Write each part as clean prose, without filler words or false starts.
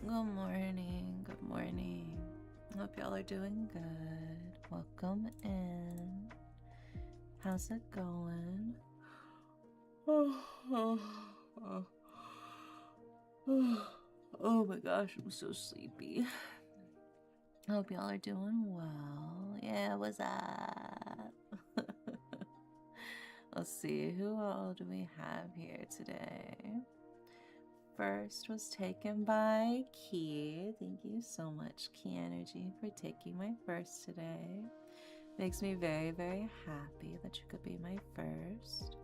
Good morning, good morning. Hope y'all are doing good. Welcome in. How's it going? Oh my gosh, I'm so sleepy. Hope y'all are doing well. Yeah, what's up? Let's see, who all do we have here today? First was taken by Key. Thank you so much, Key Energy, for taking my first today. Makes me very, very happy that you could be my first.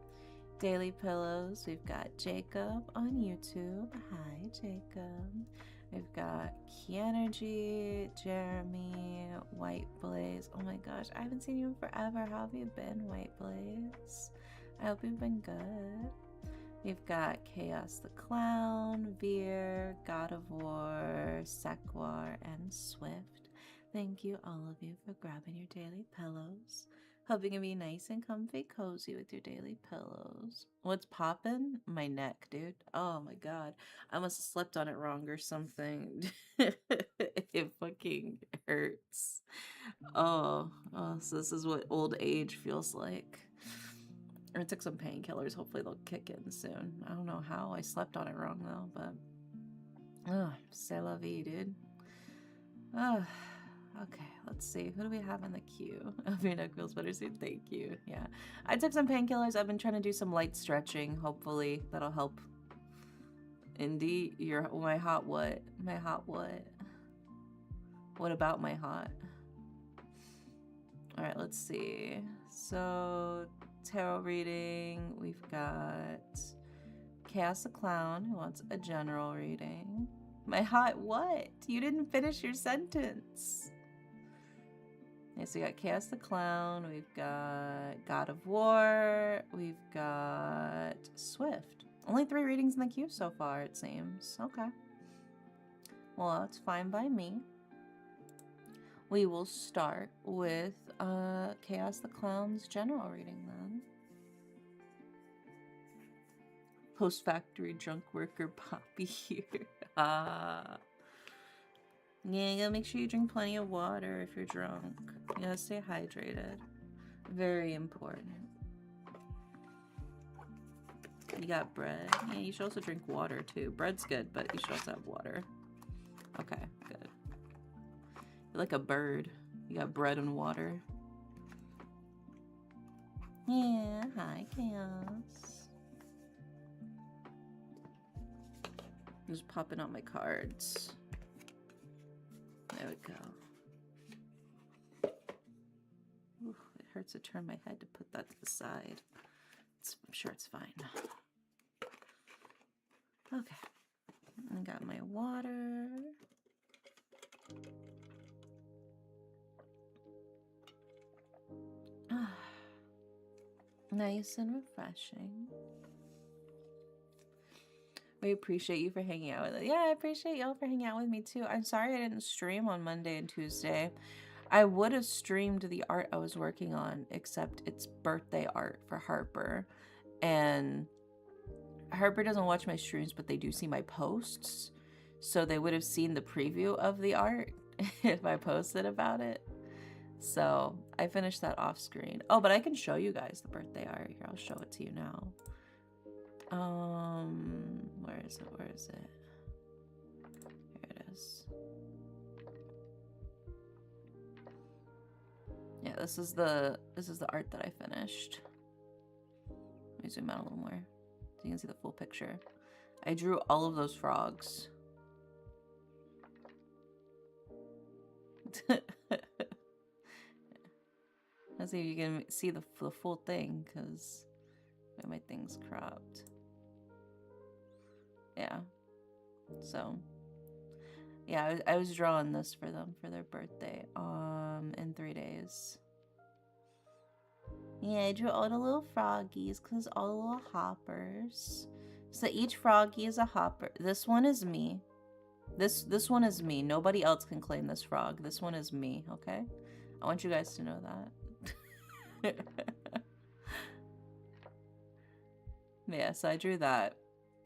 Daily Pillows, we've got Jacob on YouTube. Hi, Jacob. We've got Key Energy, Jeremy, White Blaze. Oh my gosh, I haven't seen you in forever. How have you been, White Blaze? I hope you've been good. We've got Chaos the Clown, Veer, God of War, Sekwar, and Swift. Thank you, all of you, for grabbing your daily pillows. Hoping to be nice and comfy, cozy with your daily pillows. What's poppin'? My neck, dude. Oh my god. I must have slept on it wrong or something. It fucking hurts. Oh, so this is what old age feels like. I took some painkillers. Hopefully they'll kick in soon. I don't know how. I slept on it wrong though, but c'est la vie, dude. Okay, let's see. Who do we have in the queue? If your neck feels better soon, thank you. Yeah, I took some painkillers. I've been trying to do some light stretching. Hopefully that'll help Indeed, you're my hot what? My hot what? What about my hot? All right, let's see. So, tarot reading, we've got Chaos the Clown, who wants a general reading. My hot what? You didn't finish your sentence. Okay, so we got Chaos the Clown, we've got God of War, we've got Swift. Only 3 readings in the queue so far, it seems. Okay. Well, that's fine by me. We will start with Chaos the Clown's general reading then. Post-factory drunk worker Poppy here. Yeah, you gotta make sure you drink plenty of water if you're drunk. You gotta stay hydrated. Very important. You got bread. Yeah, you should also drink water too. Bread's good, but you should also have water. Okay, good. You're like a bird. You got bread and water. Yeah, hi, Chaos. I'm just popping out my cards. There we go. Ooh, it hurts to turn my head to put that to the side. I'm sure it's fine. Okay. I got my water. Nice and refreshing. We appreciate you for hanging out with us. Yeah, I appreciate y'all for hanging out with me too. I'm sorry I didn't stream on Monday and Tuesday. I would have streamed the art I was working on, except it's birthday art for Harper. And Harper doesn't watch my streams, but they do see my posts. So they would have seen the preview of the art if I posted about it. So I finished that off screen. Oh, but I can show you guys the birthday art. Here, I'll show it to you now. Where is it? Where is it? Here it is. Yeah, this is the art that I finished. Let me zoom out a little more so you can see the full picture. I drew all of those frogs. Let's see if you can see the full thing, because my thing's cropped. Yeah. So, yeah, I was drawing this for them for their birthday in 3 days. Yeah, I drew all the little froggies because all the little hoppers. So each froggy is a hopper. This one is me. This one is me. Nobody else can claim this frog. This one is me, okay? I want you guys to know that. Yeah, so I drew that.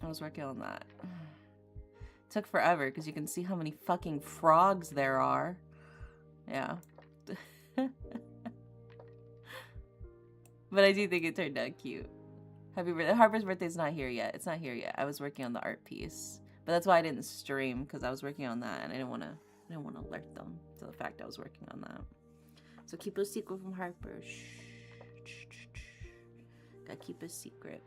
I was working on that. It took forever because you can see how many fucking frogs there are. Yeah. But I do think it turned out cute. Happy birthday. Harper's birthday's not here yet. It's not here yet. I was working on the art piece. But that's why I didn't stream, because I was working on that and I didn't want to alert them to the fact I was working on that. So keep a secret from Harper. Shh. Gotta keep a secret.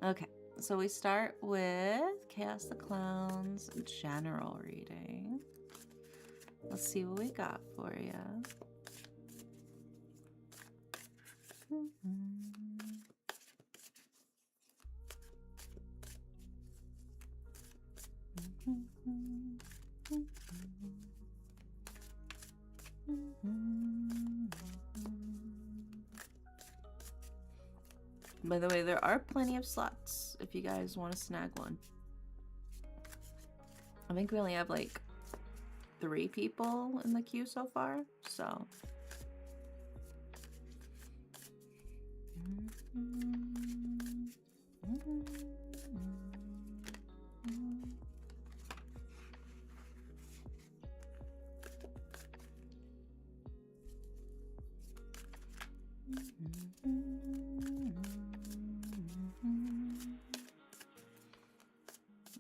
Okay, so we start with Chaos the Clown's general reading. Let's see what we got for you. By the way, there are plenty of slots if you guys want to snag one. I think we only have like 3 people in the queue so far, so.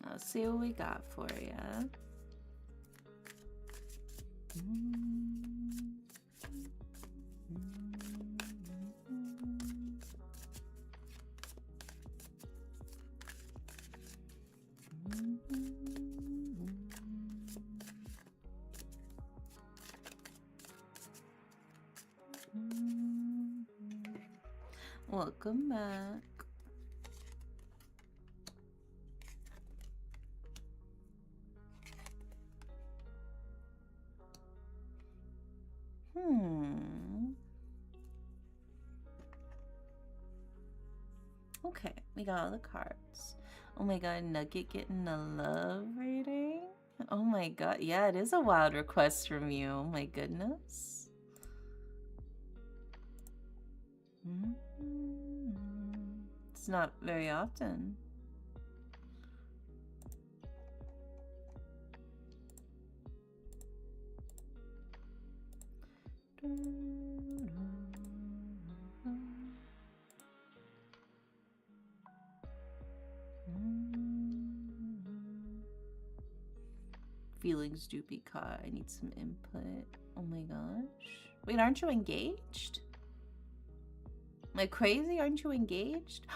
Let's see what we got for you. Welcome back. Okay, we got all the cards. Oh my god, Nugget getting a love reading? Oh my god, yeah, it is a wild request from you. Oh my goodness. It's not very often. Feelings do be caught. I need some input. Oh my gosh. Wait, aren't you engaged? Am I crazy? Aren't you engaged?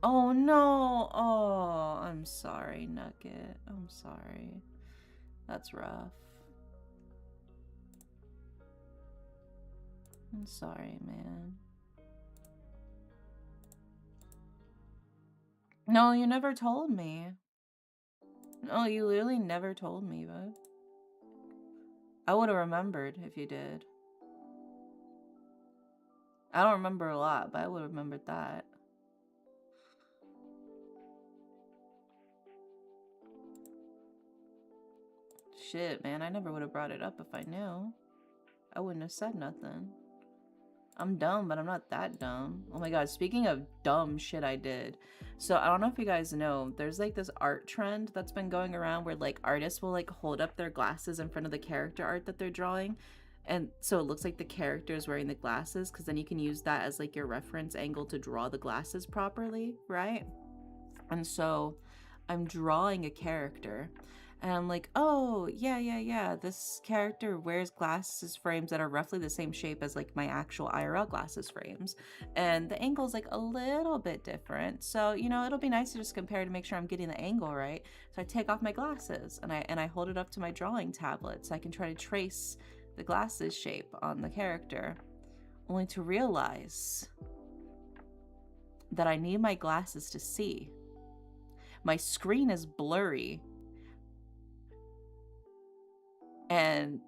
Oh no. Oh, I'm sorry, Nugget. I'm sorry. That's rough. I'm sorry, man. No, you never told me. No, you literally never told me, bud. I would have remembered if you did. I don't remember a lot, but I would have remembered that. Shit, man, I never would have brought it up if I knew. I wouldn't have said nothing. I'm dumb, but I'm not that dumb. Oh my god, speaking of dumb shit I did. So I don't know if you guys know, there's like this art trend that's been going around where like artists will like hold up their glasses in front of the character art that they're drawing. And so it looks like the character is wearing the glasses, because then you can use that as like your reference angle to draw the glasses properly, right? And so I'm drawing a character. And I'm like, oh, yeah. This character wears glasses frames that are roughly the same shape as like my actual IRL glasses frames. And the angle's like a little bit different. So, you know, it'll be nice to just compare to make sure I'm getting the angle right. So I take off my glasses and I hold it up to my drawing tablet so I can try to trace the glasses shape on the character. Only to realize that I need my glasses to see. My screen is blurry. And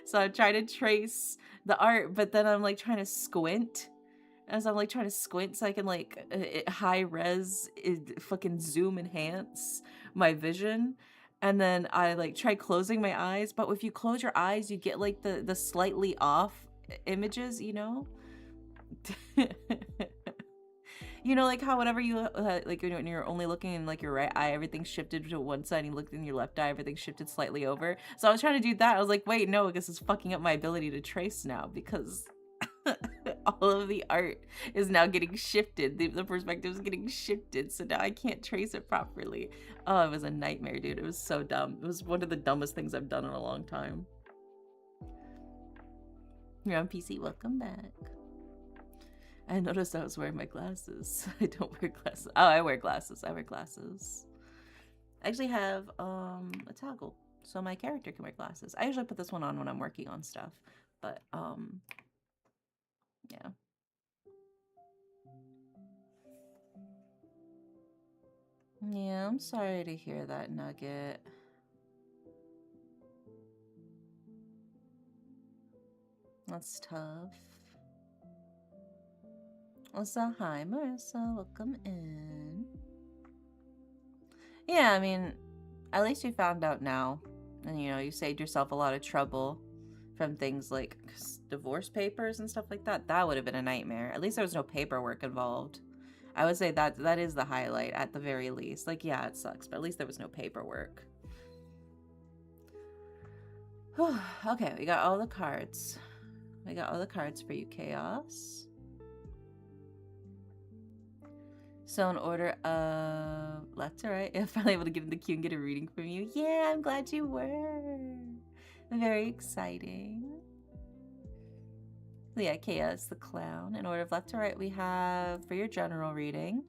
so I'm trying to trace the art, but then I'm like trying to squint. As I'm like trying to squint so I can like high res fucking zoom enhance my vision. And then I like try closing my eyes, but if you close your eyes, you get like the slightly off images, you know? You know, like how whenever you like when you're only looking in like your right eye, everything's shifted to one side, and you looked in your left eye, everything's shifted slightly over. So I was trying to do that. I was like, wait, no, this is fucking up my ability to trace now, because all of the art is now getting shifted. The perspective is getting shifted, so now I can't trace it properly. Oh, it was a nightmare, dude. It was so dumb. It was one of the dumbest things I've done in a long time. You're on PC. Welcome back. I noticed I was wearing my glasses. I don't wear glasses. Oh, I wear glasses. I wear glasses. I actually have a toggle, so my character can wear glasses. I usually put this one on when I'm working on stuff, but yeah. Yeah, I'm sorry to hear that, Nugget. That's tough. Also, hi, Marissa. Welcome in. Yeah, I mean, at least you found out now. And, you know, you saved yourself a lot of trouble from things like divorce papers and stuff like that. That would have been a nightmare. At least there was no paperwork involved. I would say that is the highlight at the very least. Like, yeah, it sucks, but at least there was no paperwork. Okay, we got all the cards. We got all the cards for you, Chaos. So in order of left to right, I'm finally able to get in the queue and get a reading from you. Yeah, I'm glad you were. Very exciting. So yeah, Chaos the Clown. In order of left to right, we have, for your general reading,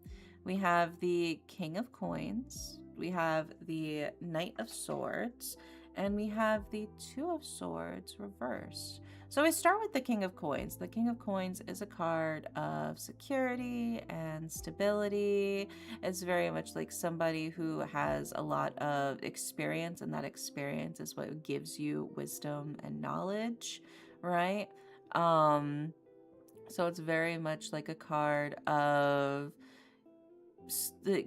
we have the King of Coins, we have the Knight of Swords, and we have the Two of Swords reversed. So we start with the King of Coins. The King of Coins is a card of security and stability. It's very much like somebody who has a lot of experience, and that experience is what gives you wisdom and knowledge, right? So it's very much like a card of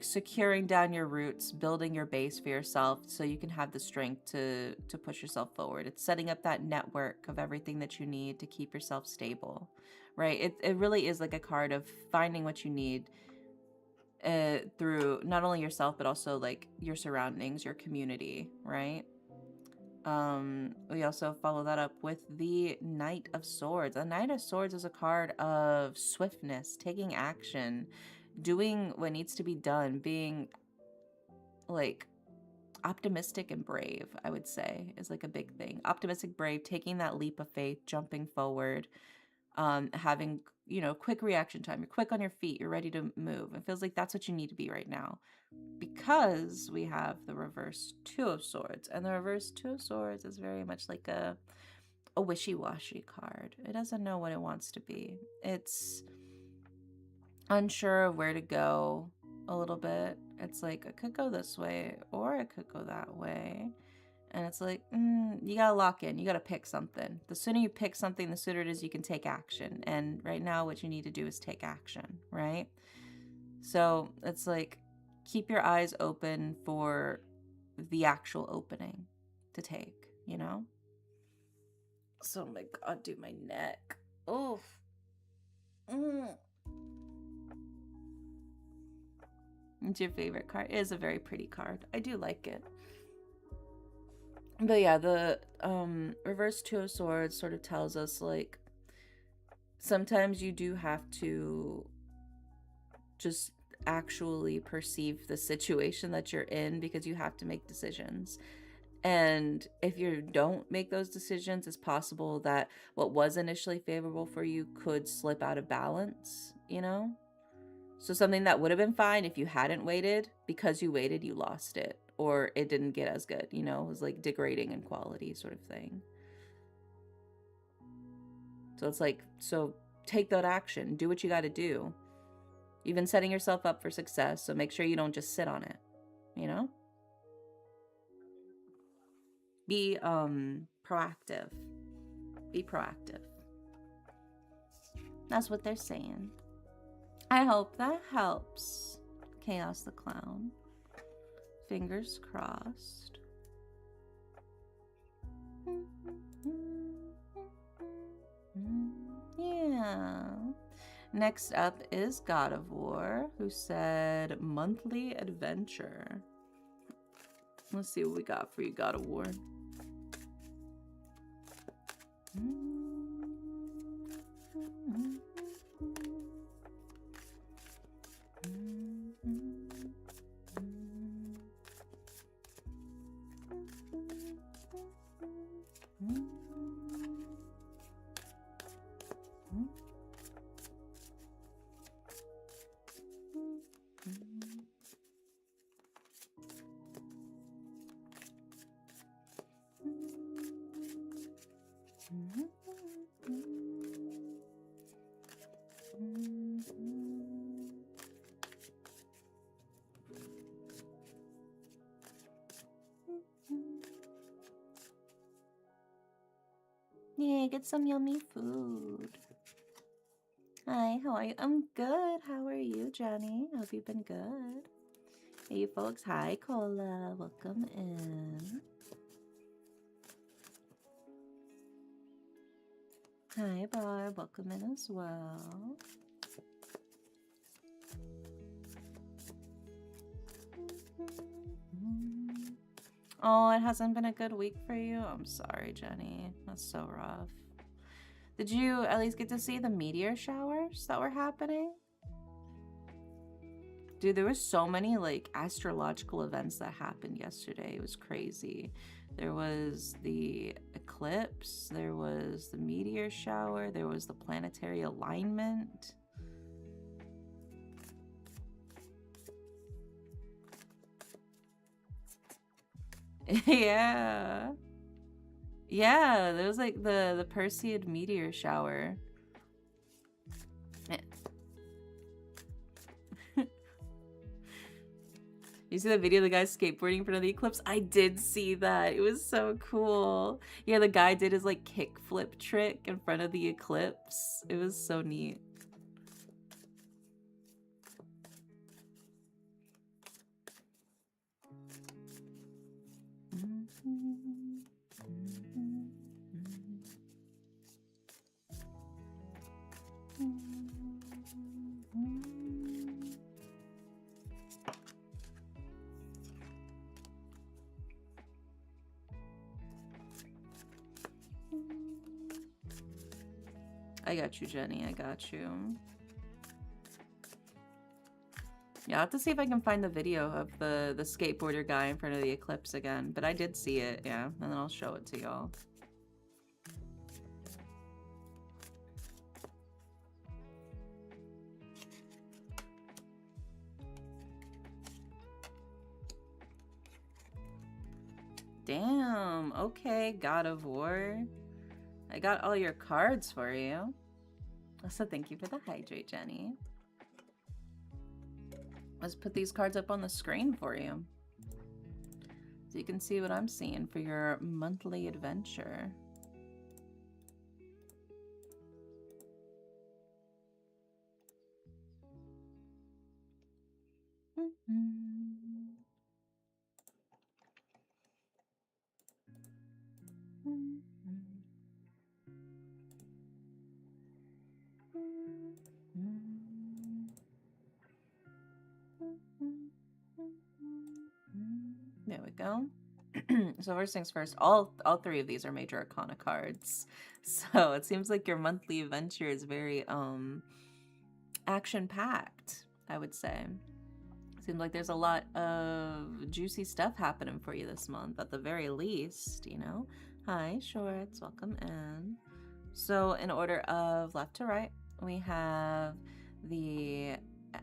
securing down your roots, building your base for yourself so you can have the strength to push yourself forward. It's setting up that network of everything that you need to keep yourself stable, right? It really is like a card of finding what you need through not only yourself but also like your surroundings, your community, right? We also follow that up with the Knight of Swords. The Knight of Swords is a card of swiftness, taking action, doing what needs to be done, being like optimistic and brave, I would say, is like a big thing. Optimistic, brave, taking that leap of faith, jumping forward, having, you know, quick reaction time. You're quick on your feet, you're ready to move. It feels like that's what you need to be right now, because we have the reverse Two of Swords, and the reverse Two of Swords is very much like a wishy-washy card. It doesn't know what it wants to be. It's unsure of where to go a little bit. It's like, it could go this way or it could go that way. And it's like, you gotta lock in. You gotta pick something. The sooner you pick something, the sooner it is you can take action. And right now, what you need to do is take action, right? So it's like, keep your eyes open for the actual opening to take, you know? So, oh my God, dude, my neck. Oof. It's your favorite card. It is a very pretty card. I do like it. But yeah, the reverse Two of Swords sort of tells us, like, sometimes you do have to just actually perceive the situation that you're in, because you have to make decisions. And if you don't make those decisions, it's possible that what was initially favorable for you could slip out of balance, you know? So something that would have been fine if you hadn't waited, because you waited, you lost it. Or it didn't get as good, you know? It was like degrading in quality sort of thing. So it's like, so take that action. Do what you got to do. You've been setting yourself up for success, so make sure you don't just sit on it, you know? Be proactive. Be proactive. That's what they're saying. I hope that helps, Chaos the Clown. Fingers crossed. Yeah. Next up is God of War, who said monthly adventure. Let's see what we got for you, God of War. Yeah, get some yummy food. Hi, how are you? I'm good. How are you, Johnny? I hope you've been good. Hey, you folks. Hi, Cola. Welcome in. Hi, Barb. Welcome in as well. Oh, it hasn't been a good week for you? I'm sorry, Jenny. That's so rough. Did you at least get to see the meteor showers that were happening? Dude, there was so many like astrological events that happened yesterday. It was crazy. There was the eclipse. There was the meteor shower. There was the planetary alignment. Yeah. Yeah, there was like the Perseid meteor shower. You see the video of the guy skateboarding in front of the eclipse? I did see that. It was so cool. Yeah, the guy did his like kickflip trick in front of the eclipse. It was so neat. I got you, Jenny. I got you. Yeah, I'll have to see if I can find the video of the skateboarder guy in front of the eclipse again. But I did see it, yeah. And then I'll show it to y'all. Damn. Okay, God of War. I got all your cards for you. So thank you for the hydrate, Jenny. Let's put these cards up on the screen for you, so you can see what I'm seeing for your monthly adventure. There we go. So first things first, all three of these are major arcana cards. So it seems like your monthly adventure is very action-packed, I would say. Seems like there's a lot of juicy stuff happening for you this month, at the very least, you know? Hi, Shorts, welcome in. So in order of left to right, we have the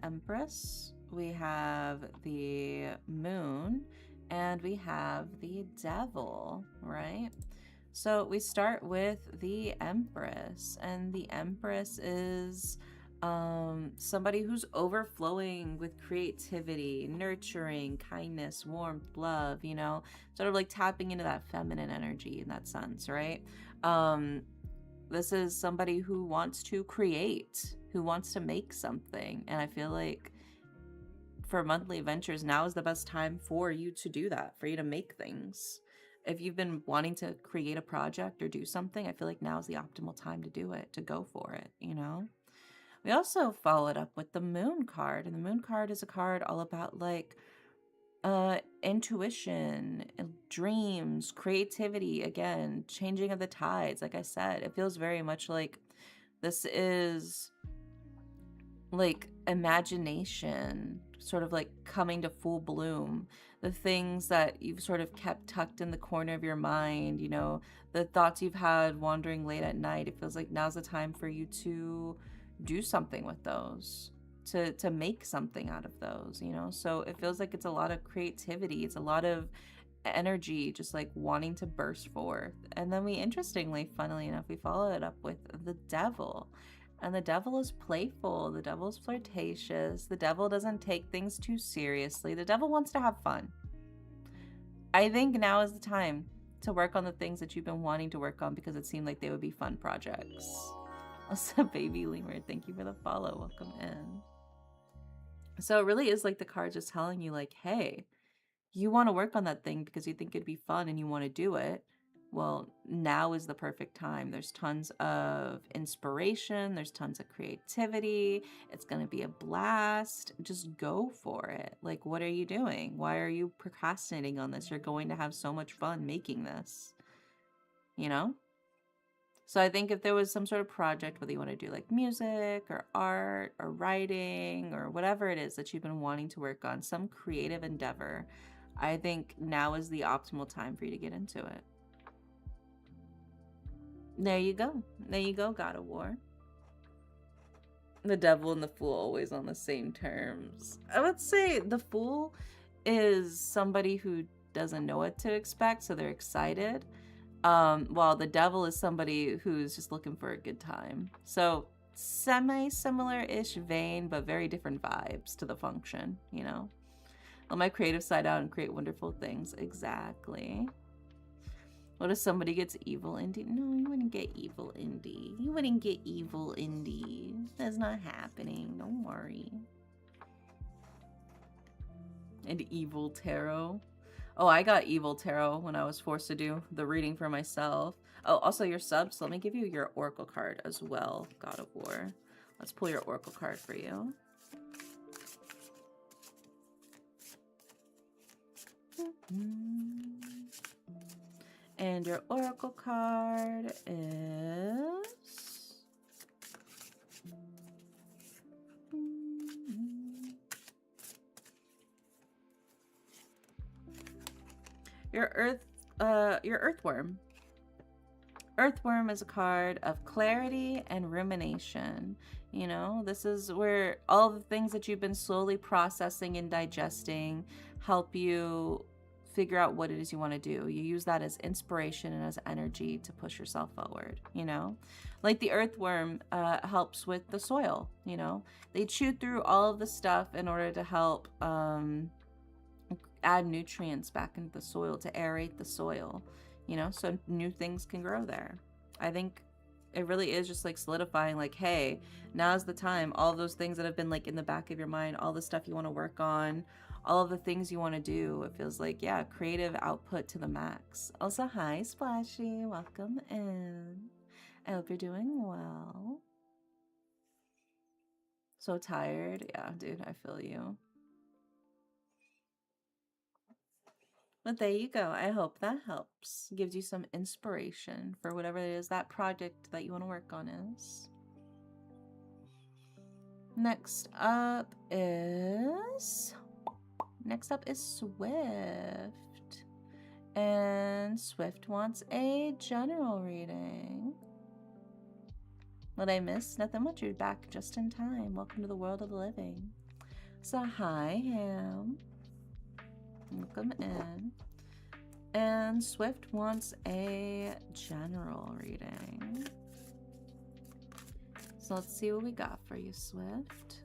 Empress, we have the Moon, and we have the Devil, right? So we start with the Empress, and the Empress is somebody who's overflowing with creativity, nurturing, kindness, warmth, love, you know, sort of like tapping into that feminine energy in that sense, right? This is somebody who wants to create, who wants to make something, and I feel like for monthly adventures, now is the best time for you to do that, for you to make things. If you've been wanting to create a project or do something, I feel like now is the optimal time to do it, to go for it, you know? We also followed up with the Moon card, and the Moon card is a card all about like intuition, dreams, creativity, again, changing of the tides. Like I said, it feels very much like this is like imagination sort of like coming to full bloom. The things that you've sort of kept tucked in the corner of your mind, you know, the thoughts you've had wandering late at night, it feels like now's the time for you to do something with those, to make something out of those, you know? So it feels like it's a lot of creativity, it's a lot of energy just like wanting to burst forth. And then we, interestingly, funnily enough, we follow it up with the Devil. And the Devil is playful, the Devil is flirtatious, the Devil doesn't take things too seriously, the Devil wants to have fun. I think now is the time to work on the things that you've been wanting to work on, because it seemed like they would be fun projects. What's up, baby lemur? Thank you for the follow. Welcome in. So it really is like the card just telling you like, hey, you want to work on that thing because you think it'd be fun and you want to do it. Well, now is the perfect time. There's tons of inspiration. There's tons of creativity. It's going to be a blast. Just go for it. Like, what are you doing? Why are you procrastinating on this? You're going to have so much fun making this, you know? So I think if there was some sort of project, whether you want to do like music or art or writing or whatever it is that you've been wanting to work on, some creative endeavor, I think now is the optimal time for you to get into it. There you go. There you go, God of War. The devil and the fool always on the same terms. I would say the fool is somebody who doesn't know what to expect, so they're excited. While the devil is somebody who's just looking for a good time. So semi-similar-ish vein, but very different vibes to the function, you know? Let my creative side out and create wonderful things. Exactly. What if somebody gets evil indie? No, you wouldn't get evil indie. You wouldn't get evil indie. That's not happening. Don't worry. And evil tarot. Oh, I got evil tarot when I was forced to do the reading for myself. Oh, also your subs. Let me give you your oracle card as well, God of War. Let's pull your oracle card for you. And your oracle card is... your earthworm. Earthworm is a card of clarity and rumination. You know, this is where all the things that you've been slowly processing and digesting help you figure out what it is you want to do. You use that as inspiration and as energy to push yourself forward, you know? Like the earthworm helps with the soil, you know? They chew through all of the stuff in order to help add nutrients back into the soil, to aerate the soil, you know, so new things can grow there. I think it really is just like solidifying, like, hey, now's the time. All those things that have been like in the back of your mind, all the stuff you want to work on, all of the things you want to do. It feels like, yeah, creative output to the max. Also, hi, Splashy. Welcome in. I hope you're doing well. So tired. Yeah, dude, I feel you. But there you go. I hope that helps. Gives you some inspiration for whatever it is that project that you want to work on is. Next up is Swift. And Swift wants a general reading. What I missed? Nothing much. You're back just in time. Welcome to the world of the living. So hi, Ham. Welcome in. And Swift wants a general reading. So let's see what we got for you, Swift.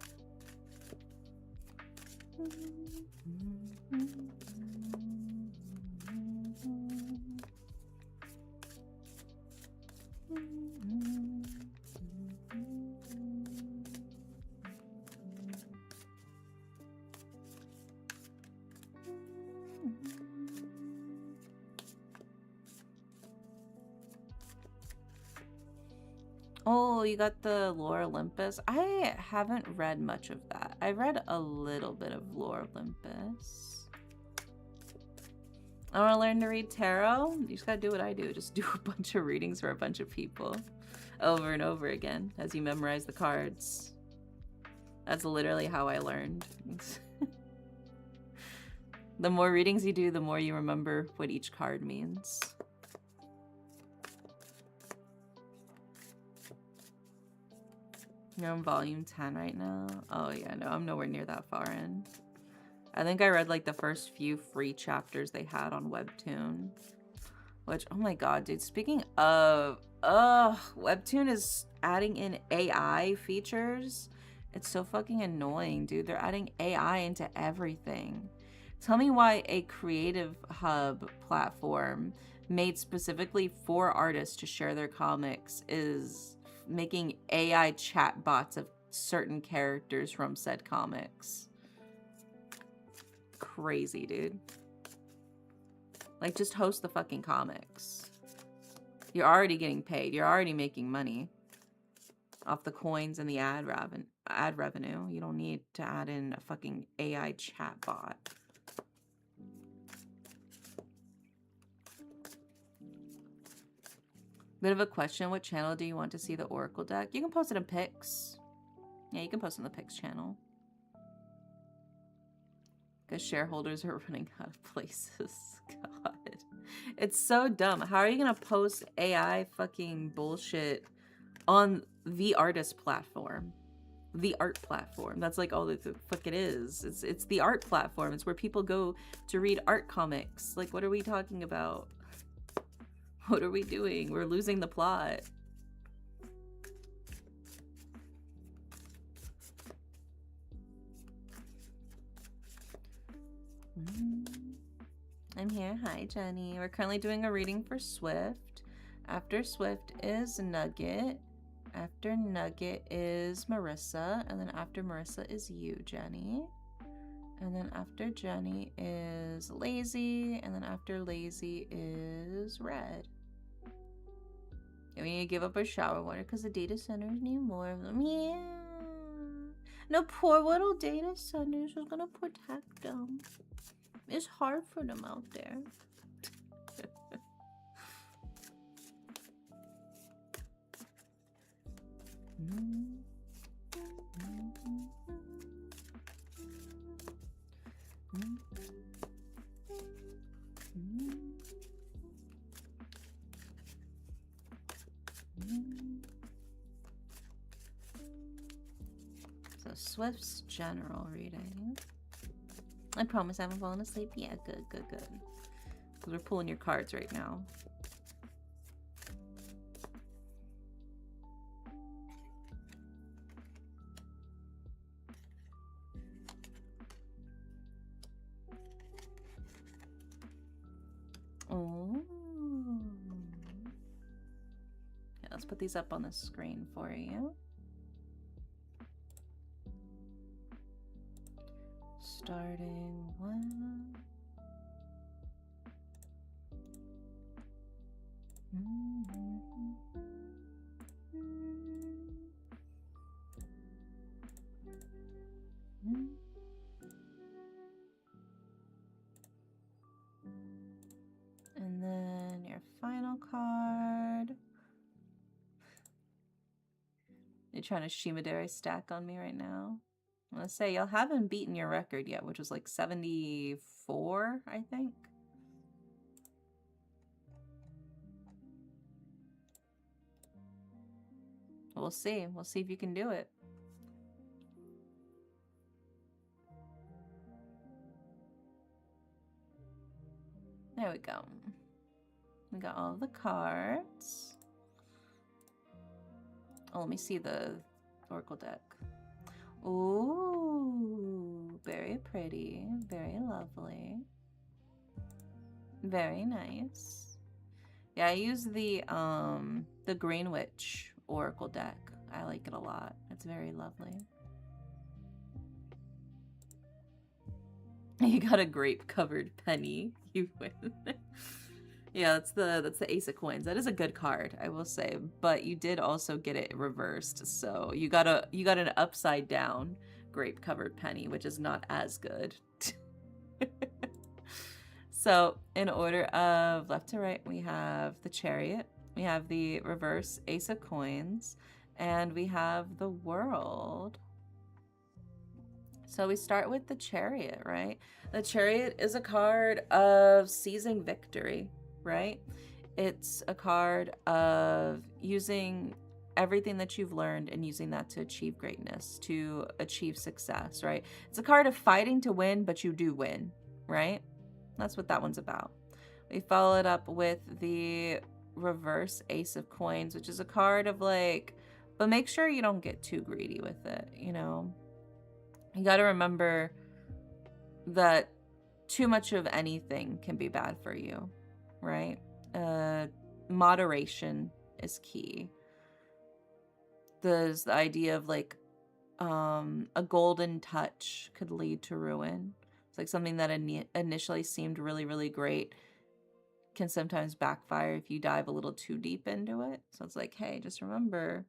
Oh, you got the Lore Olympus. I haven't read much of that. I read a little bit of Lore Olympus. I want to learn to read tarot. You just gotta do what I do. Just do a bunch of readings for a bunch of people over and over again as you memorize the cards. That's literally how I learned. The more readings you do, the more you remember what each card means. You're on volume 10 right now? Oh yeah, no, I'm nowhere near that far in. I think I read like the first few free chapters they had on Webtoon. Which, oh my god, dude, speaking of, Webtoon is adding in AI features. It's so fucking annoying, dude. They're adding AI into everything. Tell me why a creative hub platform made specifically for artists to share their comics is making AI chatbots of certain characters from said comics. Crazy, dude. Like, just host the fucking comics. You're already getting paid. You're already making money off the coins and the ad revenue. You don't need to add in a fucking AI chatbot. Bit of a question. What channel do you want to see the Oracle deck? You can post it in pics. Yeah, you can post it in the pics channel. because shareholders are running out of places. God. It's so dumb. How are you going to post AI fucking bullshit on the artist platform? The art platform. That's like all the fuck it is. It's the art platform. It's where people go to read art comics. Like, what are we talking about? What are we doing? We're losing the plot. I'm here. Hi, Jenny. We're currently doing a reading for Swift. After Swift is Nugget. After Nugget is Marissa. And then after Marissa is you, Jenny. And then after Jenny is Lazy. And then after Lazy is Red. And we need to give up our shower water because the data centers need more of them. Yeah. No, poor little data centers. We're going to protect them. It's hard for them out there. So Swift's general reading. I promise I haven't fallen asleep. Yeah, good. Because we're pulling your cards right now. Oh. Yeah, let's put these up on the screen for you. Starting one. And then your final card. You're trying to Shimodere stack on me right now. I'm gonna say y'all haven't beaten your record yet, which was like 74, I think. We'll see. We'll see if you can do it. There we go. We got all the cards. Oh, let me see the Oracle deck. Ooh, very pretty, very lovely. Very nice. Yeah, I use the Green Witch Oracle deck. I like it a lot. It's very lovely. You got a grape-covered penny. You win. Yeah, that's the Ace of Coins. That is a good card, I will say. But you did also get it reversed, so you got an upside down grape-covered penny, which is not as good. So in order of left to right, we have the Chariot, we have the reverse Ace of Coins, and we have the World. So we start with the Chariot, right? The Chariot is a card of seizing victory, right? It's a card of using everything that you've learned and using that to achieve greatness, to achieve success, right? It's a card of fighting to win, but you do win, right? That's what that one's about. We follow it up with the reverse Ace of Coins, which is a card of like, but make sure you don't get too greedy with it, you know? You got to remember that too much of anything can be bad for you, right? Moderation is key. There's the idea of like a golden touch could lead to ruin. It's like something that initially seemed really, really great can sometimes backfire if you dive a little too deep into it. So it's like, hey, just remember,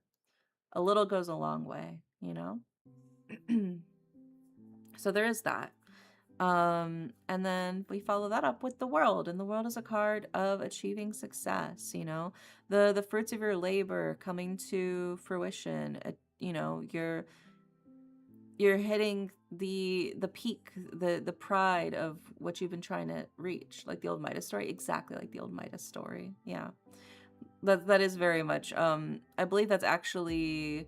a little goes a long way, you know? So there is that. And then we follow that up with the World, and the World is a card of achieving success, you know, the fruits of your labor coming to fruition, you know, you're hitting the peak, the pride of what you've been trying to reach, like the old Midas story, exactly like the old Midas story. Yeah, that is very much. I believe that's actually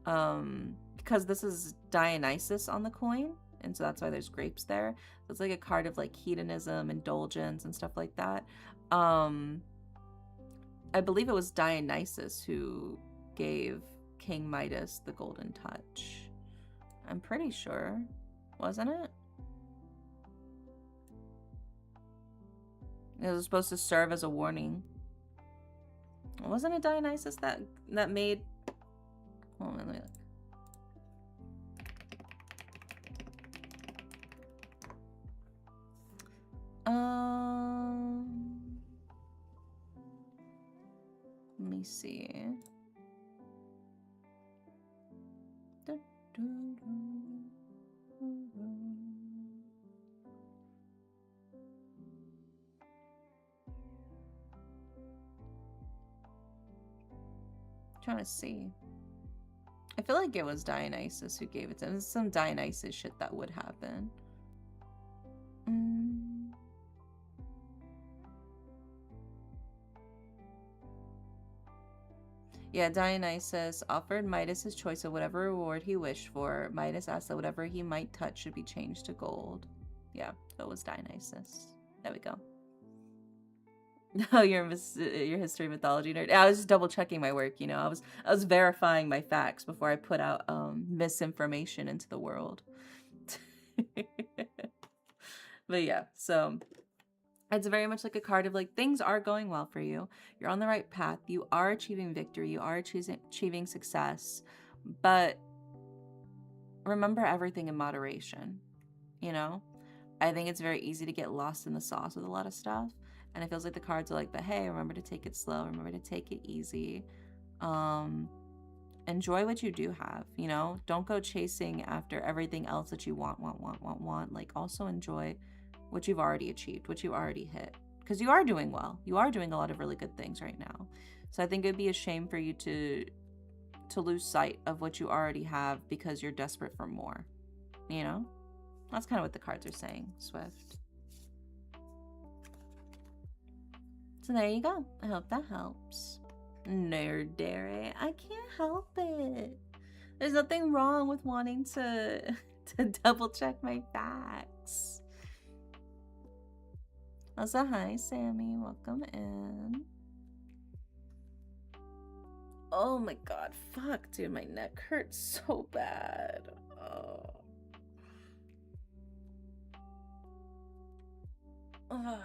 because this is Dionysus on the coin, and so that's why there's grapes there. So it's like a card of like hedonism, indulgence, and stuff like that. I believe it was Dionysus who gave King Midas the golden touch. I'm pretty sure, wasn't it? It was supposed to serve as a warning. Wasn't it Dionysus that made? Hold on, let me look. Let me see. Trying to see. I feel like it was Dionysus who gave it to him. There's some Dionysus shit that would happen. Yeah, Dionysus offered Midas his choice of whatever reward he wished for. Midas asked that whatever he might touch should be changed to gold. Yeah, that was Dionysus. There we go. Oh, your history mythology nerd. I was just double checking my work, you know. I was verifying my facts before I put out misinformation into the world. But yeah, so it's very much like a card of like things are going well for you. You're on the right path. You are achieving victory. You are achieving success. But remember everything in moderation, you know? I think it's very easy to get lost in the sauce with a lot of stuff. And it feels like the cards are like, but hey, remember to take it slow. Remember to take it easy. Enjoy what you do have, you know? Don't go chasing after everything else that you want. Like, also enjoy what you've already achieved, what you already hit. Because you are doing well. You are doing a lot of really good things right now. So I think it'd be a shame for you to lose sight of what you already have because you're desperate for more, you know? That's kind of what the cards are saying, Swift. So there you go. I hope that helps. Nerdere. I can't help it. There's nothing wrong with wanting to double check my facts. Also, hi, Sammy. Welcome in. Oh my god. Fuck, dude. My neck hurts so bad. Oh. Ugh.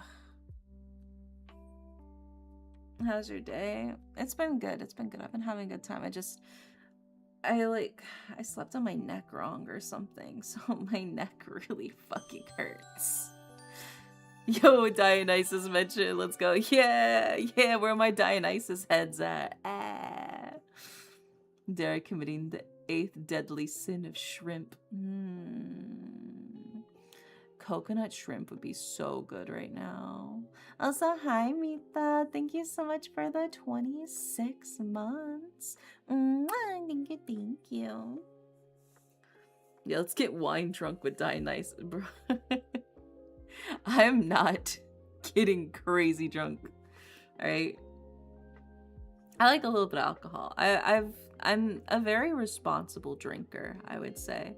How's your day? It's been good. It's been good. I've been having a good time. I slept on my neck wrong or something, so my neck really fucking hurts. Yo, Dionysus mentioned. Let's go. Yeah, where are my Dionysus heads at? Derek committing the 8th deadly sin of shrimp. Coconut shrimp would be so good right now. Also, hi, Mita. Thank you so much for the 26 months. Thank you. Yeah, let's get wine drunk with Dionysus, bro. I'm not getting crazy drunk. All right. I like a little bit of alcohol. I'm a very responsible drinker, I would say.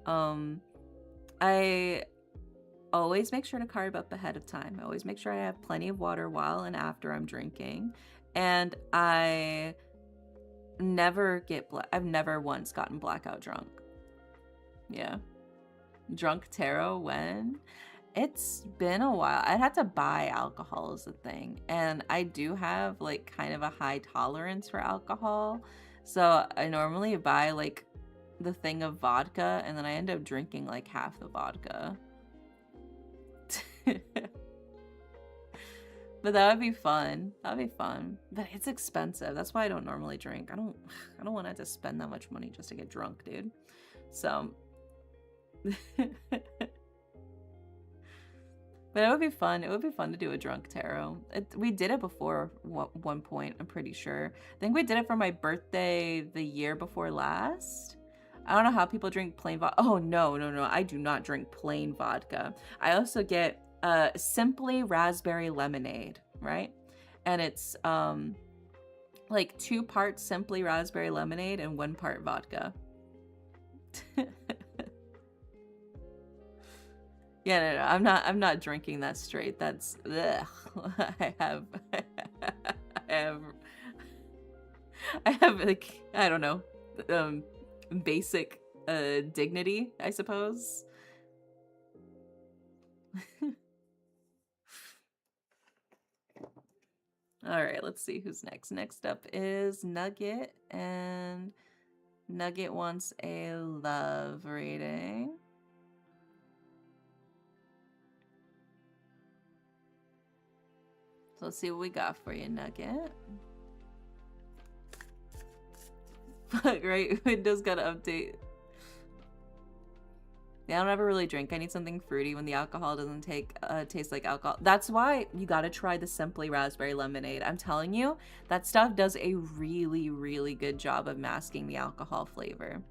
I always make sure to carb up ahead of time. I always make sure I have plenty of water while and after I'm drinking. And I never I've never once gotten blackout drunk. Yeah. Drunk tarot when? It's been a while. I'd have to buy alcohol is the thing. And I do have like kind of a high tolerance for alcohol. So I normally buy like the thing of vodka and then I end up drinking like half the vodka. But that would be fun. That would be fun. But it's expensive. That's why I don't normally drink. I don't want to have to spend that much money just to get drunk, dude. So but it would be fun. It would be fun to do a drunk tarot. We did it before one point, I'm pretty sure. I think we did it for my birthday the year before last. I don't know how people drink plain vodka. Oh, no, no, no. I do not drink plain vodka. I also get simply raspberry lemonade, right? And it's like 2 parts simply raspberry lemonade and 1 part vodka. Yeah, no, I'm not drinking that straight. That's ugh. I have I have I have like I don't know, basic dignity, I suppose. All right, let's see who's next. Next up is Nugget, and Nugget wants a love reading. So let's see what we got for you, Nugget. Fuck, right? Windows gotta update. Yeah, I don't ever really drink. I need something fruity when the alcohol doesn't taste like alcohol. That's why you gotta try the Simply Raspberry Lemonade. I'm telling you, that stuff does a really, really good job of masking the alcohol flavor.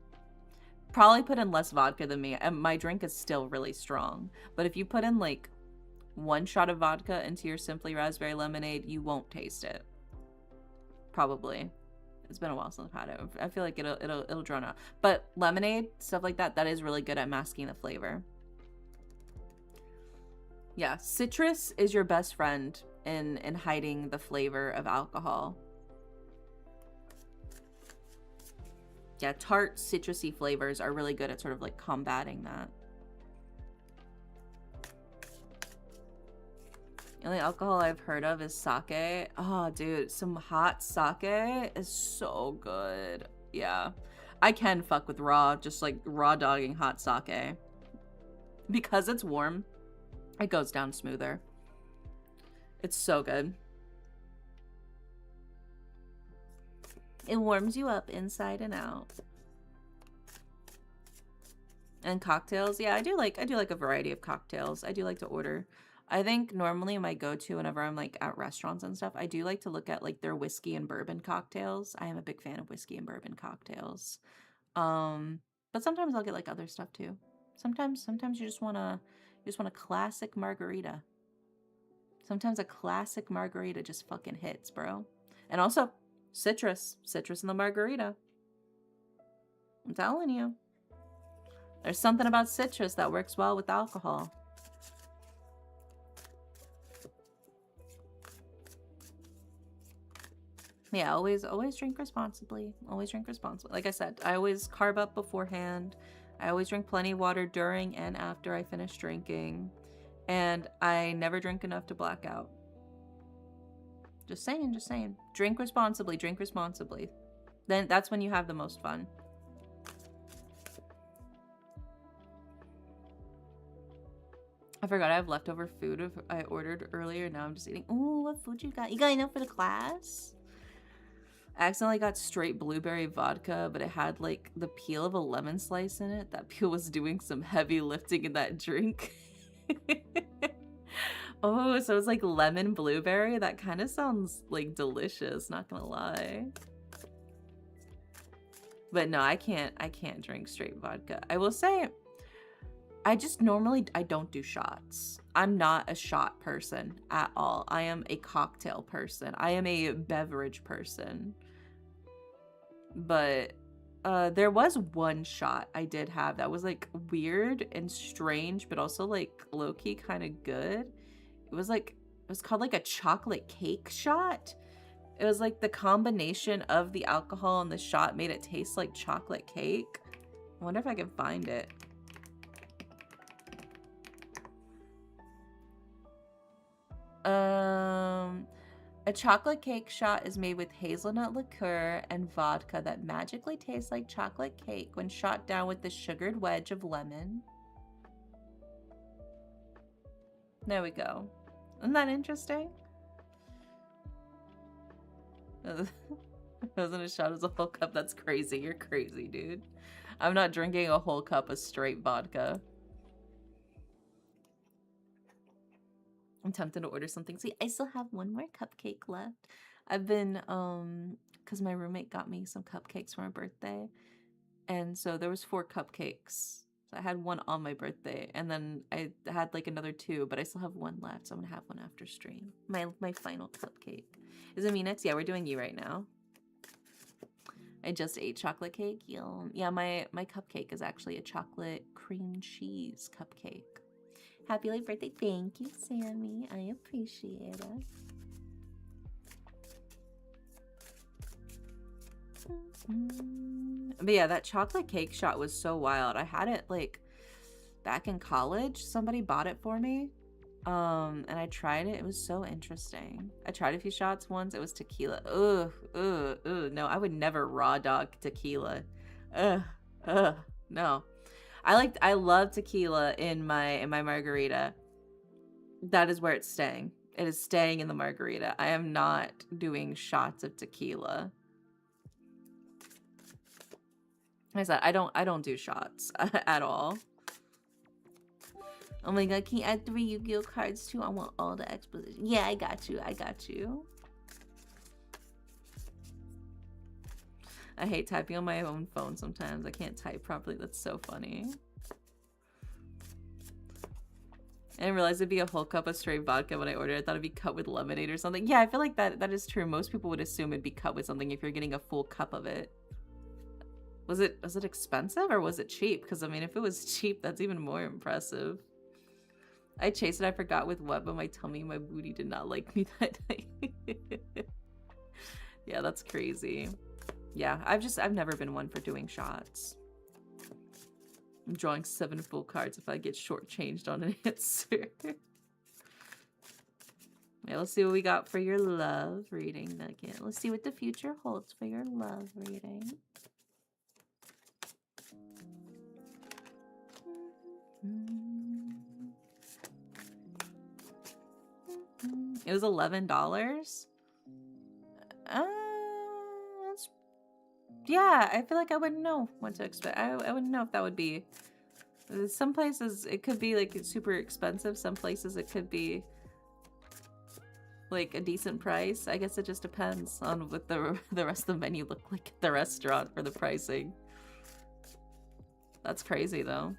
Probably put in less vodka than me, and my drink is still really strong. But if you put in like 1 shot of vodka into your Simply Raspberry Lemonade, you won't taste it. Probably. It's been a while since I've had it. I feel like it'll drown out. But lemonade, stuff like that, that is really good at masking the flavor. Yeah, citrus is your best friend in hiding the flavor of alcohol. Yeah, tart, citrusy flavors are really good at sort of like combating that. The only alcohol I've heard of is sake. Oh, dude, some hot sake is so good. Yeah. I can fuck with raw, just like raw dogging hot sake. Because it's warm, it goes down smoother. It's so good. It warms you up inside and out. And cocktails, yeah, I do like a variety of cocktails. I do like to order. I think normally my go-to whenever I'm like at restaurants and stuff, I do like to look at like their whiskey and bourbon cocktails. I am a big fan of whiskey and bourbon cocktails. But sometimes I'll get like other stuff too. Sometimes you just want a classic margarita. Sometimes a classic margarita just fucking hits, bro. And also citrus in the margarita. I'm telling you. There's something about citrus that works well with alcohol. Yeah, always drink responsibly. Always drink responsibly. Like I said, I always carb up beforehand. I always drink plenty of water during and after I finish drinking. And I never drink enough to black out. Just saying, just saying. Drink responsibly, drink responsibly. Then that's when you have the most fun. I forgot I have leftover food I ordered earlier. Now I'm just eating. Ooh, what food you got? You got enough for the class? I accidentally got straight blueberry vodka, but it had like the peel of a lemon slice in it. That peel was doing some heavy lifting in that drink. Oh, so it's like lemon blueberry? That kind of sounds like delicious, not gonna lie. But no, I can't drink straight vodka. I will say I don't do shots. I'm not a shot person at all. I am a cocktail person. I am a beverage person. But there was 1 shot I did have that was like weird and strange, but also like low-key kind of good. It was called like a chocolate cake shot. It was like the combination of the alcohol and the shot made it taste like chocolate cake. I wonder if I can find it. A chocolate cake shot is made with hazelnut liqueur and vodka that magically tastes like chocolate cake when shot down with the sugared wedge of lemon. There we go. Isn't that interesting? It wasn't a shot, it was a whole cup. That's crazy. You're crazy, dude. I'm not drinking a whole cup of straight vodka. I'm tempted to order something. See, I still have 1 more cupcake left. I've been, because my roommate got me some cupcakes for my birthday. And so there was 4 cupcakes. So I had one on my birthday, and then I had like another 2, but I still have 1 left, so I'm gonna have one after stream. My final cupcake. Is it me next? Yeah, we're doing you right now. I just ate chocolate cake. Yum. Yeah, my cupcake is actually a chocolate cream cheese cupcake. Happy late birthday. Thank you, Sammy. I appreciate it. But yeah, that chocolate cake shot was so wild. I had it like back in college. Somebody bought it for me. And I tried it. It was so interesting. I tried a few shots once. It was tequila. Ugh, ugh, ugh. No, I would never raw dog tequila. Ugh, ugh. No. I love tequila in my margarita. That is where it's staying. It is staying in the margarita. I am not doing shots of tequila. I said I don't do shots at all. Oh my god, can you add 3 Yu-Gi-Oh cards too? I want all the exposition. Yeah, I got you. I got you. I hate typing on my own phone sometimes. I can't type properly. That's so funny. I didn't realize it'd be a whole cup of straight vodka when I ordered. I thought it'd be cut with lemonade or something. Yeah, I feel like that is true. Most people would assume it'd be cut with something if you're getting a full cup of it. Was it expensive or was it cheap? Because I mean, if it was cheap, that's even more impressive. I chased it, I forgot with what, but my tummy, my booty did not like me that night. Yeah, that's crazy. Yeah, I've never been one for doing shots. I'm drawing 7 full cards if I get shortchanged on an answer. Yeah, let's see what we got for your love reading, Nugget. Let's see what the future holds for your love reading. It was $11. Yeah, I feel like I wouldn't know what to expect. I wouldn't know if that would be. Some places it could be like super expensive. Some places it could be like a decent price. I guess it just depends on what the rest of the menu look like at the restaurant for the pricing. That's crazy though.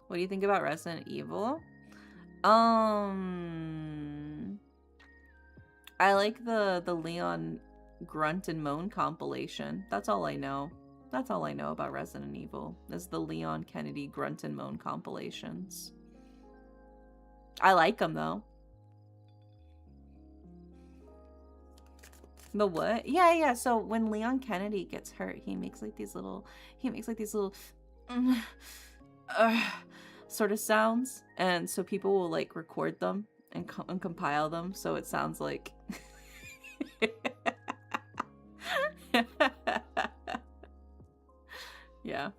What do you think about Resident Evil? I like the Leon Grunt and Moan compilation. That's all I know. That's all I know about Resident Evil, is the Leon Kennedy Grunt and Moan compilations. I like them though. The what? Yeah. So when Leon Kennedy gets hurt, he makes like these little sort of sounds, and so people will like record them and compile them so it sounds like yeah.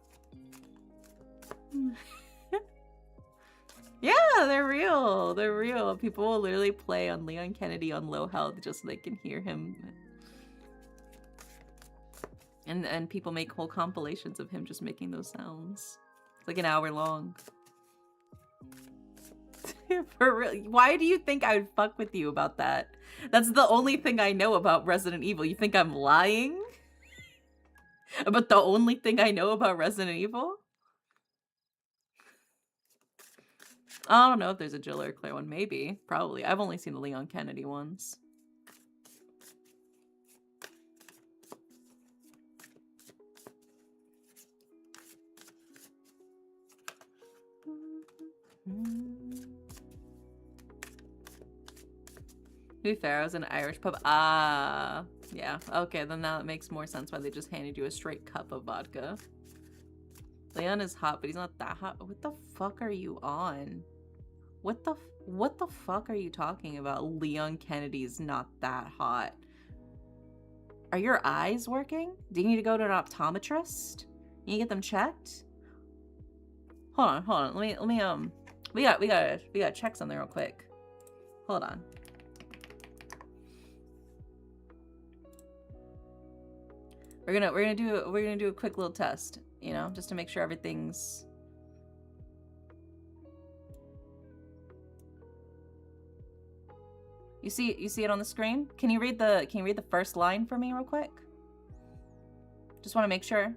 Yeah, they're real. People will literally play on Leon Kennedy on low health just so they can hear him, and people make whole compilations of him just making those sounds. It's like an hour long. For real. Why do you think I would fuck with you about that? That's the only thing I know about Resident Evil. You think I'm lying? About the only thing I know about Resident Evil? I don't know if there's a Jill or Claire one. Maybe. Probably. I've only seen the Leon Kennedy ones. To be fair, I was in an Irish pub. Ah, yeah. Okay, then now it makes more sense why they just handed you a straight cup of vodka. Leon is hot, but he's not that hot. What the fuck are you on? What the fuck are you talking about? Leon Kennedy's not that hot. Are your eyes working? Do you need to go to an optometrist? You need to get them checked? Hold on. Let me we gotta check something real quick. Hold on. We're gonna do a quick little test, you know, just to make sure everything's You see it on the screen? Can you read the first line for me real quick? Just want to make sure.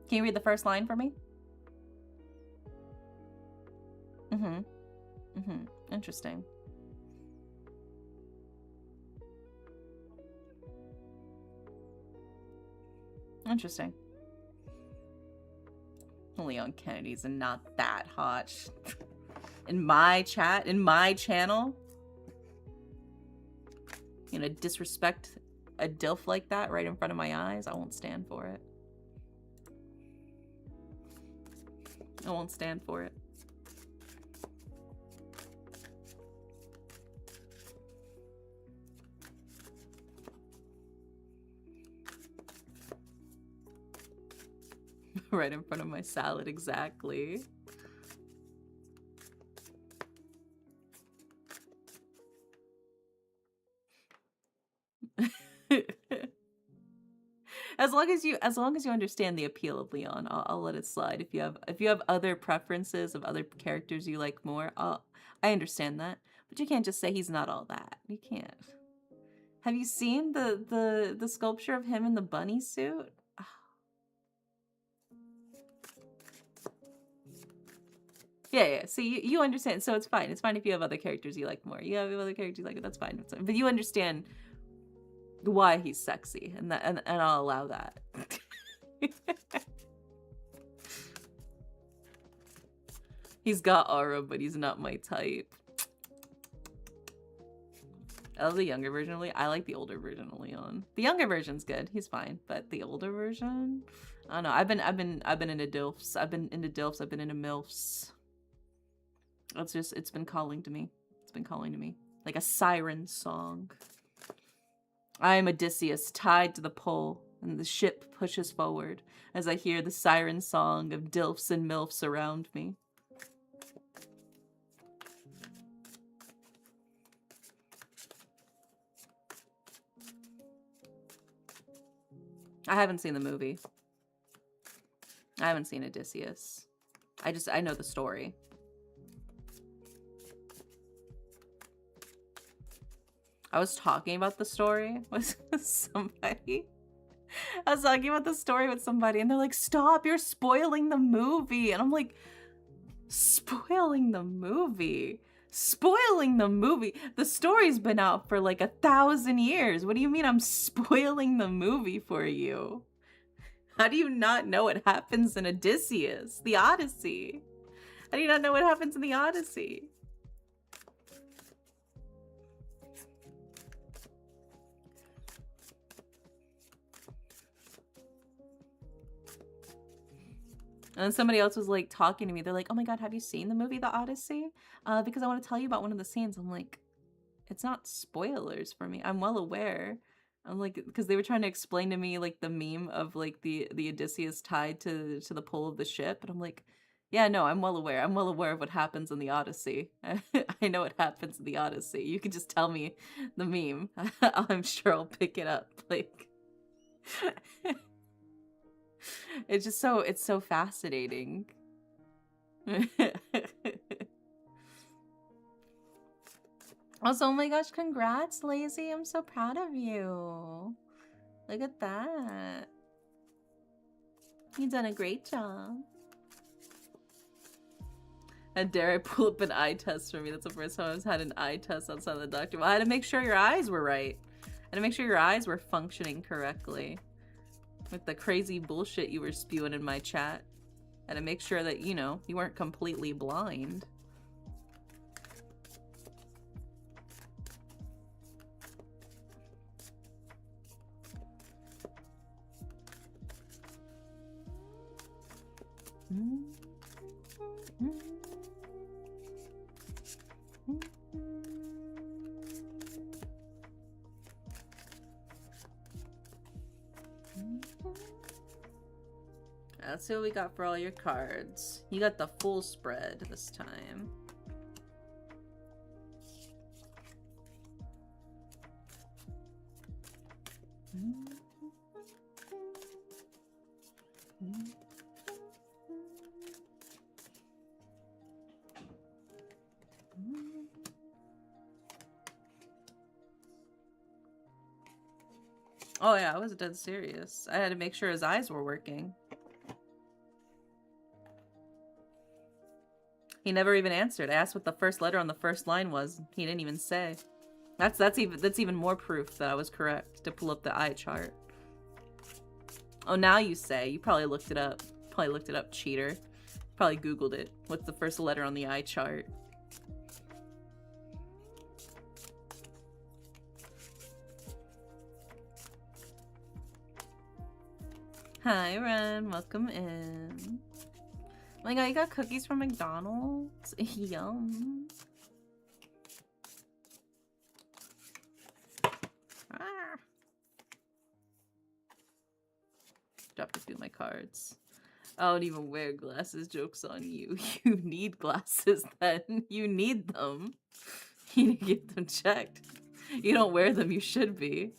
Can you read the first line for me? Interesting. Interesting. Leon Kennedy's not that hot. In my chat, in my channel, you know, disrespect a DILF like that right in front of my eyes. I won't stand for it. I won't stand for it. Right in front of my salad, exactly. As long as you understand the appeal of Leon, I'll let it slide. If you have other preferences of other characters you like more, I understand that. But you can't just say he's not all that. You can't. Have you seen the sculpture of him in the bunny suit? Yeah. So you understand. So it's fine. It's fine if you have other characters you like more. You have other characters you like. That's fine. But you understand why he's sexy, and I'll allow that. He's got aura, but he's not my type. I love the younger version of Leon. I like the older version of Leon. The younger version's good. He's fine, but the older version, I don't know. I've been into DILFs. I've been into DILFs. I've been into MILFs. It's been calling to me. It's been calling to me like a siren song. I am Odysseus, tied to the pole, and the ship pushes forward as I hear the siren song of DILFs and MILFs around me. I haven't seen the movie. I haven't seen Odysseus. I know the story. I was talking about the story with somebody. I was talking about the story with somebody, and they're like, "Stop, you're spoiling the movie." And I'm like, spoiling the movie? Spoiling the movie? The story's been out for like 1,000 years. What do you mean I'm spoiling the movie for you? How do you not know what happens in Odysseus? The Odyssey. How do you not know what happens in the Odyssey? And then somebody else was like talking to me. They're like, "Oh my God, have you seen the movie The Odyssey? Because I want to tell you about one of the scenes." I'm like, it's not spoilers for me. I'm well aware. I'm like, because they were trying to explain to me like the meme of like the Odysseus tied to the pole of the ship. And I'm like, yeah, no, I'm well aware. I'm well aware of what happens in the Odyssey. I know what happens in the Odyssey. You can just tell me the meme. I'm sure I'll pick it up. Like, it's so fascinating. Also, oh my gosh, congrats, Lazy. I'm so proud of you. Look at that. You've done a great job. And dare I pull up an eye test for me? That's the first time I've had an eye test outside of the doctor. Well, I had to make sure your eyes were right. I had to make sure your eyes were functioning correctly. With the crazy bullshit you were spewing in my chat. I had to make sure that, you know, you weren't completely blind. Let's see what we got for all your cards. You got the full spread this time. Oh yeah, I was dead serious. I had to make sure his eyes were working. He never even answered. I asked what the first letter on the first line was. He didn't even say. That's even more proof that I was correct to pull up the eye chart. Oh, now you say. You probably looked it up. Probably looked it up, cheater. Probably Googled it. What's the first letter on the eye chart? Hi, Ren. Welcome in. Oh my god, you got cookies from McDonald's? Yum. Ah. Dropped a few of my cards. I don't even wear glasses. Joke's on you. You need glasses then. You need them. You need to get them checked. You don't wear them, you should be.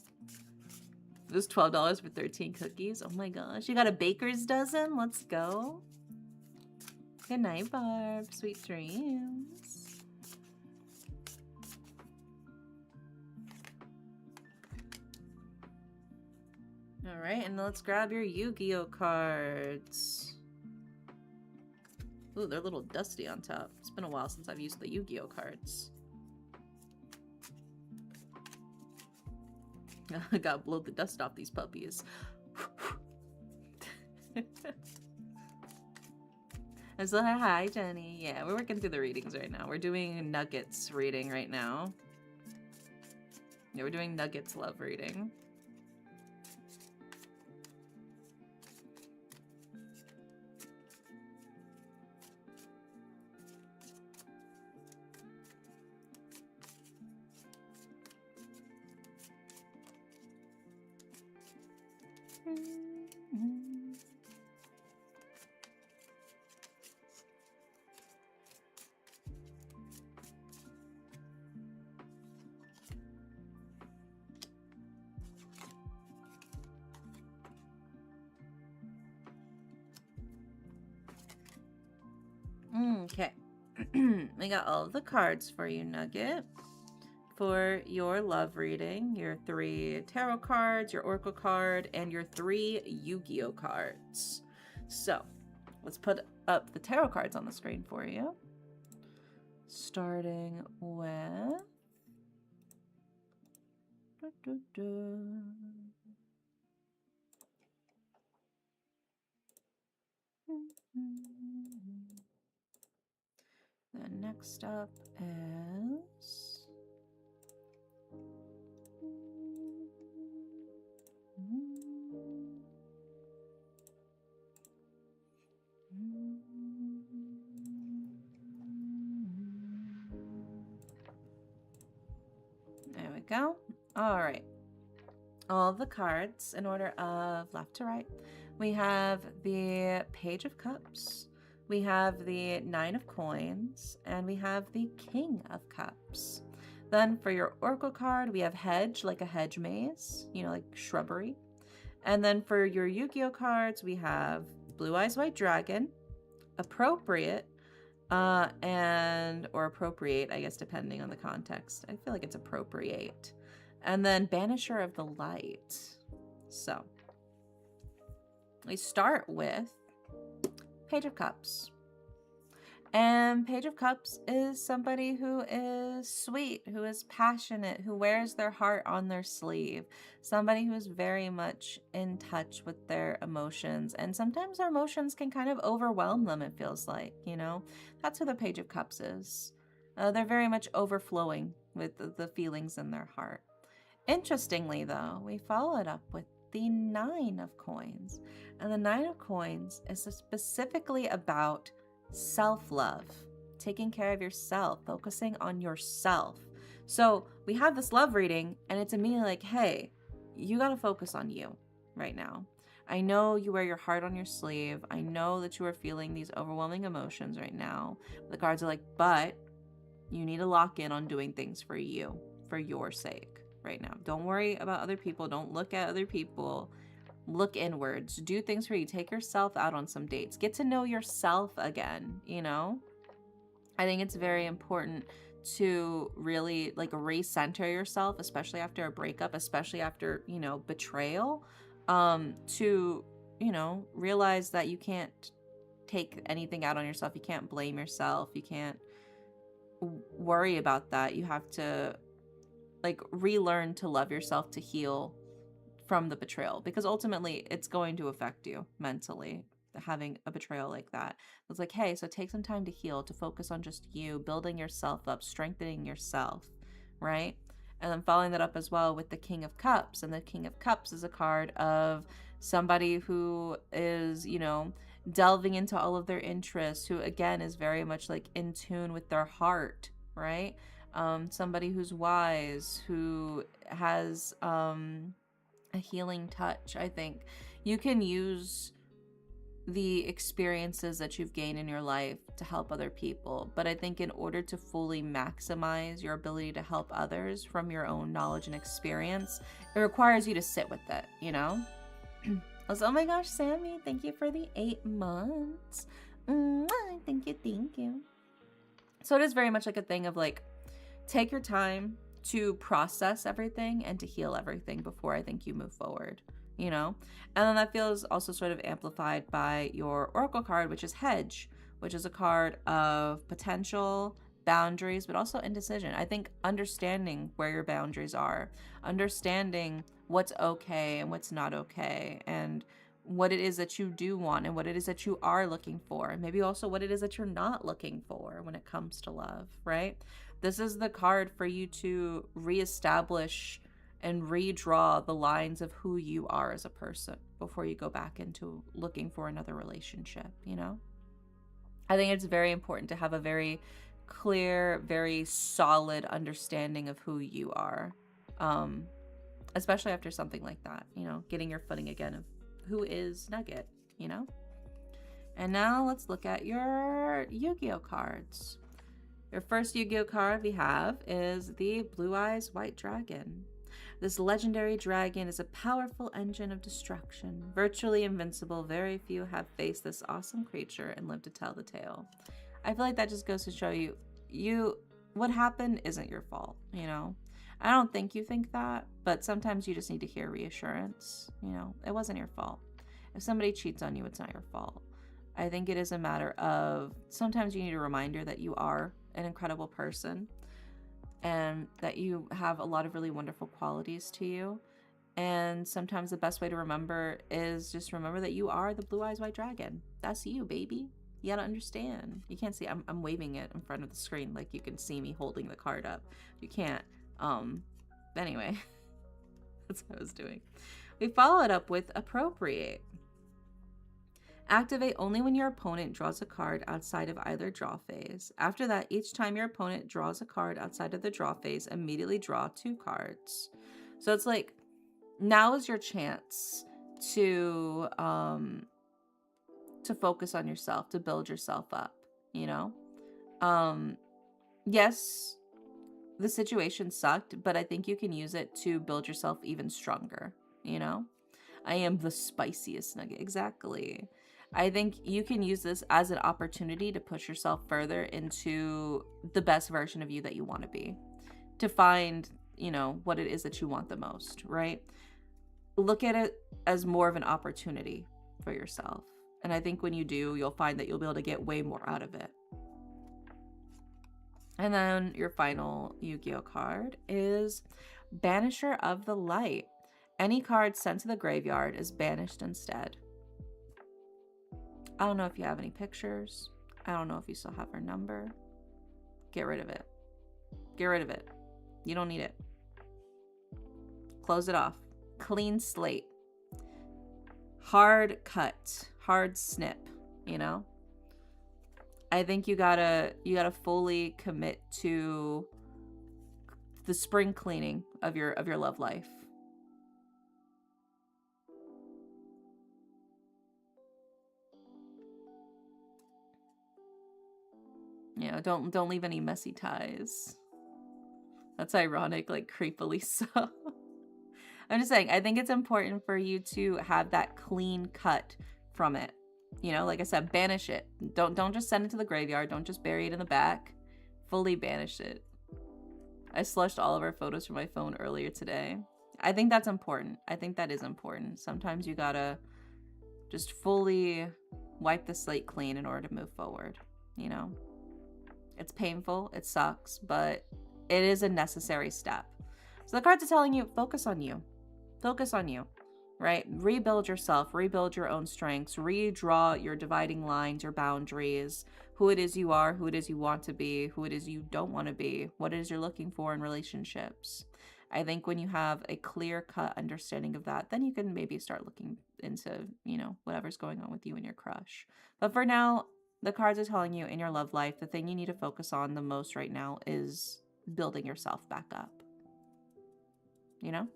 It was $12 for 13 cookies. Oh my gosh. You got a baker's dozen? Let's go. Good night, Barb. Sweet dreams. Alright, and let's grab your Yu-Gi-Oh cards. Ooh, they're a little dusty on top. It's been a while since I've used the Yu-Gi-Oh cards. I gotta blow the dust off these puppies. I'm still hi, Jenny. Yeah, we're working through the readings right now. We're doing Nuggets reading right now. Yeah, we're doing Nuggets love reading. Okay. We got all of the cards for you, Nugget. For your love reading, your 3 tarot cards, your oracle card, and your 3 Yu-Gi-Oh cards. So, let's put up the tarot cards on the screen for you. Starting with... Then next up is... There we go. All right. All the cards in order of left to right. We have the Page of Cups. We have the 9 of Coins. And we have the King of Cups. Then for your Oracle card, we have Hedge, like a hedge maze, you know, like shrubbery. And then for your Yu-Gi-Oh cards, we have Blue Eyes White Dragon, Appropriate, or Appropriate, I guess, depending on the context. I feel like it's Appropriate. And then Banisher of the Light. So, we start with Page of Cups. And Page of Cups is somebody who is sweet, who is passionate, who wears their heart on their sleeve. Somebody who is very much in touch with their emotions. And sometimes their emotions can kind of overwhelm them, it feels like, you know? That's who the Page of Cups is. They're very much overflowing with the feelings in their heart. Interestingly, though, we follow it up with the 9 of Coins. And the 9 of Coins is specifically about self-love, taking care of yourself, focusing on yourself. So we have this love reading, and it's immediately like, hey, you got to focus on you right now. I know you wear your heart on your sleeve. I know that you are feeling these overwhelming emotions right now. The cards are like, but you need to lock in on doing things for you, for your sake right now. Don't worry about other people. Don't look at other people. Look inwards. Do things for you. Take yourself out on some dates. Get to know yourself again, you know? I think it's very important to really like recenter yourself, especially after a breakup, especially after, you know, betrayal, to, you know, realize that you can't take anything out on yourself. You can't blame yourself. You can't worry about that. You have to like relearn to love yourself, to heal from the betrayal, because ultimately it's going to affect you mentally, having a betrayal like that. It's like, hey, so take some time to heal, to focus on just you, building yourself up, strengthening yourself, right? And then following that up as well with the King of Cups. And the King of Cups is a card of somebody who is, you know, delving into all of their interests, who again is very much like in tune with their heart, right? Somebody who's wise, who has a healing touch. I think you can use the experiences that you've gained in your life to help other people, but I think in order to fully maximize your ability to help others from your own knowledge and experience, it requires you to sit with it, you know? Also, oh my gosh, Sammy, thank you for the 8 months. Thank you. So it is very much like a thing of like, take your time to process everything and to heal everything before I think you move forward, you know? And then that feels also sort of amplified by your Oracle card, which is Hedge, which is a card of potential, boundaries, but also indecision. I think understanding where your boundaries are, understanding what's okay and what's not okay, and what it is that you do want and what it is that you are looking for, and maybe also what it is that you're not looking for when it comes to love, right? This is the card for you to reestablish and redraw the lines of who you are as a person before you go back into looking for another relationship, you know? I think it's very important to have a very clear, very solid understanding of who you are, especially after something like that, you know, getting your footing again of who is Nugget, you know? And now let's look at your Yu-Gi-Oh cards. Your first Yu-Gi-Oh card we have is the Blue Eyes White Dragon. This legendary dragon is a powerful engine of destruction. Virtually invincible, very few have faced this awesome creature and lived to tell the tale. I feel like that just goes to show you what happened isn't your fault, you know? I don't think you think that, but sometimes you just need to hear reassurance, you know? It wasn't your fault. If somebody cheats on you, it's not your fault. I think it is a matter of sometimes you need a reminder that you are an incredible person and that you have a lot of really wonderful qualities to you. And sometimes the best way to remember is just remember that you are the Blue Eyes White Dragon. That's you, baby. You gotta understand. You can't see, I'm waving it in front of the screen like you can see me holding the card up. You can't. Anyway, that's what I was doing. We follow it up with Appropriate. Activate only when your opponent draws a card outside of either draw phase. After that, each time your opponent draws a card outside of the draw phase, immediately draw 2 cards. So it's like, now is your chance to focus on yourself, to build yourself up, you know? Yes, the situation sucked, but I think you can use it to build yourself even stronger, you know? I am the spiciest nugget. Exactly. I think you can use this as an opportunity to push yourself further into the best version of you that you want to be, to find, you know, what it is that you want the most, right? Look at it as more of an opportunity for yourself. And I think when you do, you'll find that you'll be able to get way more out of it. And then your final Yu-Gi-Oh card is Banisher of the Light. Any card sent to the graveyard is banished instead. I don't know if you have any pictures. I don't know if you still have her number. Get rid of it. Get rid of it. You don't need it. Close it off. Clean slate. Hard cut. Hard snip, you know? I think you gotta fully commit to the spring cleaning of your love life. You know, don't leave any messy ties. That's ironic, like creepily so. I'm just saying, I think it's important for you to have that clean cut from it. You know, like I said, banish it. Don't just send it to the graveyard. Don't just bury it in the back. Fully banish it. I slushed all of our photos from my phone earlier today. I think that's important. I think that is important. Sometimes you gotta just fully wipe the slate clean in order to move forward, you know? It's painful, it sucks, but it is a necessary step. So the cards are telling you, focus on you. Focus on you, right? Rebuild yourself, rebuild your own strengths, redraw your dividing lines, your boundaries, who it is you are, who it is you want to be, who it is you don't want to be, what it is you're looking for in relationships. I think when you have a clear-cut understanding of that, then you can maybe start looking into, you know, whatever's going on with you and your crush. But for now, the cards are telling you in your love life, the thing you need to focus on the most right now is building yourself back up. You know?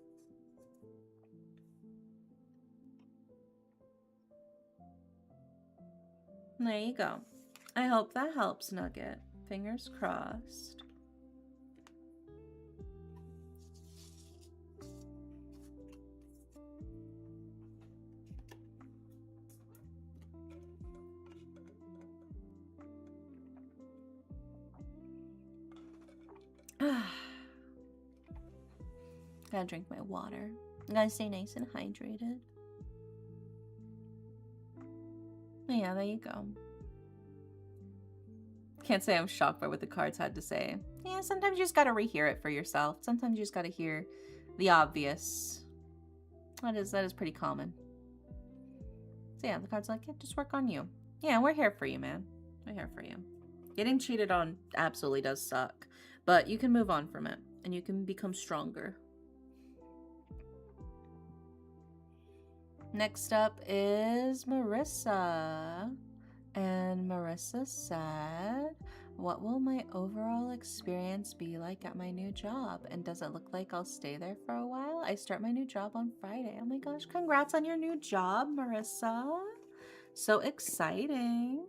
There you go. I hope that helps, Nugget. Fingers crossed. Gotta drink my water. Gotta stay nice and hydrated. Yeah, there you go. Can't say I'm shocked by what the cards had to say. Yeah, sometimes you just gotta rehear it for yourself. Sometimes you just gotta hear the obvious. That is pretty common. So yeah, the card's like, yeah, just work on you. Yeah, we're here for you, man. We're here for you. Getting cheated on absolutely does suck, but you can move on from it and you can become stronger. Next up is Marissa. And Marissa said, what will my overall experience be like at my new job? And does it look like I'll stay there for a while? I start my new job on Friday. Oh my gosh, congrats on your new job, Marissa. So exciting.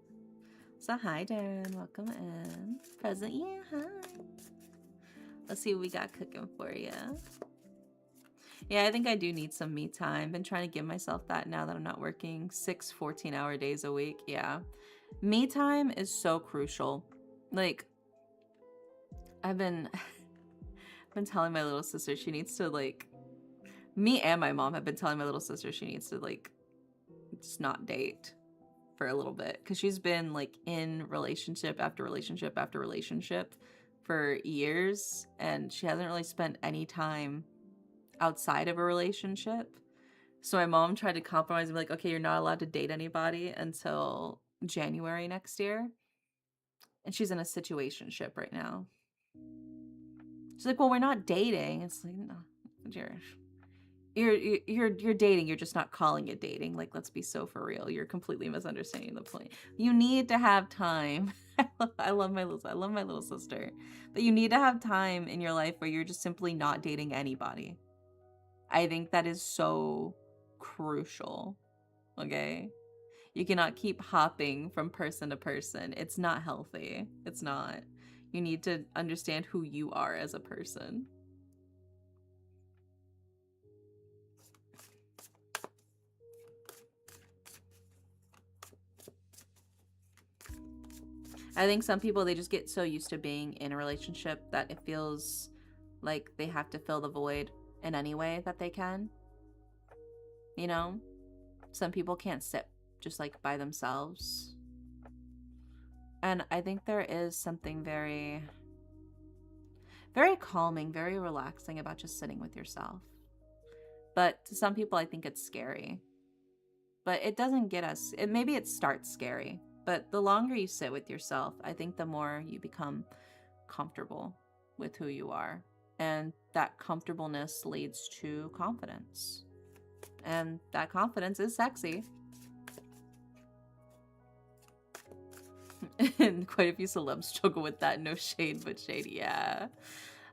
So hi, Darren. Welcome in. Present, yeah, hi. Let's see what we got cooking for you. Yeah, I think I do need some me time. Been trying to give myself that now that I'm not working 6 14-hour days a week. Yeah. Me time is so crucial. Like, I've been telling my little sister she needs to, like, me and my mom have been telling my little sister she needs to, like, just not date for a little bit. Because she's been, like, in relationship after relationship after relationship for years. And she hasn't really spent any time outside of a relationship. So my mom tried to compromise and be like, okay, you're not allowed to date anybody until January next year. And she's in a situationship right now. She's like, well, we're not dating. It's like, no, you're dating. You're just not calling it dating. Like, let's be so for real. You're completely misunderstanding the point. You need to have time. I love my little sister, but you need to have time in your life where you're just simply not dating anybody. I think that is so crucial. Okay? You cannot keep hopping from person to person. It's not healthy. It's not. You need to understand who you are as a person. I think some people, they just get so used to being in a relationship that it feels like they have to fill the void in any way that they can. You know? Some people can't sit just like by themselves. And I think there is something very, very calming, very relaxing about just sitting with yourself. But to some people, I think it's scary. But it doesn't get us, maybe it starts scary. But the longer you sit with yourself, I think the more you become comfortable with who you are. And that comfortableness leads to confidence. And that confidence is sexy. And quite a few celebs struggle with that. No shade, but shade. Yeah.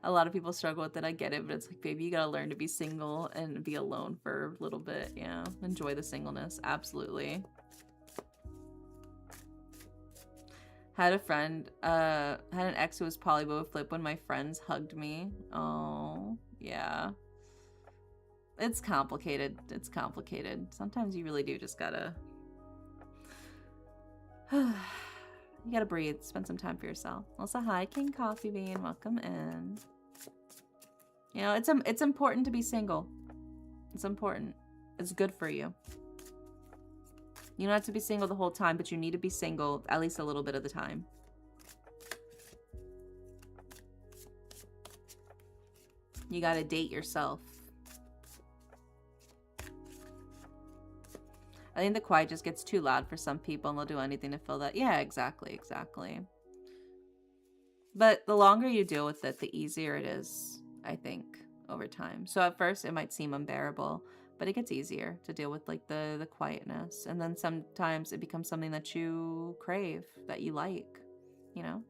A lot of people struggle with it. I get it, but it's like, baby, you gotta learn to be single and be alone for a little bit. Yeah. Enjoy the singleness. Absolutely. Had a friend, had an ex who was poly, but would flip when my friends hugged me. Oh, yeah. It's complicated. It's complicated. Sometimes you really do just gotta... You gotta breathe. Spend some time for yourself. Also, hi, King Coffee Bean. Welcome in. You know, it's important to be single. It's important. It's good for you. You don't have to be single the whole time, but you need to be single at least a little bit of the time. You gotta date yourself. I think the quiet just gets too loud for some people and they'll do anything to fill that. Yeah, exactly, exactly. But the longer you deal with it, the easier it is, I think, over time. So at first it might seem unbearable, but it gets easier to deal with like the quietness. And then sometimes it becomes something that you crave, that you like, you know?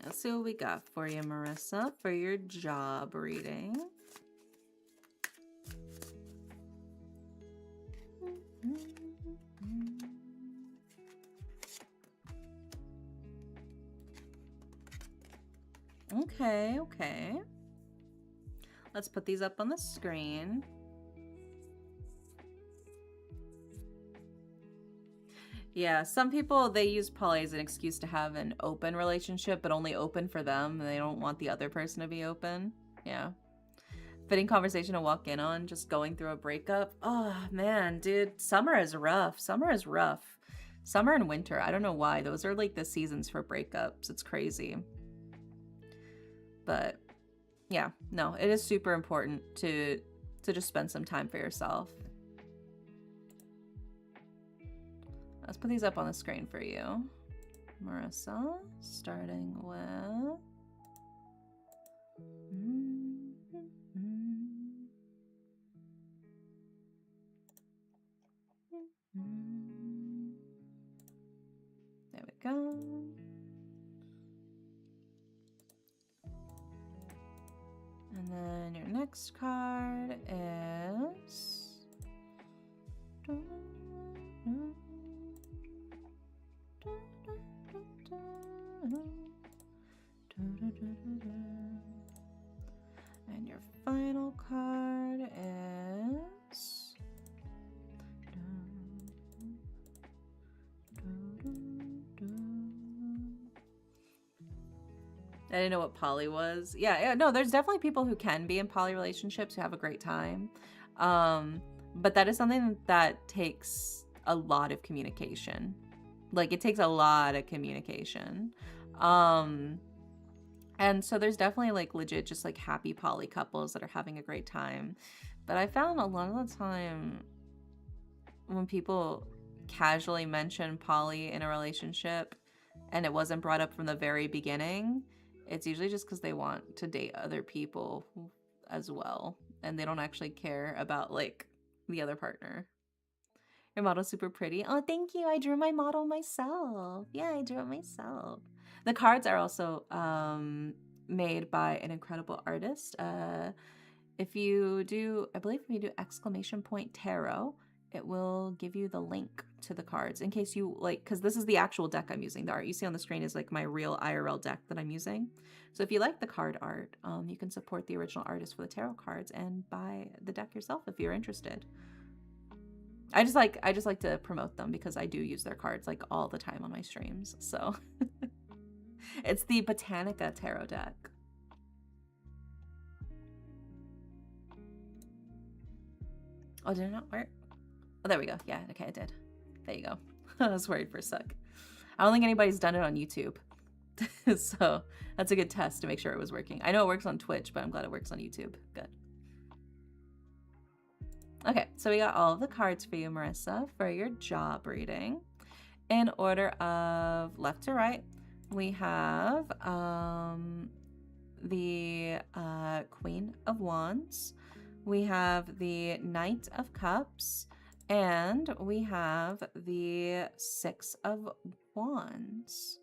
Let's see what we got for you, Marissa, for your job reading. Okay, okay. Let's put these up on the screen. Yeah, some people, they use poly as an excuse to have an open relationship, but only open for them. And they don't want the other person to be open. Yeah. Fitting conversation to walk in on, just going through a breakup. Oh, man, dude. Summer is rough. Summer is rough. Summer and winter. I don't know why. Those are like the seasons for breakups. It's crazy. But yeah, no, it is super important to just spend some time for yourself. Let's put these up on the screen for you, Marissa, starting with... There we go. And then your next card is... And your final card is... I didn't know what poly was. Yeah, no, there's definitely people who can be in poly relationships who have a great time. But that is something that takes a lot of communication. Like, it takes a lot of communication. And so there's definitely like legit just like happy poly couples that are having a great time. But I found a lot of the time when people casually mention poly in a relationship and it wasn't brought up from the very beginning, it's usually just because they want to date other people as well. And they don't actually care about like the other partner. Your model's super pretty. Oh, thank you. I drew my model myself. Yeah, I drew it myself. The cards are also made by an incredible artist. If you do, I believe if you do ! tarot, it will give you the link to the cards in case you like, because this is the actual deck I'm using. The art you see on the screen is like my real IRL deck that I'm using. So if you like the card art, you can support the original artist for the tarot cards and buy the deck yourself if you're interested. I just like to promote them because I do use their cards like all the time on my streams. So it's the Botanica tarot deck. Oh, did it not work? Oh, there we go. Yeah, okay, it did. There you go. I was worried for a sec. I don't think anybody's done it on YouTube. So that's a good test to make sure it was working. I know it works on Twitch, but I'm glad it works on YouTube. Good. Okay, so we got all of the cards for you, Marissa, for your job reading. In order of left to right, we have the Queen of Wands, we have the Knight of Cups, and we have the Six of Wands.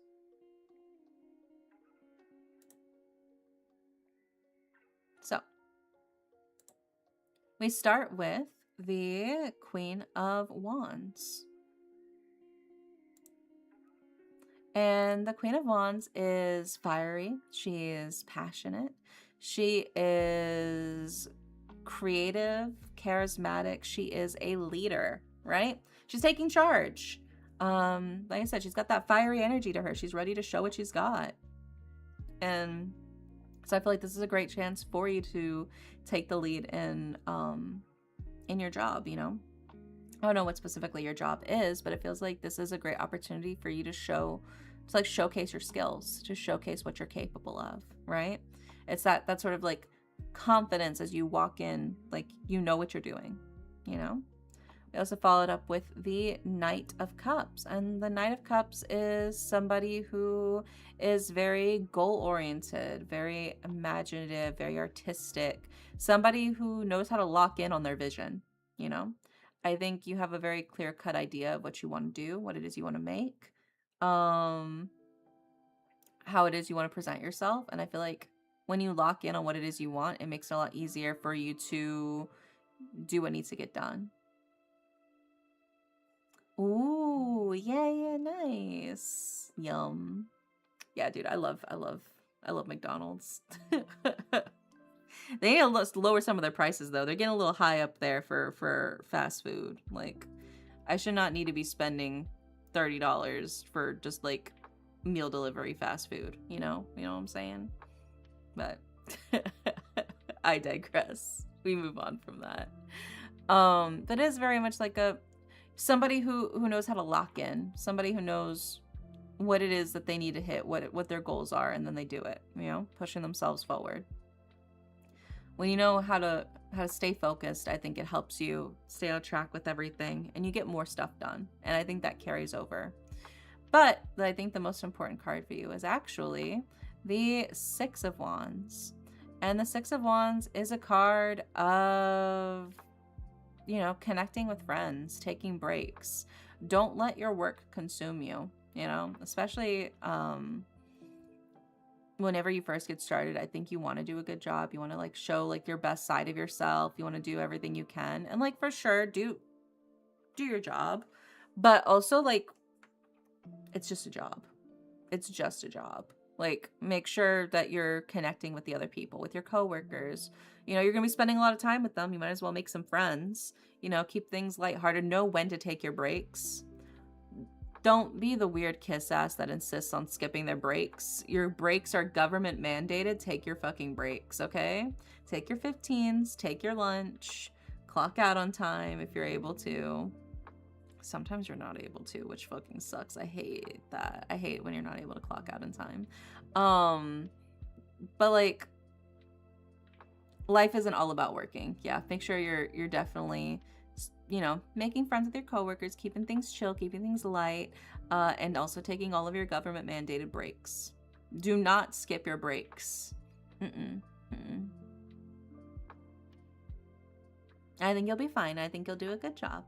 So we start with the Queen of Wands. And the Queen of Wands is fiery. She is passionate. She is creative, charismatic. She is a leader, right? She's taking charge. Like I said, she's got that fiery energy to her. She's ready to show what she's got. And so I feel like this is a great chance for you to take the lead in your job, you know? I don't know what specifically your job is, but it feels like this is a great opportunity for you to showcase your skills, to showcase what you're capable of, right? It's that sort of like confidence as you walk in, like you know what you're doing, you know? We also followed up with the Knight of Cups. And the Knight of Cups is somebody who is very goal-oriented, very imaginative, very artistic, somebody who knows how to lock in on their vision, you know? I think you have a very clear-cut idea of what you want to do, what it is you want to make, how it is you want to present yourself. And I feel like when you lock in on what it is you want, it makes it a lot easier for you to do what needs to get done. Ooh, yeah, nice. Yum. Yeah, dude, I love McDonald's. They need to lower some of their prices though. They're getting a little high up there for fast food. Like, I should not need to be spending $30 for just like meal delivery fast food, you know? You know what I'm saying? But I digress. We move on from that. That is very much like somebody who knows how to lock in, somebody who knows what it is that they need to hit, what their goals are, and then they do it, you know, pushing themselves forward. When you know how to stay focused, I think it helps you stay on track with everything and you get more stuff done. And I think that carries over. But I think the most important card for you is actually the Six of Wands. And the Six of Wands is a card of, you know, connecting with friends, taking breaks. Don't let your work consume you, you know, especially whenever you first get started. I think you want to do a good job. You want to like show like your best side of yourself. You want to do everything you can. And like for sure, do your job. But also like it's just a job. It's just a job. Like, make sure that you're connecting with the other people, with your coworkers. You know, you're going to be spending a lot of time with them. You might as well make some friends. You know, keep things lighthearted. Know when to take your breaks. Don't be the weird kiss ass that insists on skipping their breaks. Your breaks are government mandated. Take your fucking breaks, okay? Take your 15s. Take your lunch. Clock out on time if you're able to. Sometimes you're not able to, which fucking sucks. I hate that. I hate when you're not able to clock out in time. But like, life isn't all about working. Yeah, make sure you're definitely, you know, making friends with your coworkers, keeping things chill, keeping things light, and also taking all of your government mandated breaks. Do not skip your breaks. I think you'll be fine. I think you'll do a good job.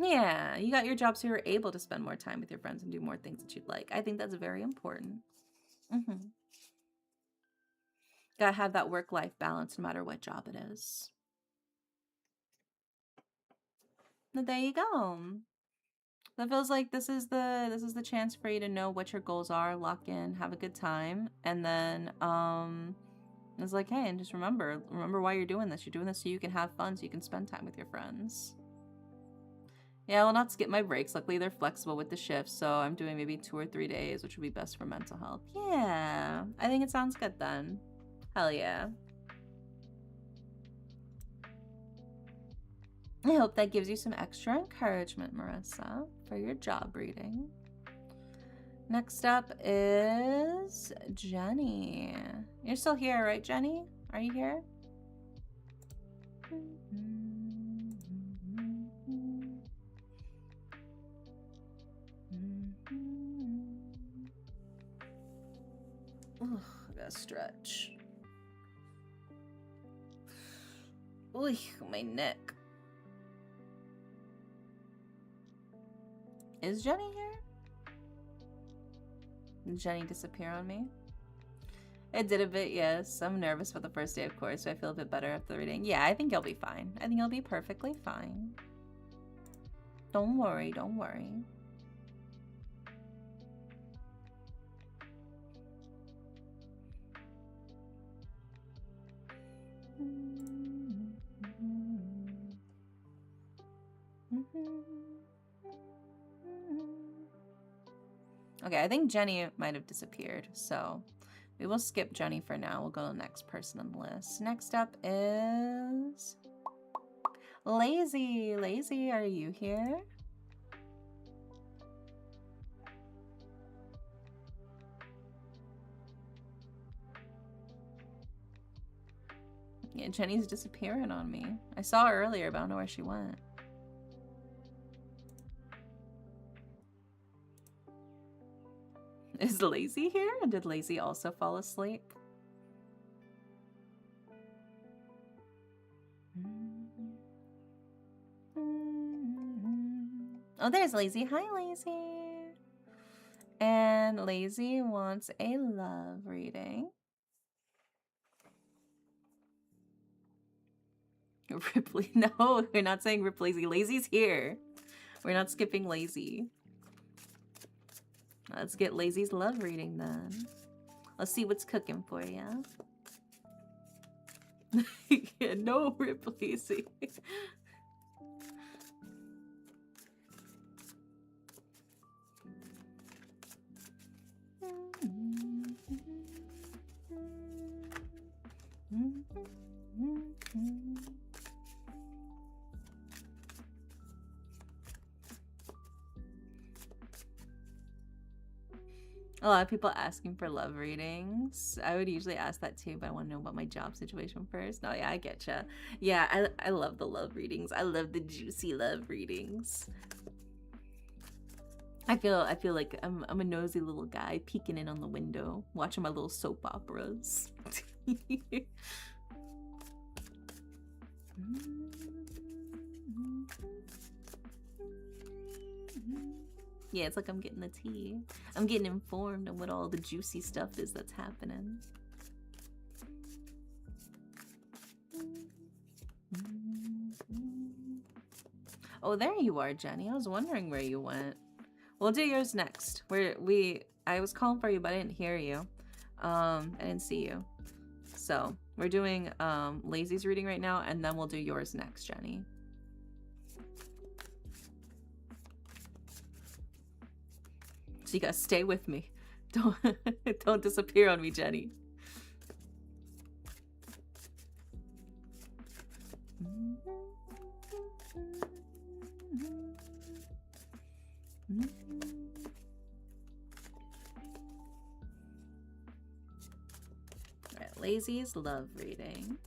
Yeah, you got your job so you're able to spend more time with your friends and do more things that you'd like. I think that's very important. Gotta have that work-life balance no matter what job it is. But there you go. That feels like this is the chance for you to know what your goals are, lock in, have a good time, and then it's like, hey, and just remember why you're doing this. You're doing this so you can have fun, so you can spend time with your friends. Yeah, I will not skip my breaks. Luckily, they're flexible with the shifts, so I'm doing maybe 2 or 3 days, which would be best for mental health. Yeah, I think it sounds good then. Hell yeah. I hope that gives you some extra encouragement, Marissa, for your job reading. Next up is Jenny. You're still here, right, Jenny? Are you here? Ugh, I gotta stretch. Ooh, my neck. Is Jenny here? Did Jenny disappear on me? It did a bit, yes. I'm nervous for the first day, of course, so I feel a bit better after the reading. Yeah, I think you'll be fine. I think you'll be perfectly fine. Don't worry, don't worry. Okay, I think Jenny might have disappeared, so we will skip Jenny for now. We'll go to the next person on the list. Next up is Lazy. Lazy, are you here? Yeah, Jenny's disappearing on me. I saw her earlier, but I don't know where she went. Is Lazy here? And did Lazy also fall asleep? Oh, there's Lazy. Hi, Lazy. And Lazy wants a love reading. Ripley. No, we're not saying Rip Lazy. Lazy's here. We're not skipping Lazy. Let's get Lazy's love reading then. Let's see what's cooking for you. Yeah, no, Rip Lazy. A lot of people asking for love readings. I would usually ask that too, but I want to know about my job situation first. No, yeah, I getcha. Yeah, I love the love readings. I love the juicy love readings. I feel like I'm a nosy little guy peeking in on the window, watching my little soap operas. Yeah, it's like I'm getting the tea. I'm getting informed on what all the juicy stuff is that's happening. Oh, there you are, Jenny. I was wondering where you went. We'll do yours next. I was calling for you, but I didn't hear you. I didn't see you. So we're doing Lazy's reading right now, and then we'll do yours next, Jenny. So you gotta stay with me. Don't disappear on me, Jenny. Alright, Lazy's love reading.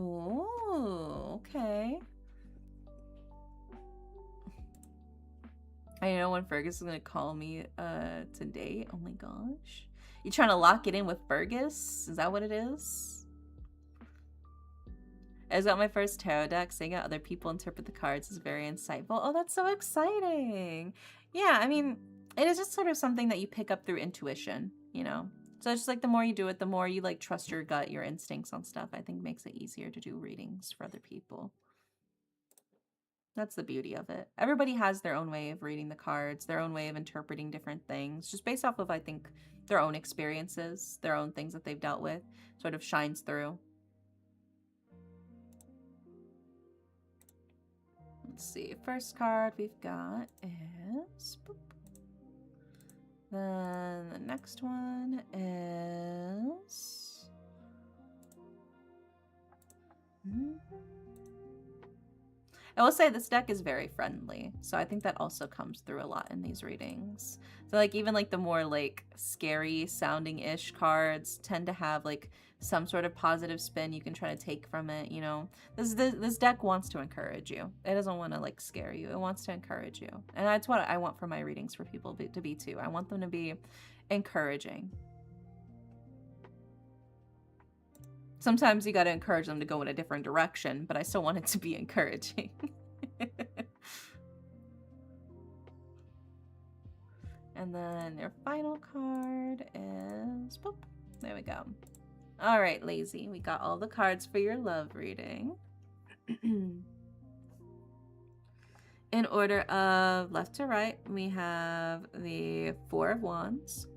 Oh, okay. I know when Fergus is gonna call me today. Oh my gosh. You trying to lock it in with Fergus? Is that what it is? I just got my first tarot deck. Seeing how other people interpret the cards is very insightful. Oh, that's so exciting. Yeah, I mean, it is just sort of something that you pick up through intuition, you know? So it's just like the more you do it, the more you like trust your gut, your instincts on stuff. I think makes it easier to do readings for other people. That's the beauty of it. Everybody has their own way of reading the cards, their own way of interpreting different things, just based off of, I think, their own experiences, their own things that they've dealt with, sort of shines through. Let's see. First card we've got is... Boop. Then the next one is... I will say this deck is very friendly, so I think that also comes through a lot in these readings. So like even like the more like scary sounding-ish cards tend to have like some sort of positive spin you can try to take from it, you know. This deck wants to encourage you. It doesn't want to like scare you. It wants to encourage you. And that's what I want for my readings for people to be too. I want them to be encouraging. Sometimes you got to encourage them to go in a different direction, but I still want it to be encouraging. And then your final card is, boop, there we go. All right, Lazy, we got all the cards for your love reading. In order of left to right, we have the Four of Wands,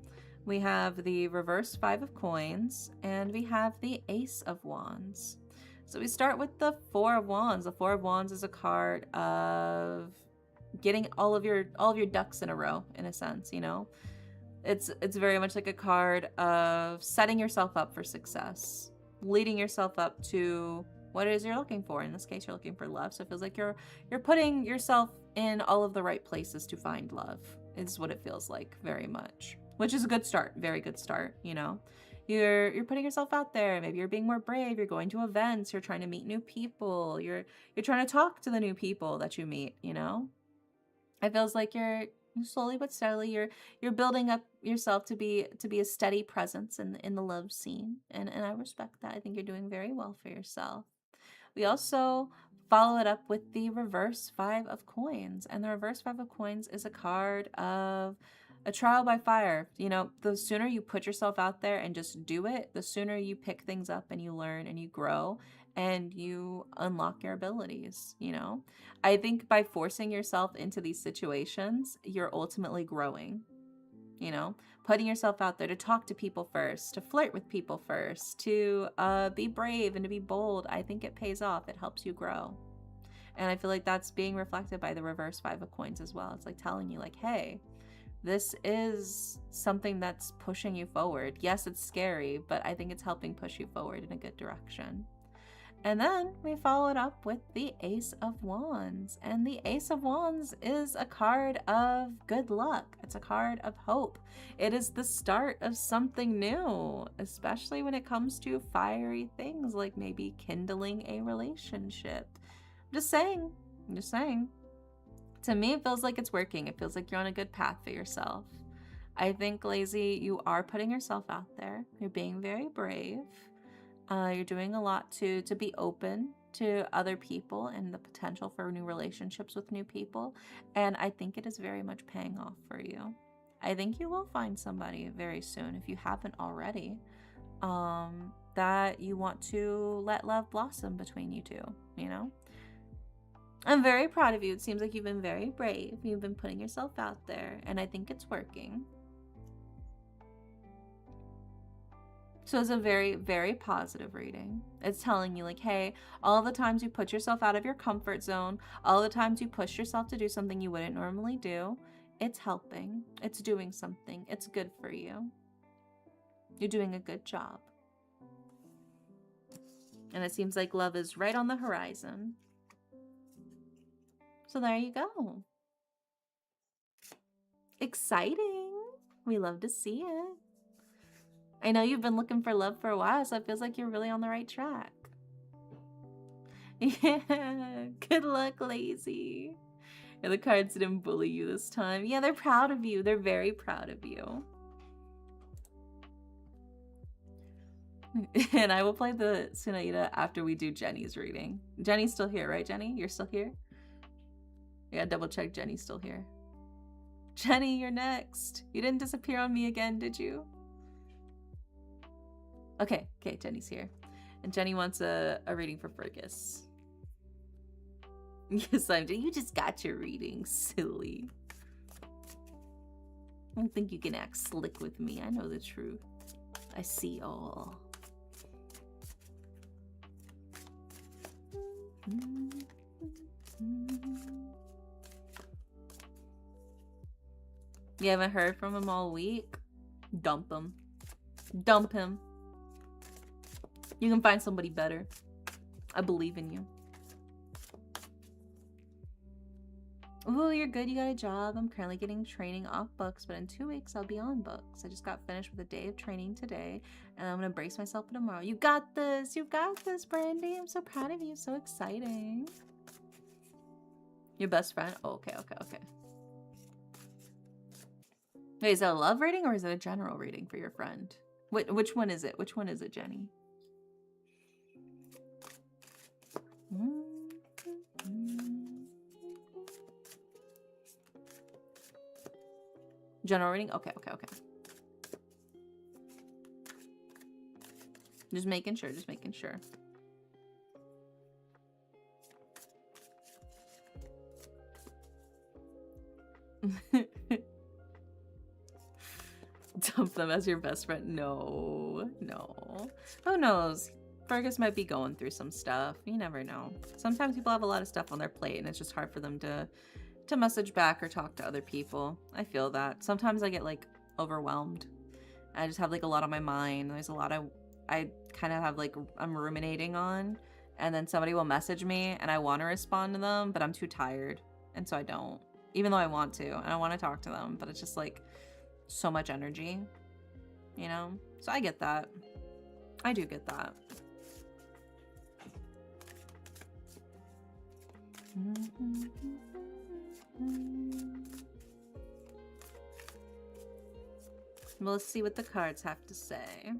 we have the reverse Five of Coins, and we have the Ace of Wands. So we start with the Four of Wands. The Four of Wands is a card of getting all of your ducks in a row, in a sense, you know. It's very much like a card of setting yourself up for success, leading yourself up to what it is you're looking for. In this case, you're looking for love. So it feels like you're putting yourself in all of the right places to find love. Is what it feels like, very much. Which is a good start, very good start, you know. You're putting yourself out there. Maybe you're being more brave. You're going to events. You're trying to meet new people. You're trying to talk to the new people that you meet, you know. It feels like you're slowly but steadily you're building up yourself to be a steady presence in the love scene, and I respect that. I think you're doing very well for yourself. We also follow it up with the reverse Five of Coins, and the reverse Five of Coins is a card of a trial by fire. You know, the sooner you put yourself out there and just do it, the sooner you pick things up and you learn and you grow and you unlock your abilities, you know? I think by forcing yourself into these situations, you're ultimately growing, you know? Putting yourself out there to talk to people first, to flirt with people first, to be brave and to be bold. I think it pays off. It helps you grow. And I feel like that's being reflected by the reverse Five of Coins as well. It's like telling you like, hey, this is something that's pushing you forward. Yes, it's scary, but I think it's helping push you forward in a good direction. And then we follow it up with the Ace of Wands. And the Ace of Wands is a card of good luck. It's a card of hope. It is the start of something new, especially when it comes to fiery things like maybe kindling a relationship. I'm just saying. To me, it feels like it's working. It feels like you're on a good path for yourself. I think, Lazy, you are putting yourself out there. You're being very brave. You're doing a lot to be open to other people and the potential for new relationships with new people. And I think it is very much paying off for you. I think you will find somebody very soon, if you haven't already, that you want to let love blossom between you two, you know? I'm very proud of you. It seems like you've been very brave. You've been putting yourself out there, and I think it's working. So it's a very, very positive reading. It's telling you like, hey, all the times you put yourself out of your comfort zone, all the times you push yourself to do something you wouldn't normally do, it's helping. It's doing something. It's good for you. You're doing a good job. And it seems like love is right on the horizon. So there you go. Exciting. We love to see it. I know you've been looking for love for a while, so it feels like you're really on the right track. Yeah, good luck, Lazy. Yeah, the cards didn't bully you this time. Yeah, they're proud of you. They're very proud of you. And I will play the Sunaida after we do Jenny's reading. Jenny's still here, right, Jenny? You're still here? Yeah, double check Jenny's still here. Jenny, you're next. You didn't disappear on me again, did you? Okay, Jenny's here. And Jenny wants a reading for Fergus. Yes, I'm doing. You just got your reading, silly. I don't think you can act slick with me. I know the truth. I see all. You haven't heard from him all week? Dump him. Dump him. You can find somebody better. I believe in you. Ooh, you're good. You got a job. I'm currently getting training off books, but in 2 weeks I'll be on books. I just got finished with a day of training today, and I'm gonna brace myself for tomorrow. You got this. You got this, Brandy. I'm so proud of you. So exciting. Your best friend? Oh, okay. Wait, is that a love reading or is it a general reading for your friend? Which one is it? Which one is it, Jenny? General reading? Okay, okay, okay. Just making sure, just making sure. Dump them as your best friend. No, no. Who knows? Fergus might be going through some stuff. You never know. Sometimes people have a lot of stuff on their plate and it's just hard for them to message back or talk to other people. I feel that. Sometimes I get like overwhelmed. I just have like a lot on my mind. There's a lot I kind of have like I'm ruminating on, and then somebody will message me and I want to respond to them, but I'm too tired. And so I don't. Even though I want to and I want to talk to them, but it's just like so much energy, you know? So I get that. I do get that. Well, let's see what the cards have to say.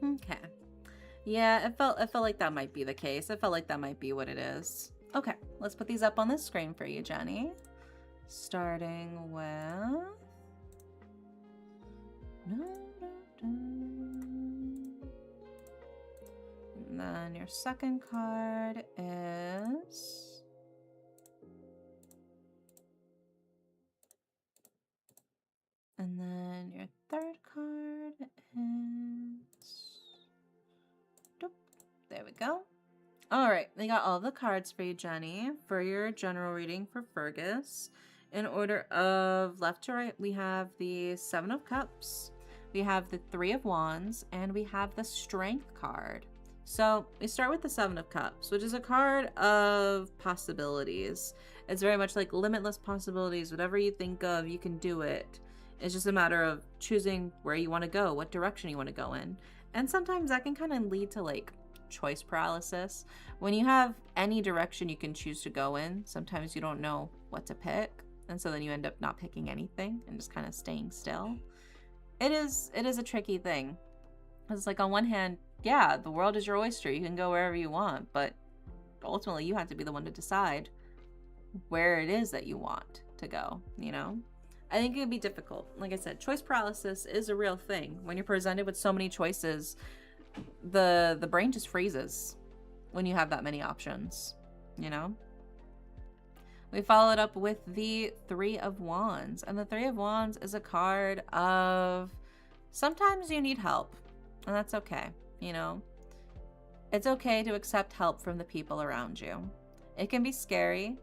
Okay. Yeah, it felt like that might be the case. It felt like that might be what it is. Okay, let's put these up on the screen for you, Jenny. Starting with... And then your second card is... And then your third card is... There we go. All right, we got all the cards for you, Jenny, for your general reading for Fergus. In order of left to right, we have the Seven of Cups, we have the Three of Wands, and we have the Strength card. So we start with the Seven of Cups, which is a card of possibilities. It's very much like limitless possibilities. Whatever you think of, you can do it. It's just a matter of choosing where you want to go, what direction you want to go in. And sometimes that can kind of lead to like choice paralysis. When you have any direction you can choose to go in, sometimes you don't know what to pick, and so then you end up not picking anything and just kind of staying still. It is a tricky thing. It's like on one hand, yeah, the world is your oyster. You can go wherever you want, but ultimately you have to be the one to decide where it is that you want to go, you know? I think it would be difficult. Like I said, choice paralysis is a real thing. When you're presented with so many choices, the brain just freezes when you have that many options, you know? We followed up with the Three of Wands, and the Three of Wands is a card of sometimes you need help, and that's okay, you know? It's okay to accept help from the people around you. It can be scary,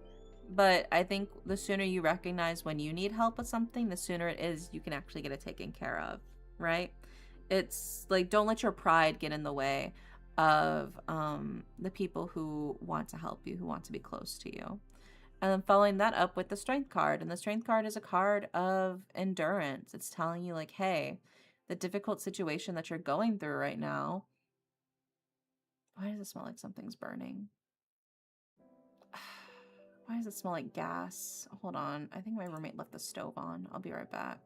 but I think the sooner you recognize when you need help with something, the sooner it is you can actually get it taken care of, right? It's like, don't let your pride get in the way of the people who want to help you, who want to be close to you. And then following that up with the Strength card. And the Strength card is a card of endurance. It's telling you like, hey, the difficult situation that you're going through right now. Why does it smell like something's burning? Why does it smell like gas? Hold on. I think my roommate left the stove on. I'll be right back.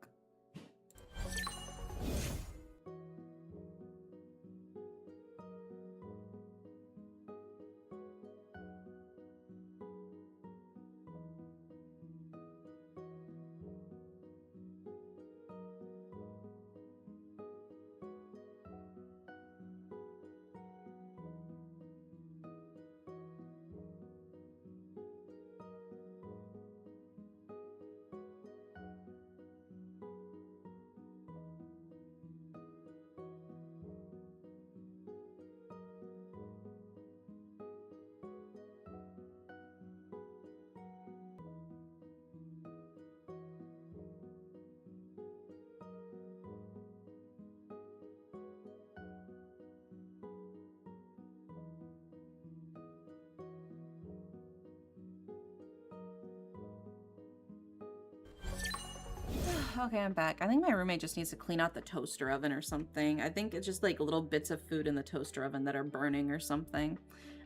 Okay, I'm back. I think my roommate just needs to clean out the toaster oven or something. I think it's just like little bits of food in the toaster oven that are burning or something.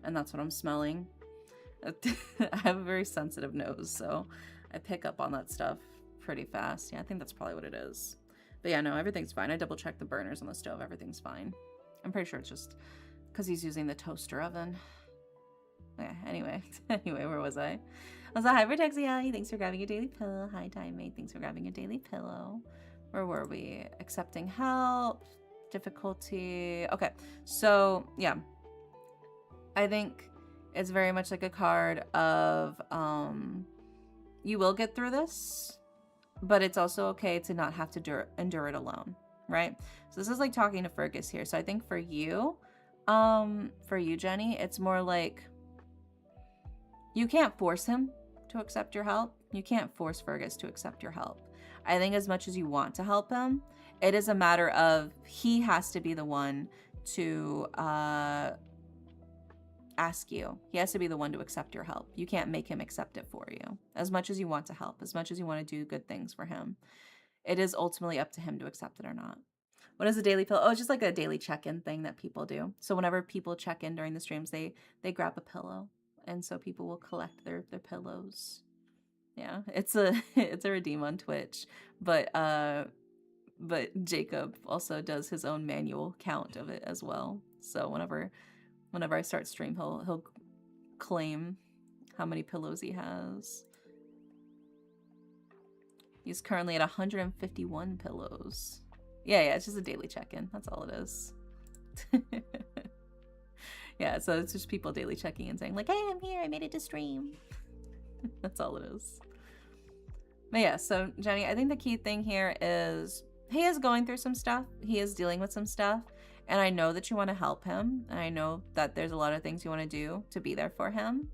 And that's what I'm smelling. I have a very sensitive nose, so I pick up on that stuff pretty fast. Yeah, I think that's probably what it is. But yeah, no, everything's fine. I double checked the burners on the stove. Everything's fine. I'm pretty sure it's just because he's using the toaster oven. Okay, anyway, where was I? I was like, hi, Vertexi Alley. Thanks for grabbing a daily pillow. Hi, Time Mate. Thanks for grabbing a daily pillow. Where were we? Accepting help. Difficulty. Okay, so yeah. I think it's very much like a card of you will get through this, but it's also okay to not have to endure it alone, right? So this is like talking to Fergus here. So I think for you, Jenny, it's more like you can't force him to accept your help. You can't force Fergus to accept your help. I think as much as you want to help him, it is a matter of he has to be the one to ask you. He has to be the one to accept your help. You can't make him accept it for you. As much as you want to help, as much as you want to do good things for him, it is ultimately up to him to accept it or not. What is a daily pillow? Oh, it's just like a daily check-in thing that people do. So whenever people check in during the streams, they grab a pillow. And so people will collect their pillows. Yeah, it's a redeem on Twitch, but Jacob also does his own manual count of it as well. So whenever I start stream, he'll claim how many pillows he has. He's currently at 151 pillows. Yeah, it's just a daily check-in. That's all it is. Yeah, so it's just people daily checking and saying like, hey, I'm here, I made it to stream. That's all it is. But yeah, so Jenny, I think the key thing here is he is going through some stuff. He is dealing with some stuff. And I know that you want to help him. And I know that there's a lot of things you want to do to be there for him.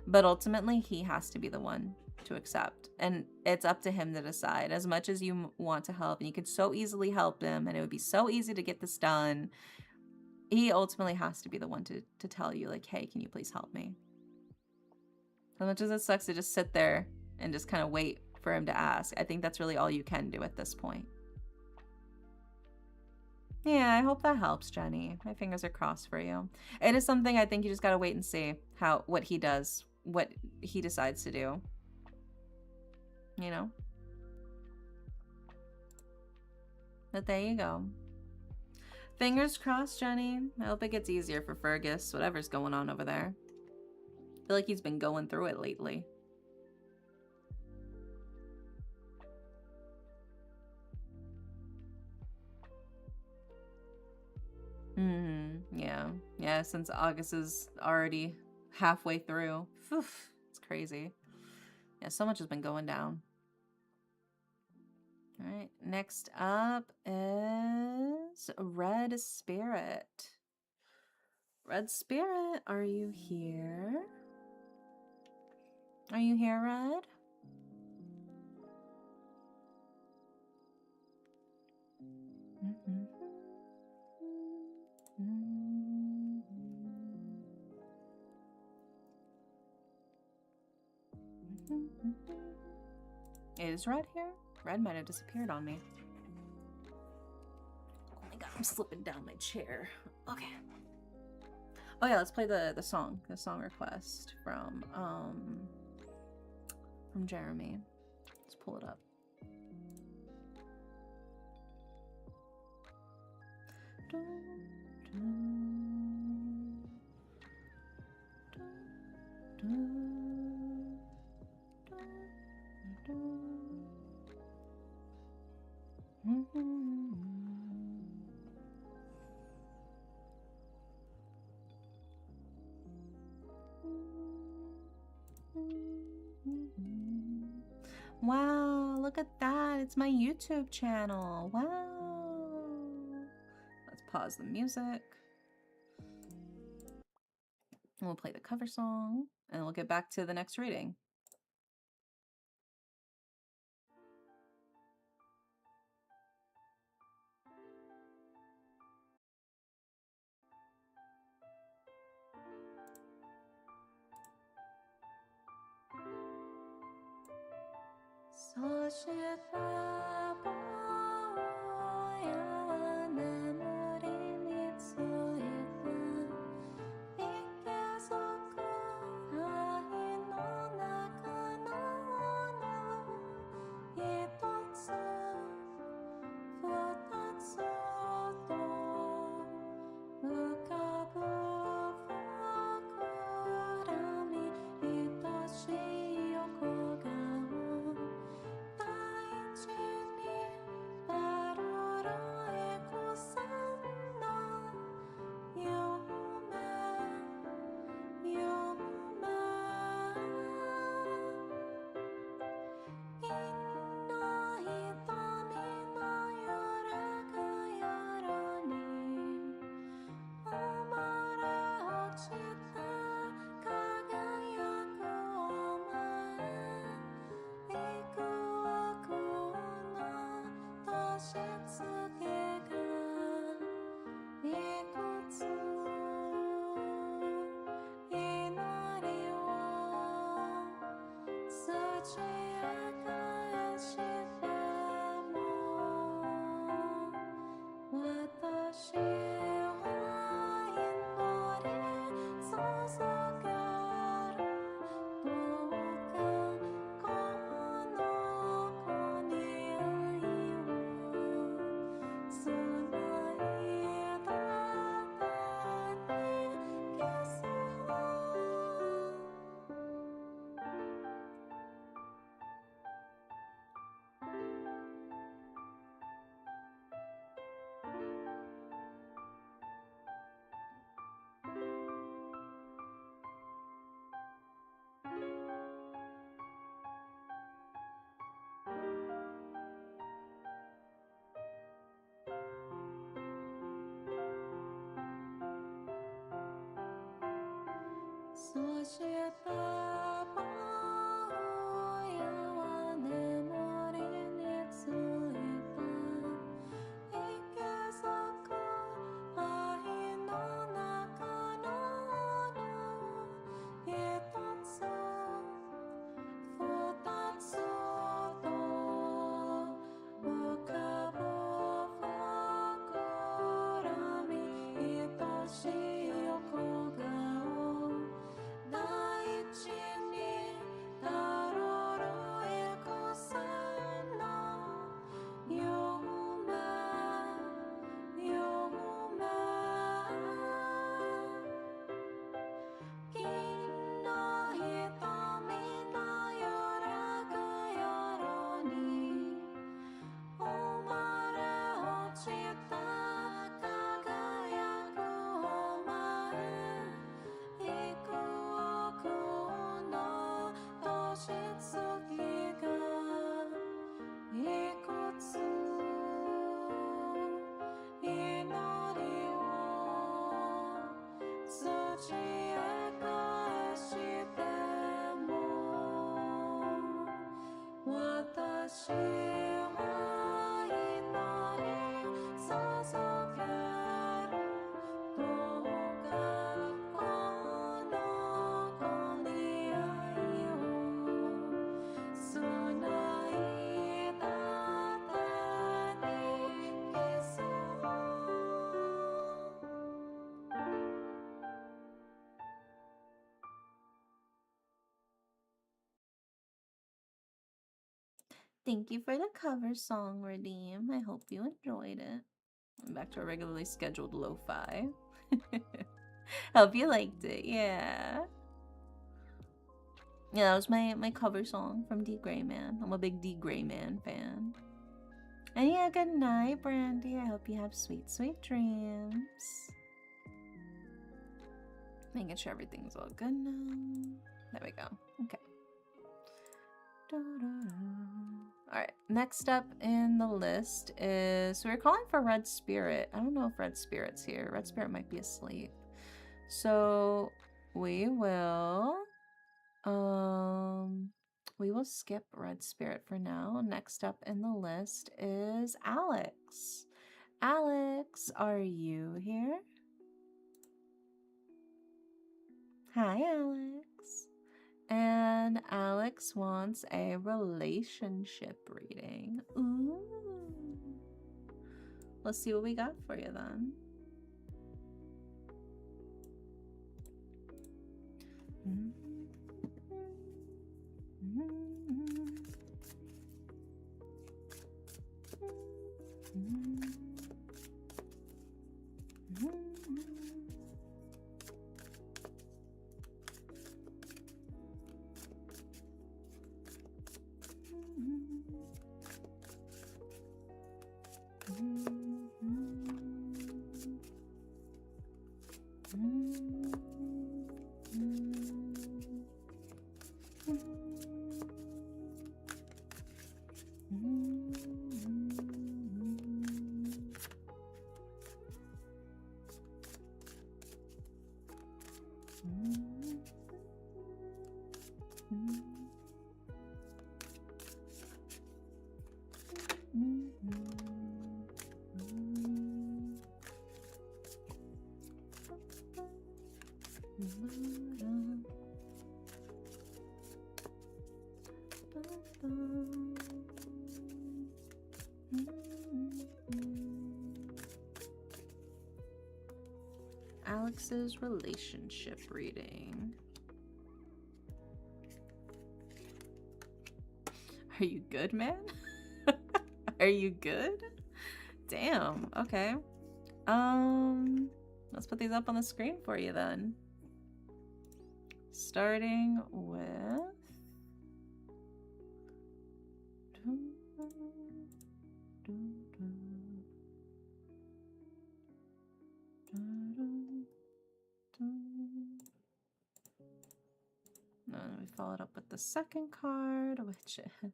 But ultimately, he has to be the one to accept. And it's up to him to decide. As much as you want to help, and you could so easily help him, and it would be so easy to get this done, he ultimately has to be the one to tell you, like, hey, can you please help me? As much as it sucks to just sit there and just kind of wait for him to ask, I think that's really all you can do at this point. Yeah, I hope that helps, Jenny. My fingers are crossed for you. It is something I think you just gotta wait and see what he does, what he decides to do. You know? But there you go. Fingers crossed, Jenny. I hope it gets easier for Fergus, whatever's going on over there. I feel like he's been going through it lately. Yeah, since August is already halfway through. Whew, it's crazy. Yeah, so much has been going down. All right, next up is Red Spirit. Red Spirit, are you here? Are you here, Red? Is Red here? Red might have disappeared on me. Oh my god, I'm slipping down my chair. Okay. Oh yeah, let's play the song request from Jeremy. Let's pull it up. Wow, look at that. It's my YouTube channel. Wow. Let's pause the music. And we'll play the cover song, and we'll get back to the next reading. Thank you for the cover song, Redeem. I hope you enjoyed it. Back to our regularly scheduled lo-fi. Hope you liked it, yeah. Yeah, that was my cover song from D. Gray Man. I'm a big D. Gray Man fan. And yeah, good night, Brandy. I hope you have sweet, sweet dreams. Making sure everything's all good now. There we go. Okay. Alright, next up in the list is, so we're calling for Red Spirit. I don't know if Red Spirit's here. Red Spirit might be asleep. So we will skip Red Spirit for now. Next up in the list is Alex. Alex, are you here? Hi, Alex. And Alex wants a relationship reading. Ooh. Let's see what we got for you then. Alex's relationship reading. Are you good, man? Are you good? Damn, okay. Let's put these up on the screen for you then. Starting with then we followed up with the second card, which is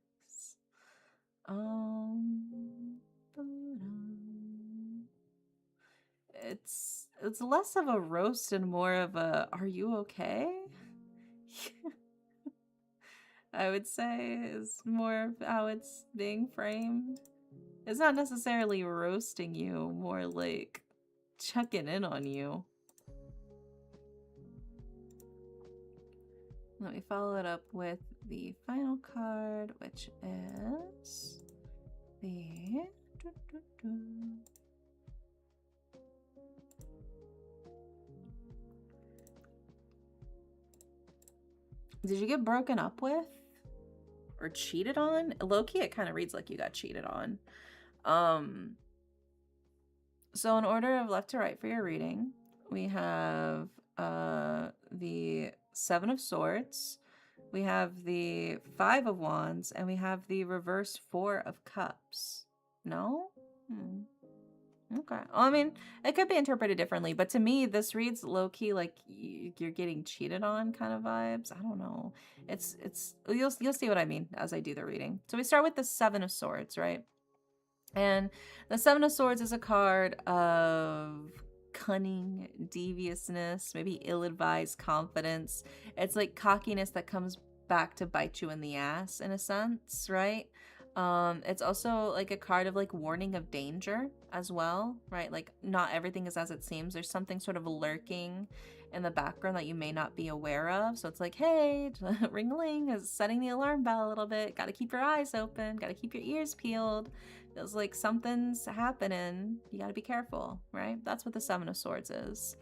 it's less of a roast and more of a are you okay? I would say is more of how it's being framed. It's not necessarily roasting you, more like checking in on you. Let me follow it up with the final card, which is the Did you get broken up with? Or cheated on? Low-key, it kind of reads like you got cheated on. So in order of left to right for your reading, we have the Seven of Swords, we have the Five of Wands, and we have the reverse Four of Cups. No? Okay. Well, I mean, it could be interpreted differently, but to me, this reads low-key like you're getting cheated on kind of vibes. I don't know. You'll see what I mean as I do the reading. So we start with the Seven of Swords, right? And the Seven of Swords is a card of cunning, deviousness, maybe ill-advised confidence. It's like cockiness that comes back to bite you in the ass in a sense, right? It's also like a card of like warning of danger as well, right? Like not everything is as it seems. There's something sort of lurking in the background that you may not be aware of. So it's like, hey, ring-a-ling is setting the alarm bell a little bit. Got to keep your eyes open. Got to keep your ears peeled. Feels like something's happening. You got to be careful, right? That's what the Seven of Swords is.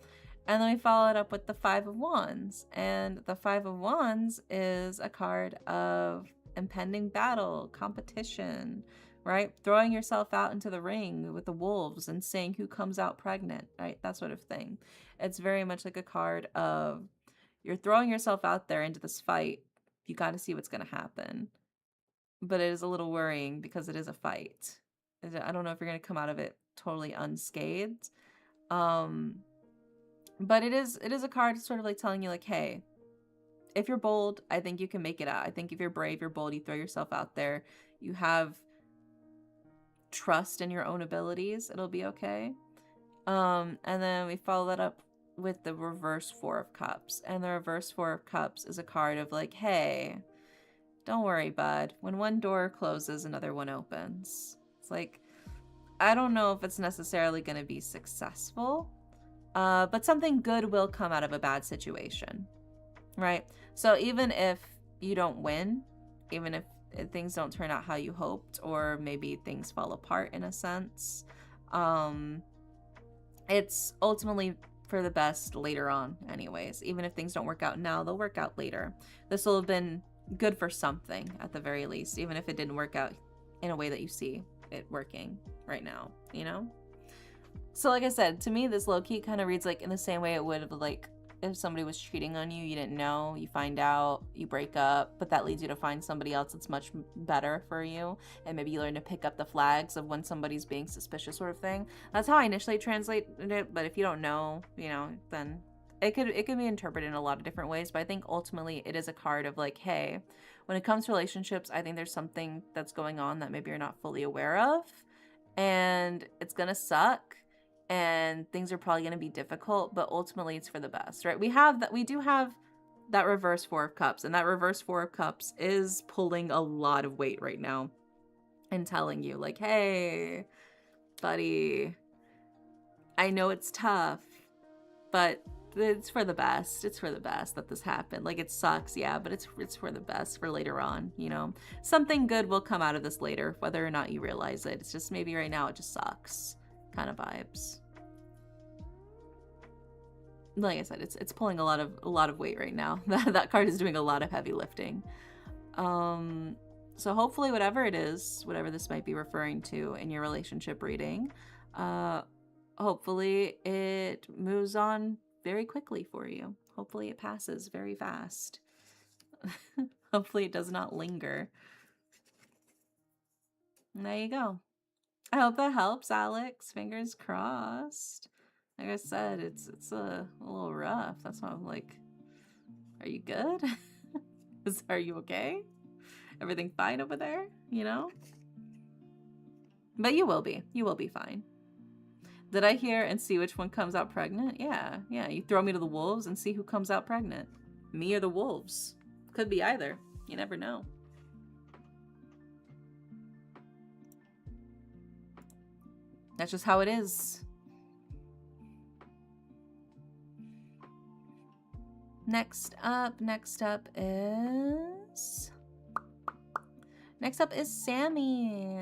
And then we follow it up with the Five of Wands. And the Five of Wands is a card of impending battle, competition, right? Throwing yourself out into the ring with the wolves and saying who comes out pregnant, right? That sort of thing. It's very much like a card of you're throwing yourself out there into this fight. You got to see what's going to happen. But it is a little worrying because it is a fight. I don't know if you're going to come out of it totally unscathed. But it is a card sort of like telling you like, hey, if you're bold, I think you can make it out. I think if you're brave, you're bold, you throw yourself out there, you have trust in your own abilities, it'll be okay. And then we follow that up with the reverse Four of Cups. And the reverse Four of Cups is a card of like, hey, don't worry, bud. When one door closes, another one opens. It's like, I don't know if it's necessarily going to be successful, but something good will come out of a bad situation. Right? So even if you don't win, even if things don't turn out how you hoped, or maybe things fall apart in a sense, it's ultimately for the best later on anyways. Even if things don't work out now, they'll work out later. This will have been good for something at the very least, even if it didn't work out in a way that you see it working right now, you know? So like I said, to me, this low-key kind of reads like in the same way it would have like if somebody was cheating on you, you didn't know, you find out, you break up, but that leads you to find somebody else that's much better for you, and maybe you learn to pick up the flags of when somebody's being suspicious sort of thing. That's how I initially translated it, but if you don't know, you know, then it could be interpreted in a lot of different ways, but I think ultimately it is a card of like, hey, when it comes to relationships, I think there's something that's going on that maybe you're not fully aware of, and it's gonna suck, and things are probably going to be difficult, but ultimately it's for the best, right? We do have that reverse Four of Cups, and that reverse Four of Cups is pulling a lot of weight right now and telling you like, hey, buddy, I know it's tough, but it's for the best. It's for the best that this happened. Like, it sucks, yeah, but it's for the best for later on, you know? Something good will come out of this later, whether or not you realize it. It's just maybe right now it just sucks kind of vibes. like I said, it's pulling a lot of weight right now. That card is doing a lot of heavy lifting. So hopefully whatever it is, whatever this might be referring to in your relationship reading, hopefully it moves on very quickly for you. Hopefully it passes very fast. Hopefully it does not linger. And there you go. I hope that helps, Alex. Fingers crossed. Like I said, it's a little rough. That's why I'm like, are you good? Are you okay? Everything fine over there? You know? But you will be. You will be fine. Did I hear and see which one comes out pregnant? Yeah. You throw me to the wolves and see who comes out pregnant. Me or the wolves. Could be either. You never know. That's just how it is. Next up is Sammy.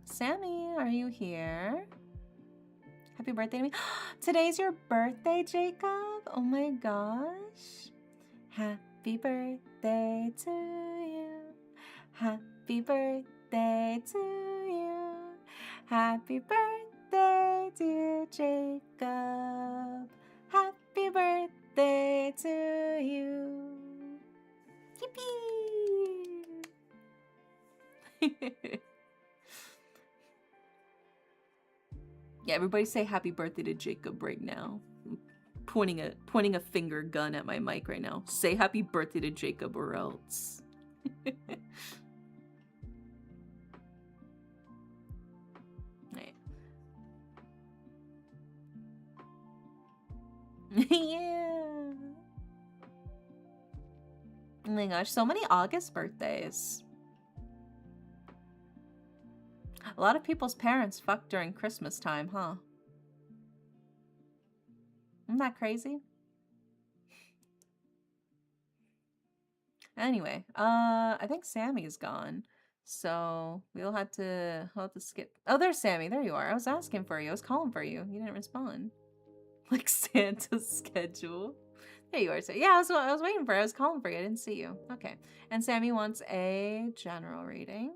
Sammy, are you here? Happy birthday to me. Today's your birthday, Jacob. Oh my gosh. Happy birthday to you. Happy birthday to you. Happy birthday, dear Jacob. Happy birthday to you. Yippee! Yeah, everybody say happy birthday to Jacob right now. I'm pointing a finger gun at my mic right now. Say happy birthday to Jacob or else. Right. Yeah. Oh my gosh, so many August birthdays. A lot of people's parents fuck during Christmas time, huh? Isn't that crazy? Anyway, I think Sammy's gone. So we'll have to skip. Oh, there's Sammy. There you are. I was asking for you. I was calling for you. You didn't respond. Like Santa's schedule. There you are. So yeah, I was waiting for you. I was calling for you. I didn't see you. Okay. And Sammy wants a general reading.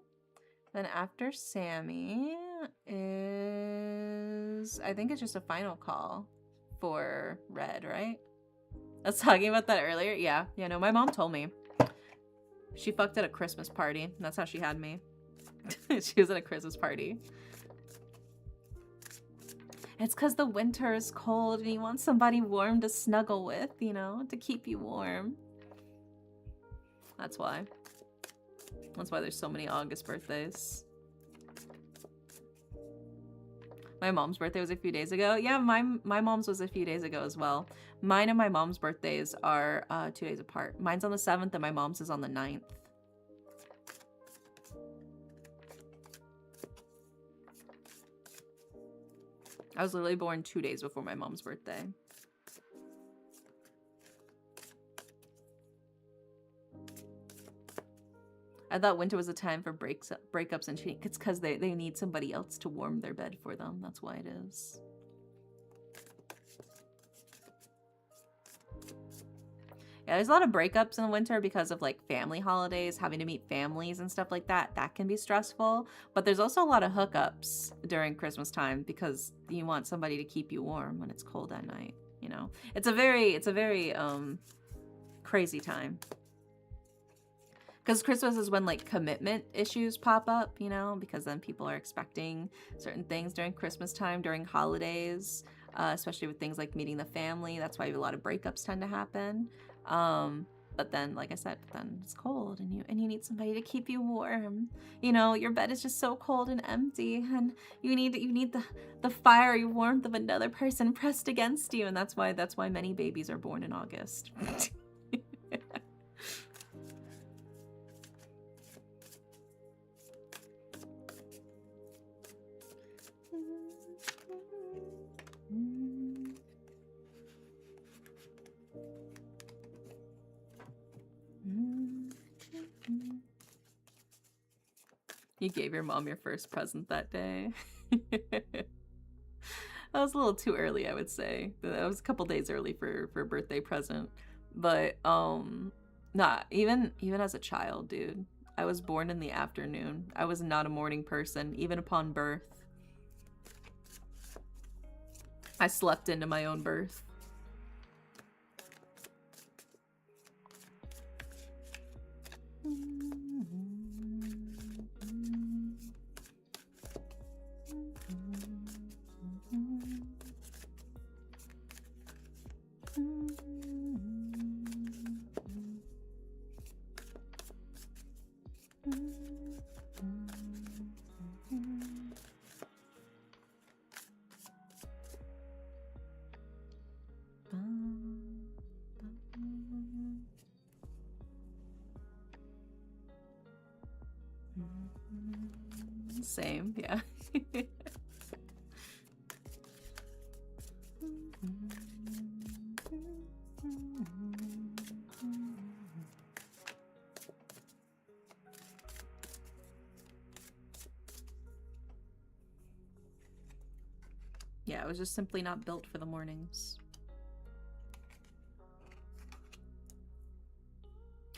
Then after Sammy is, I think it's just a final call for Red, right? I was talking about that earlier. Yeah, no, my mom told me. She fucked at a Christmas party. That's how she had me. She was at a Christmas party. It's because the winter is cold and you want somebody warm to snuggle with, you know, to keep you warm. That's why. That's why there's so many August birthdays. My mom's birthday was a few days ago. Yeah, my mom's was a few days ago as well. Mine and my mom's birthdays are 2 days apart. Mine's on the 7th and my mom's is on the 9th. I was literally born 2 days before my mom's birthday. I thought winter was a time for breakups and cheating. It's because they need somebody else to warm their bed for them. That's why it is. Yeah, there's a lot of breakups in the winter because of like family holidays, having to meet families and stuff like that. That can be stressful. But there's also a lot of hookups during Christmas time because you want somebody to keep you warm when it's cold at night. You know, it's a very crazy time. Because Christmas is when like commitment issues pop up, you know, because then people are expecting certain things during Christmas time, during holidays, especially with things like meeting the family. That's why a lot of breakups tend to happen. But then, like I said, then it's cold and you need somebody to keep you warm. You know, your bed is just so cold and empty, and you need the fiery warmth of another person pressed against you, and that's why many babies are born in August. You gave your mom your first present that day. I was a little too early, I would say. I was a couple days early for a birthday present. But nah, even as a child, dude. I was born in the afternoon. I was not a morning person, even upon birth. I slept into my own birth. Same, yeah. Yeah, I was just simply not built for the mornings.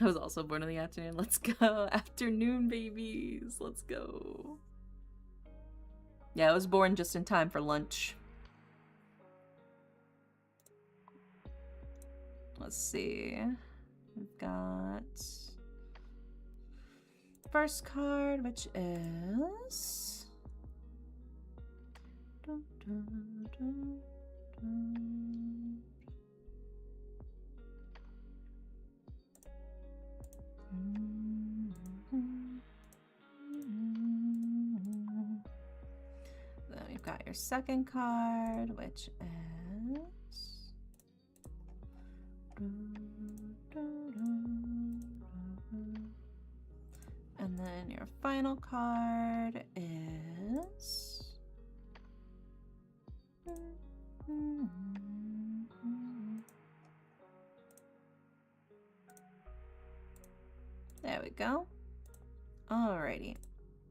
I was also born in the afternoon. Let's go. Afternoon babies. Let's go. Yeah, I was born just in time for lunch. Let's see. We've got first card, which is then we've got your second card, which is and then your final card is there we go. Alrighty.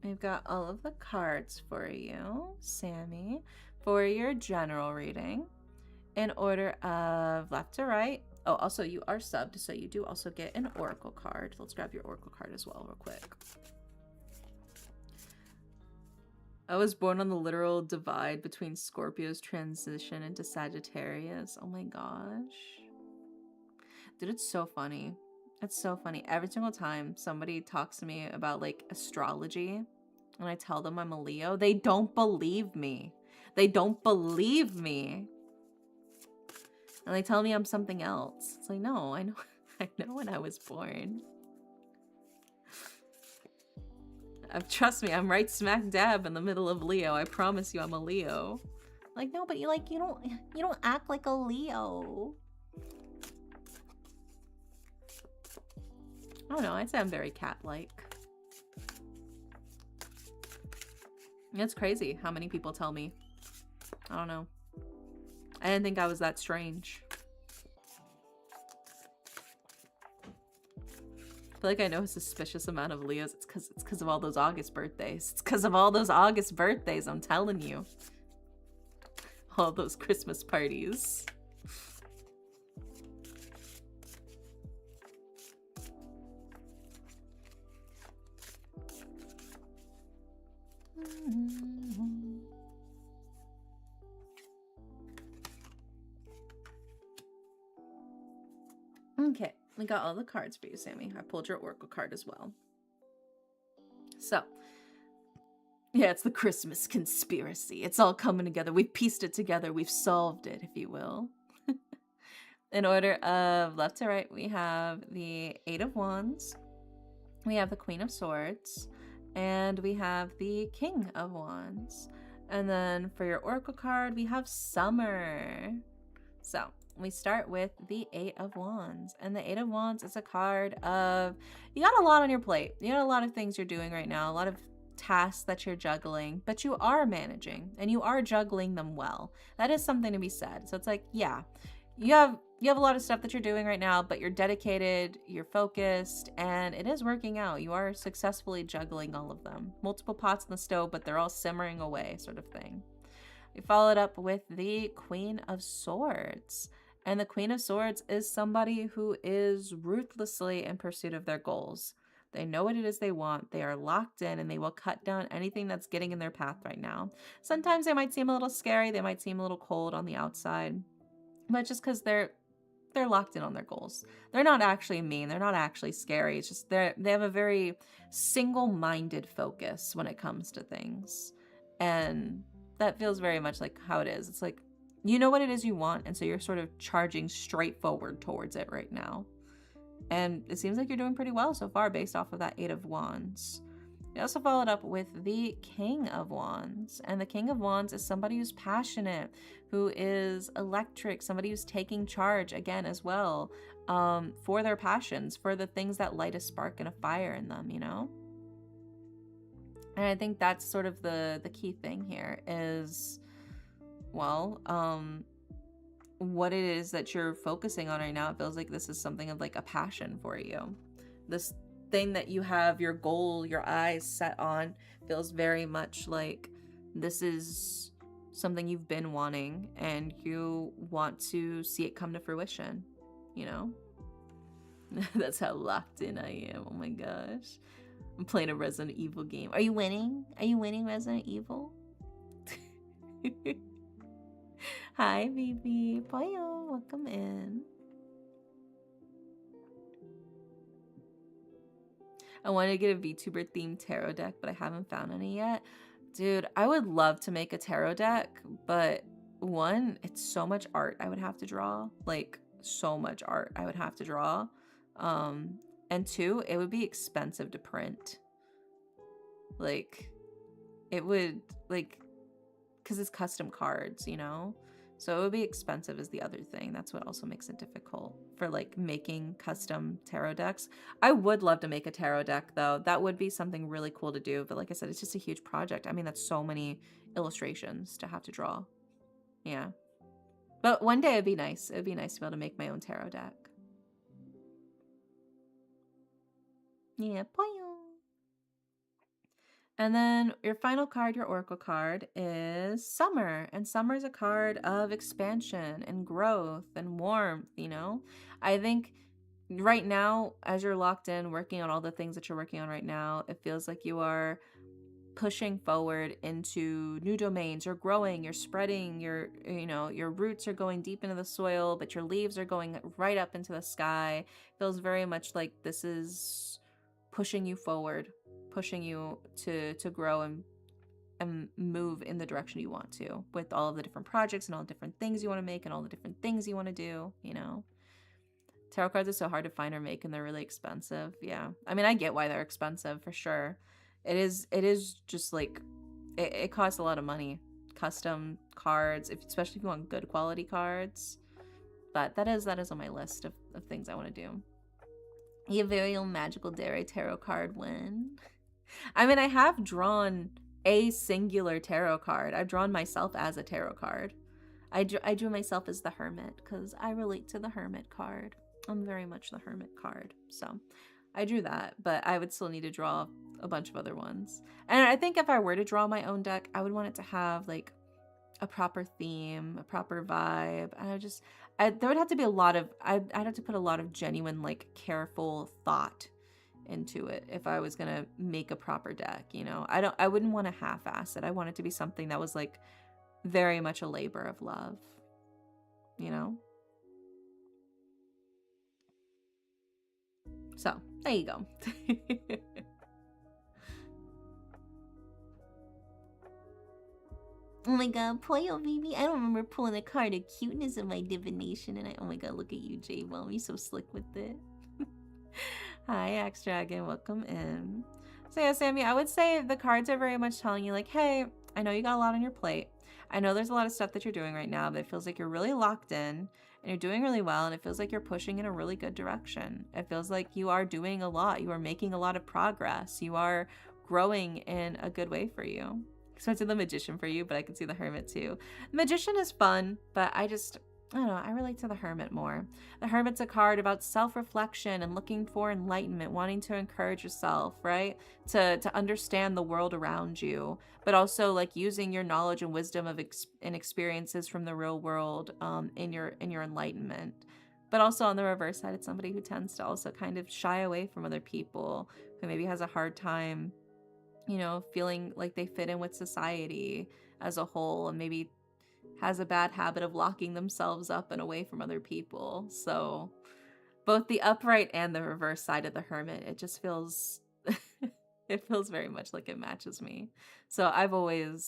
We've got all of the cards for you, Sammy, for your general reading in order of left to right. Oh, also you are subbed, so you do also get an oracle card. Let's grab your oracle card as well real quick. I was born on the literal divide between Scorpio's transition into Sagittarius. Oh my gosh. Dude, it's so funny. It's so funny. Every single time somebody talks to me about like astrology and I tell them I'm a Leo, they don't believe me. They don't believe me. And they tell me I'm something else. It's like, no, I know I know when I was born. Trust me, I'm right smack dab in the middle of Leo. I promise you I'm a Leo. Like, no, but you don't act like a Leo. I don't know, I'd say I'm very cat-like. It's crazy how many people tell me. I don't know. I didn't think I was that strange. I feel like I know a suspicious amount of Leos. It's because of all those August birthdays. It's because of all those August birthdays, I'm telling you. All those Christmas parties. Okay, we got all the cards for you, Sammy. I pulled your oracle card as well. So, yeah, it's the Christmas conspiracy. It's all coming together. We've pieced it together. We've solved it, if you will. In order of left to right, we have the Eight of Wands. We have the Queen of Swords. And we have the King of Wands. And then for your oracle card, we have Summer. So we start with the Eight of Wands. And the Eight of Wands is a card of, you got a lot on your plate. You got a lot of things you're doing right now, a lot of tasks that you're juggling, but you are managing and you are juggling them well. That is something to be said. So it's like, yeah, you have a lot of stuff that you're doing right now, but you're dedicated, you're focused, and it is working out. You are successfully juggling all of them. Multiple pots in the stove, but they're all simmering away, sort of thing. We followed up with the Queen of Swords. And the Queen of Swords is somebody who is ruthlessly in pursuit of their goals. They know what it is they want. They are locked in and they will cut down anything that's getting in their path right now. Sometimes they might seem a little scary. They might seem a little cold on the outside. But just because they're locked in on their goals. They're not actually mean. They're not actually scary. It's just they have a very single-minded focus when it comes to things. And that feels very much like how it is. It's like, you know what it is you want, and so you're sort of charging straight forward towards it right now. And it seems like you're doing pretty well so far based off of that 8 of Wands. We also followed up with the King of Wands. And the King of Wands is somebody who's passionate, who is electric, somebody who's taking charge again as well, for their passions, for the things that light a spark and a fire in them, you know? And I think that's sort of the key thing here is, well, what it is that you're focusing on right now. It feels like this is something of like a passion for you. This thing that you have your goal, your eyes set on, feels very much like this is something you've been wanting and you want to see it come to fruition, you know? That's how locked in I am. Oh my gosh. I'm playing a Resident Evil game. Are you winning? Are you winning Resident Evil? Hi, baby. Boyo, welcome in. I wanted to get a VTuber themed tarot deck, but I haven't found any yet. Dude, I would love to make a tarot deck, but one, it's so much art I would have to draw. Like, so much art I would have to draw. And two, it would be expensive to print. Like, it would, like, because it's custom cards, you know? So it would be expensive is the other thing. That's what also makes it difficult for like making custom tarot decks. I would love to make a tarot deck though. That would be something really cool to do. But like I said, it's just a huge project. I mean, that's so many illustrations to have to draw. Yeah. But one day it'd be nice. It'd be nice to be able to make my own tarot deck. Yeah. And then your final card, your Oracle card, is Summer. And Summer is a card of expansion and growth and warmth, you know? I think right now, as you're locked in, working on all the things that you're working on right now, it feels like you are pushing forward into new domains. You're growing, you're spreading, your roots are going deep into the soil, but your leaves are going right up into the sky. It feels very much like this is pushing you forward, pushing you to grow and move in the direction you want to, with all of the different projects and all the different things you want to make and all the different things you want to do, you know? Tarot cards are so hard to find or make and they're really expensive. Yeah. I mean, I get why they're expensive for sure. It is just like, it costs a lot of money. Custom cards, especially if you want good quality cards. But that is on my list of things I want to do. Your very own Magical Dairy tarot card win. I mean, I have drawn a singular tarot card. I've drawn myself as a tarot card. I drew myself as the Hermit because I relate to the Hermit card. I'm very much the Hermit card. So I drew that, but I would still need to draw a bunch of other ones. And I think if I were to draw my own deck, I would want it to have like a proper theme, a proper vibe. And there would have to be a lot of, I'd have to put a lot of genuine, like careful thought into it if I was gonna make a proper deck, you know? I wouldn't want to half-ass it. I want it to be something that was like very much a labor of love, you know? So there you go. Oh my god, Poyo baby. I don't remember pulling a card of cuteness in my divination. And oh my god, look at you, J-Well. You're so slick with it. Hi, Axe Dragon. Welcome in. So yeah, Sammy, I would say the cards are very much telling you like, hey, I know you got a lot on your plate. I know there's a lot of stuff that you're doing right now, but it feels like you're really locked in and you're doing really well. And it feels like you're pushing in a really good direction. It feels like you are doing a lot. You are making a lot of progress. You are growing in a good way for you. Especially the Magician for you, but I can see the Hermit too. Magician is fun, but I don't know, I relate to the Hermit more. The Hermit's a card about self-reflection and looking for enlightenment, wanting to encourage yourself, right? To understand the world around you, but also like using your knowledge and wisdom of and experiences from the real world in your enlightenment. But also on the reverse side, it's somebody who tends to also kind of shy away from other people, who maybe has a hard time, you know, feeling like they fit in with society as a whole, and maybe has a bad habit of locking themselves up and away from other people. So both the upright and the reverse side of the Hermit, it just feels it feels very much like it matches me. So I don't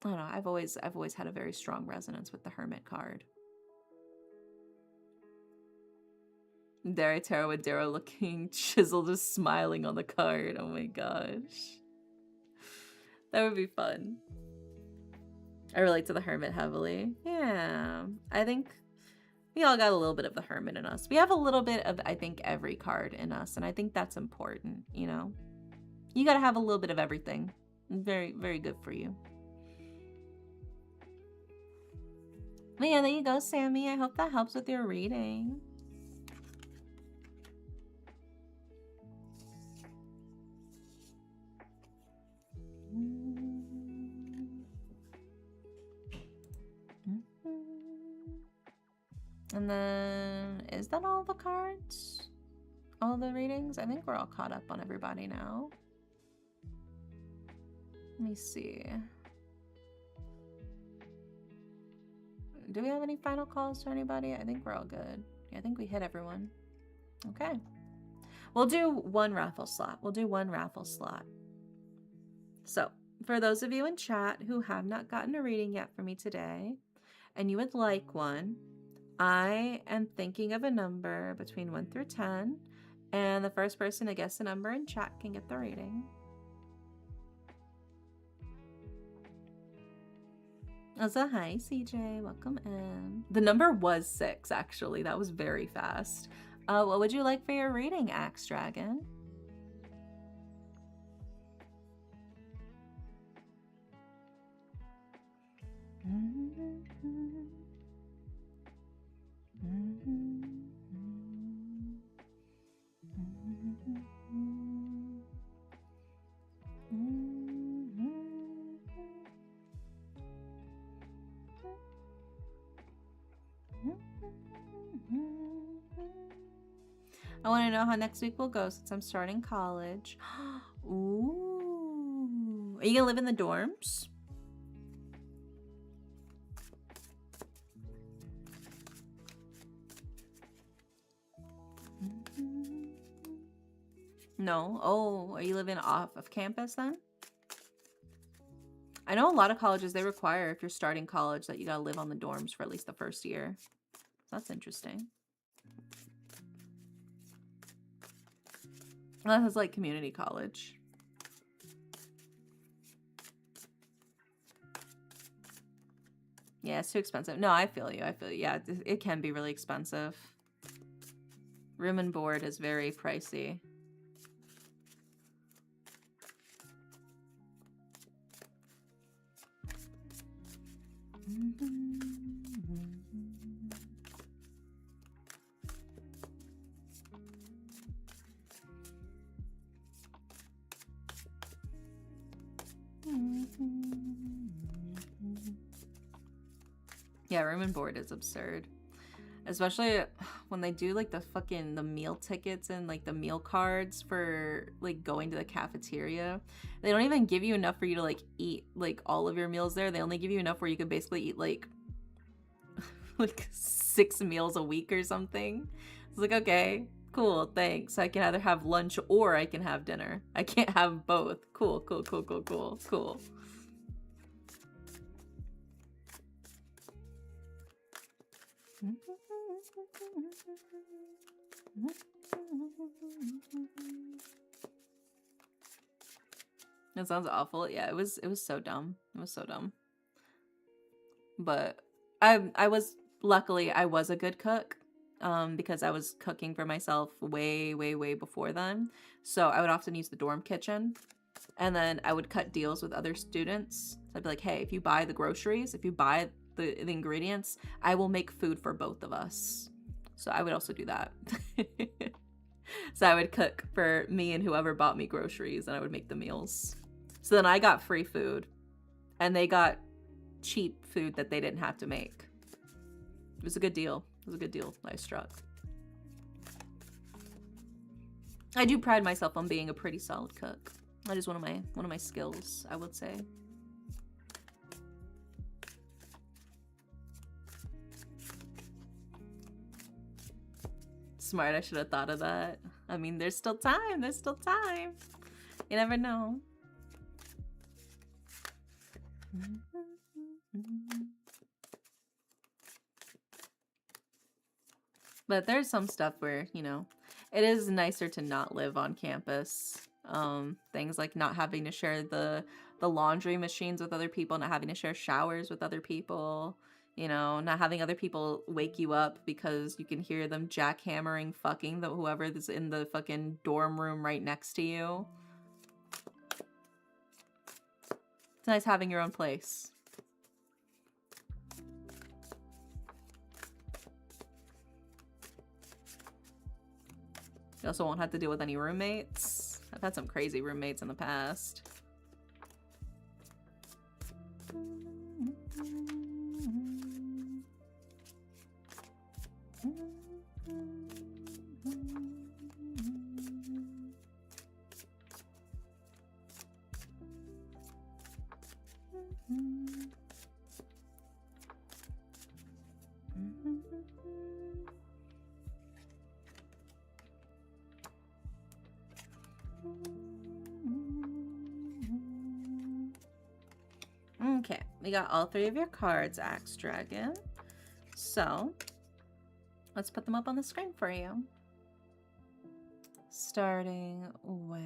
know, I've always had a very strong resonance with the Hermit card. Dare Tarot with Darrow looking chiseled, just smiling on the card. Oh my gosh. That would be fun. I relate to the Hermit heavily. Yeah. I think we all got a little bit of the Hermit in us. We have a little bit of, I think, every card in us. And I think that's important, you know? You got to have a little bit of everything. Very, very good for you. But yeah, there you go, Sammy. I hope that helps with your reading. And then, is that all the cards? All the readings? I think we're all caught up on everybody now. Let me see. Do we have any final calls to anybody? I think we're all good. Yeah, I think we hit everyone. Okay. We'll do one raffle slot. So, for those of you in chat who have not gotten a reading yet from me today, and you would like one, I am thinking of a number between 1 through 10, and the first person to guess the number in chat can get the reading. Also, hi, CJ. Welcome in. The number was 6, actually. That was very fast. What would you like for your reading, Axe Dragon? I want to know how next week will go since I'm starting college. Ooh. Are you gonna live in the dorms? No. Oh, are you living off of campus then? I know a lot of colleges, they require if you're starting college that you gotta live on the dorms for at least the first year. That's interesting. Well, that's like community college. Yeah, it's too expensive. No, I feel you. Yeah, it can be really expensive. Room and board is very pricey. Yeah, room and board is absurd. Especially when they do like the meal tickets and like the meal cards for like going to the cafeteria. They don't even give you enough for you to like eat like all of your meals there. They only give you enough where you could basically eat like like 6 meals a week or something. It's like, okay, cool, thanks. I can either have lunch or I can have dinner. I can't have both. Cool. That sounds awful. Yeah, it was so dumb. It was so dumb. But I was luckily I was a good cook. Because I was cooking for myself way before then. So I would often use the dorm kitchen. And then I would cut deals with other students. So I'd be like, hey, if you buy the groceries, if you buy the ingredients, I will make food for both of us. So I would also do that. So I would cook for me and whoever bought me groceries, and I would make the meals. So then I got free food, and they got cheap food that they didn't have to make. It was a good deal. It was a good deal I struck. I do pride myself on being a pretty solid cook. That is one of my skills, I would say. Smart, I should have thought of that. I mean, there's still time. There's still time. You never know. But there's some stuff where, you know, it is nicer to not live on campus. Things like not having to share the laundry machines with other people, not having to share showers with other people, you know, not having other people wake you up because you can hear them jackhammering fucking whoever is in the fucking dorm room right next to you. It's nice having your own place. You also won't have to deal with any roommates. I've had some crazy roommates in the past. Okay, we got all three of your cards, Axe Dragon. So, let's put them up on the screen for you. Starting with...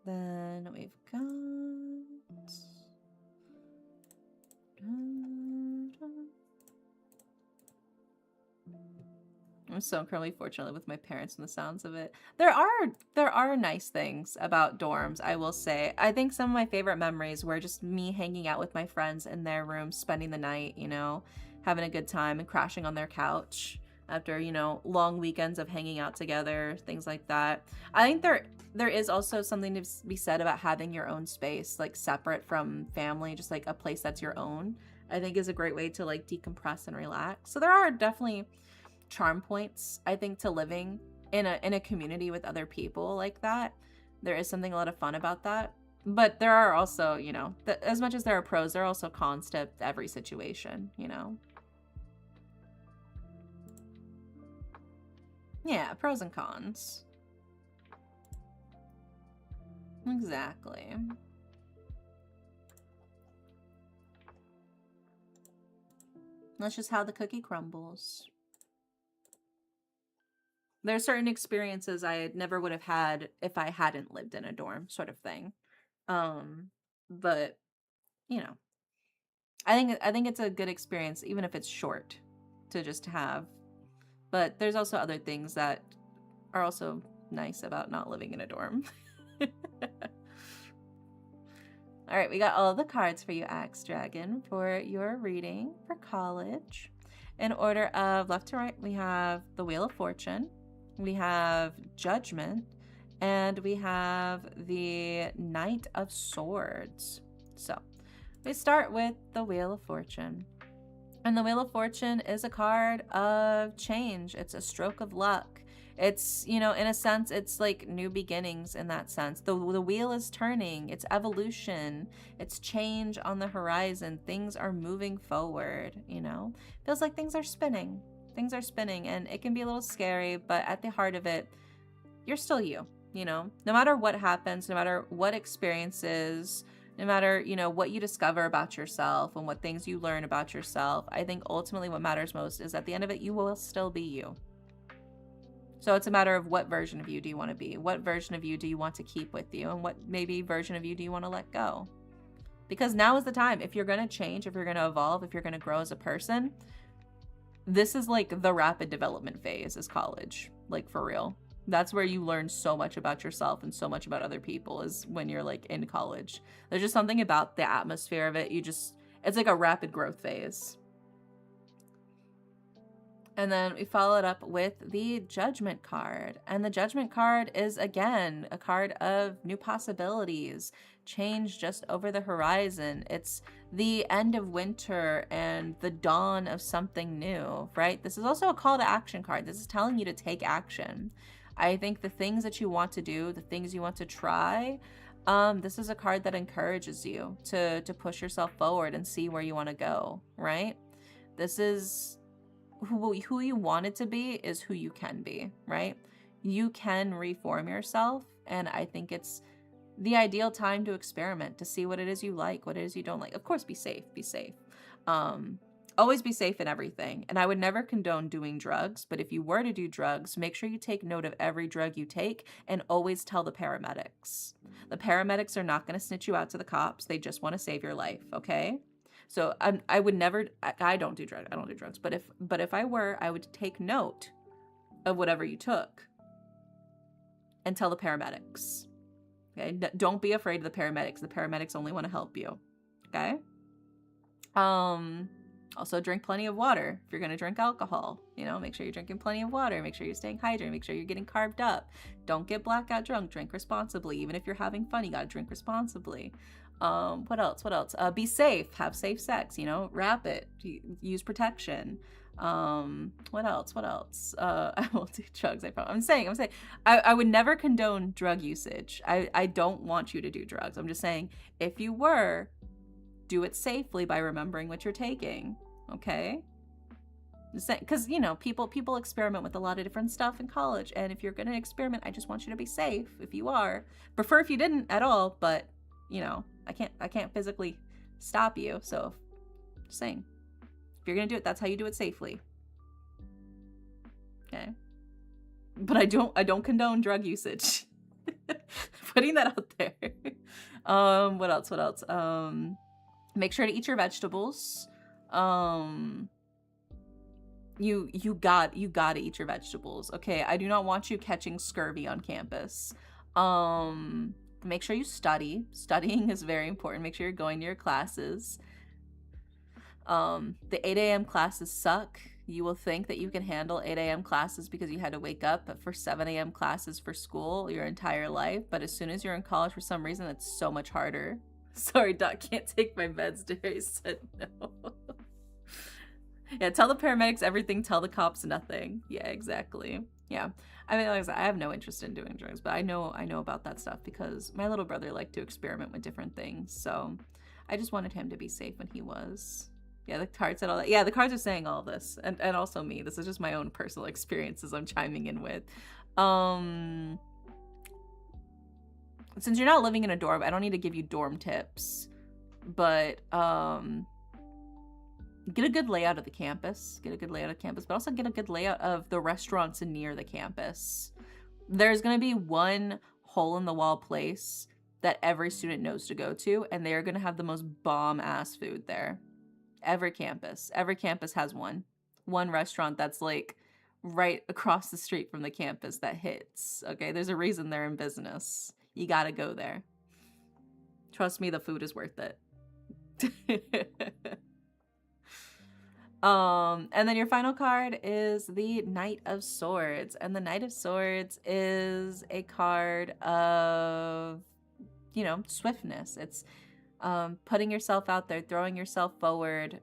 Then we've got... I'm so incredibly fortunate with my parents and the sounds of it. There are nice things about dorms, I will say. I think some of my favorite memories were just me hanging out with my friends in their room, spending the night, you know, having a good time and crashing on their couch after, you know, long weekends of hanging out together, things like that. I think there is also something to be said about having your own space, like separate from family, just like a place that's your own, I think is a great way to like decompress and relax. So there are definitely charm points, I think, to living in a community with other people like that. There is something a lot of fun about that. But there are also, you know, as much as there are pros, there are also cons to every situation, you know. Yeah, pros and cons. Exactly. That's just how the cookie crumbles. There are certain experiences I never would have had if I hadn't lived in a dorm, sort of thing. But you know, I think it's a good experience, even if it's short, to just have. But there's also other things that are also nice about not living in a dorm. All right, we got all the cards for you, Axe Dragon, for your reading for college. In order of left to right, we have the Wheel of Fortune, we have Judgment, and we have the Knight of Swords. So we start with the Wheel of Fortune. And the Wheel of Fortune is a card of change. It's a stroke of luck. It's, you know, in a sense, it's like new beginnings in that sense. The wheel is turning. It's evolution. It's change on the horizon. Things are moving forward, you know. Feels like things are spinning. Things are spinning, and it can be a little scary, but at the heart of it, you're still you, you know. No matter what happens, no matter what experiences, no matter, you know, what you discover about yourself and what things you learn about yourself, I think ultimately what matters most is at the end of it, you will still be you. So it's a matter of what version of you do you want to be? What version of you do you want to keep with you? And what maybe version of you do you want to let go? Because now is the time. If you're going to change, if you're going to evolve, if you're going to grow as a person, this is like the rapid development phase is college. Like, for real. That's where you learn so much about yourself and so much about other people, is when you're like in college. There's just something about the atmosphere of it. It's like a rapid growth phase. And then we follow it up with the Judgment card. And the Judgment card is, again, a card of new possibilities, change just over the horizon. It's the end of winter and the dawn of something new, right? This is also a call to action card. This is telling you to take action. I think the things that you want to do, the things you want to try, this is a card that encourages you to push yourself forward and see where you want to go, right? This is who you want it to be is who you can be, right? You can reform yourself, and I think it's the ideal time to experiment, to see what it is you like, what it is you don't like. Of course, be safe. Always be safe in everything. And I would never condone doing drugs, but if you were to do drugs, make sure you take note of every drug you take and always tell the paramedics. The paramedics are not going to snitch you out to the cops. They just want to save your life, okay? So I would never, I don't do drugs. I don't do drugs. But if I were, I would take note of whatever you took and tell the paramedics. Okay. Don't be afraid of the paramedics. The paramedics only want to help you. Okay. Also drink plenty of water. If you're going to drink alcohol, make sure you're drinking plenty of water. Make sure you're staying hydrated. Make sure you're getting carved up. Don't get blackout drunk. Drink responsibly. Even if you're having fun, you got to drink responsibly. What else? Be safe. Have safe sex, wrap it. Use protection. What else? I won't do drugs. I'm saying, I would never condone drug usage. I don't want you to do drugs. I'm just saying, if you were, do it safely by remembering what you're taking. Okay? Because, people experiment with a lot of different stuff in college. And if you're going to experiment, I just want you to be safe if you are. Prefer if you didn't at all, but, I can't physically stop you. So, just saying, if you're going to do it, that's how you do it safely. Okay? But I don't condone drug usage. Putting that out there. What else? Make sure to eat your vegetables. You gotta eat your vegetables. Okay, I do not want you catching scurvy on campus. Make sure you study. Studying is very important. Make sure you're going to your classes. The 8 a.m. classes suck. You will think that you can handle 8 a.m. classes because you had to wake up for 7 a.m. classes for school your entire life. But as soon as you're in college, for some reason, it's so much harder. Sorry, Doc, can't take my meds today. Said no. Yeah, tell the paramedics everything, tell the cops nothing. Yeah, exactly. Yeah. I mean, like I said, I have no interest in doing drugs, but I know about that stuff because my little brother liked to experiment with different things. So I just wanted him to be safe when he was. Yeah, the cards said all that. Yeah, the cards are saying all this. And also me. This is just my own personal experiences I'm chiming in with. Since you're not living in a dorm, I don't need to give you dorm tips. But get a good layout of the campus. But also get a good layout of the restaurants near the campus. There's going to be one hole-in-the-wall place that every student knows to go to, and they are going to have the most bomb-ass food there. Every campus has one restaurant that's like right across the street from the campus that hits. Okay, there's a reason they're in business. You gotta go there. Trust me, the food is worth it. And then your final card is the Knight of Swords, and the Knight of Swords is a card of, swiftness. It's putting yourself out there, throwing yourself forward,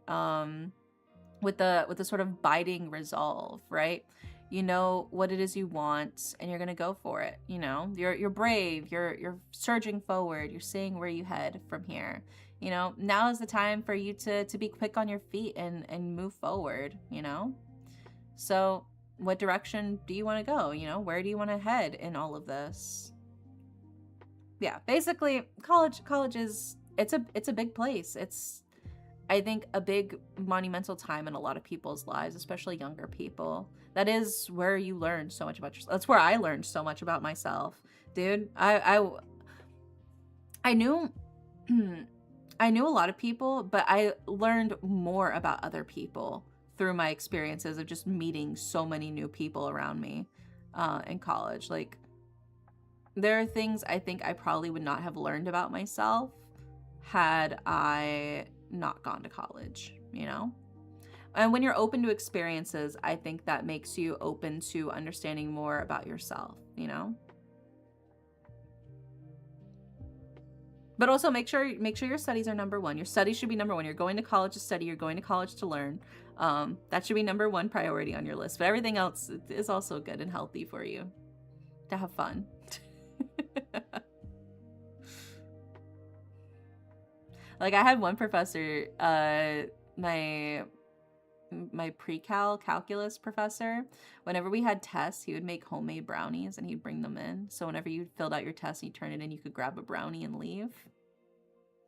with the sort of biting resolve, right? You know what it is you want, and you're gonna go for it. You're brave. You're surging forward. You're seeing where you head from here. Now is the time for you to be quick on your feet and move forward. So what direction do you want to go? Where do you want to head in all of this? Yeah, basically, college is it's a big place. It's, I think, a big monumental time in a lot of people's lives, especially younger people. That is where you learn so much about yourself. That's where I learned so much about myself, dude. I knew I knew a lot of people, but I learned more about other people through my experiences of just meeting so many new people around me. in college. Like, there are things I think I probably would not have learned about myself had I not gone to college, you know? And when you're open to experiences, I think that makes you open to understanding more about yourself, you know? But also make sure your studies are number one. Your studies should be number one. You're going to college to study. You're going to college to learn. That should be number one priority on your list. But everything else is also good and healthy for you to have fun. Like, I had one professor, my pre-cal calculus professor, whenever we had tests, he would make homemade brownies and he'd bring them in. So whenever you filled out your test and you turn it in, you could grab a brownie and leave.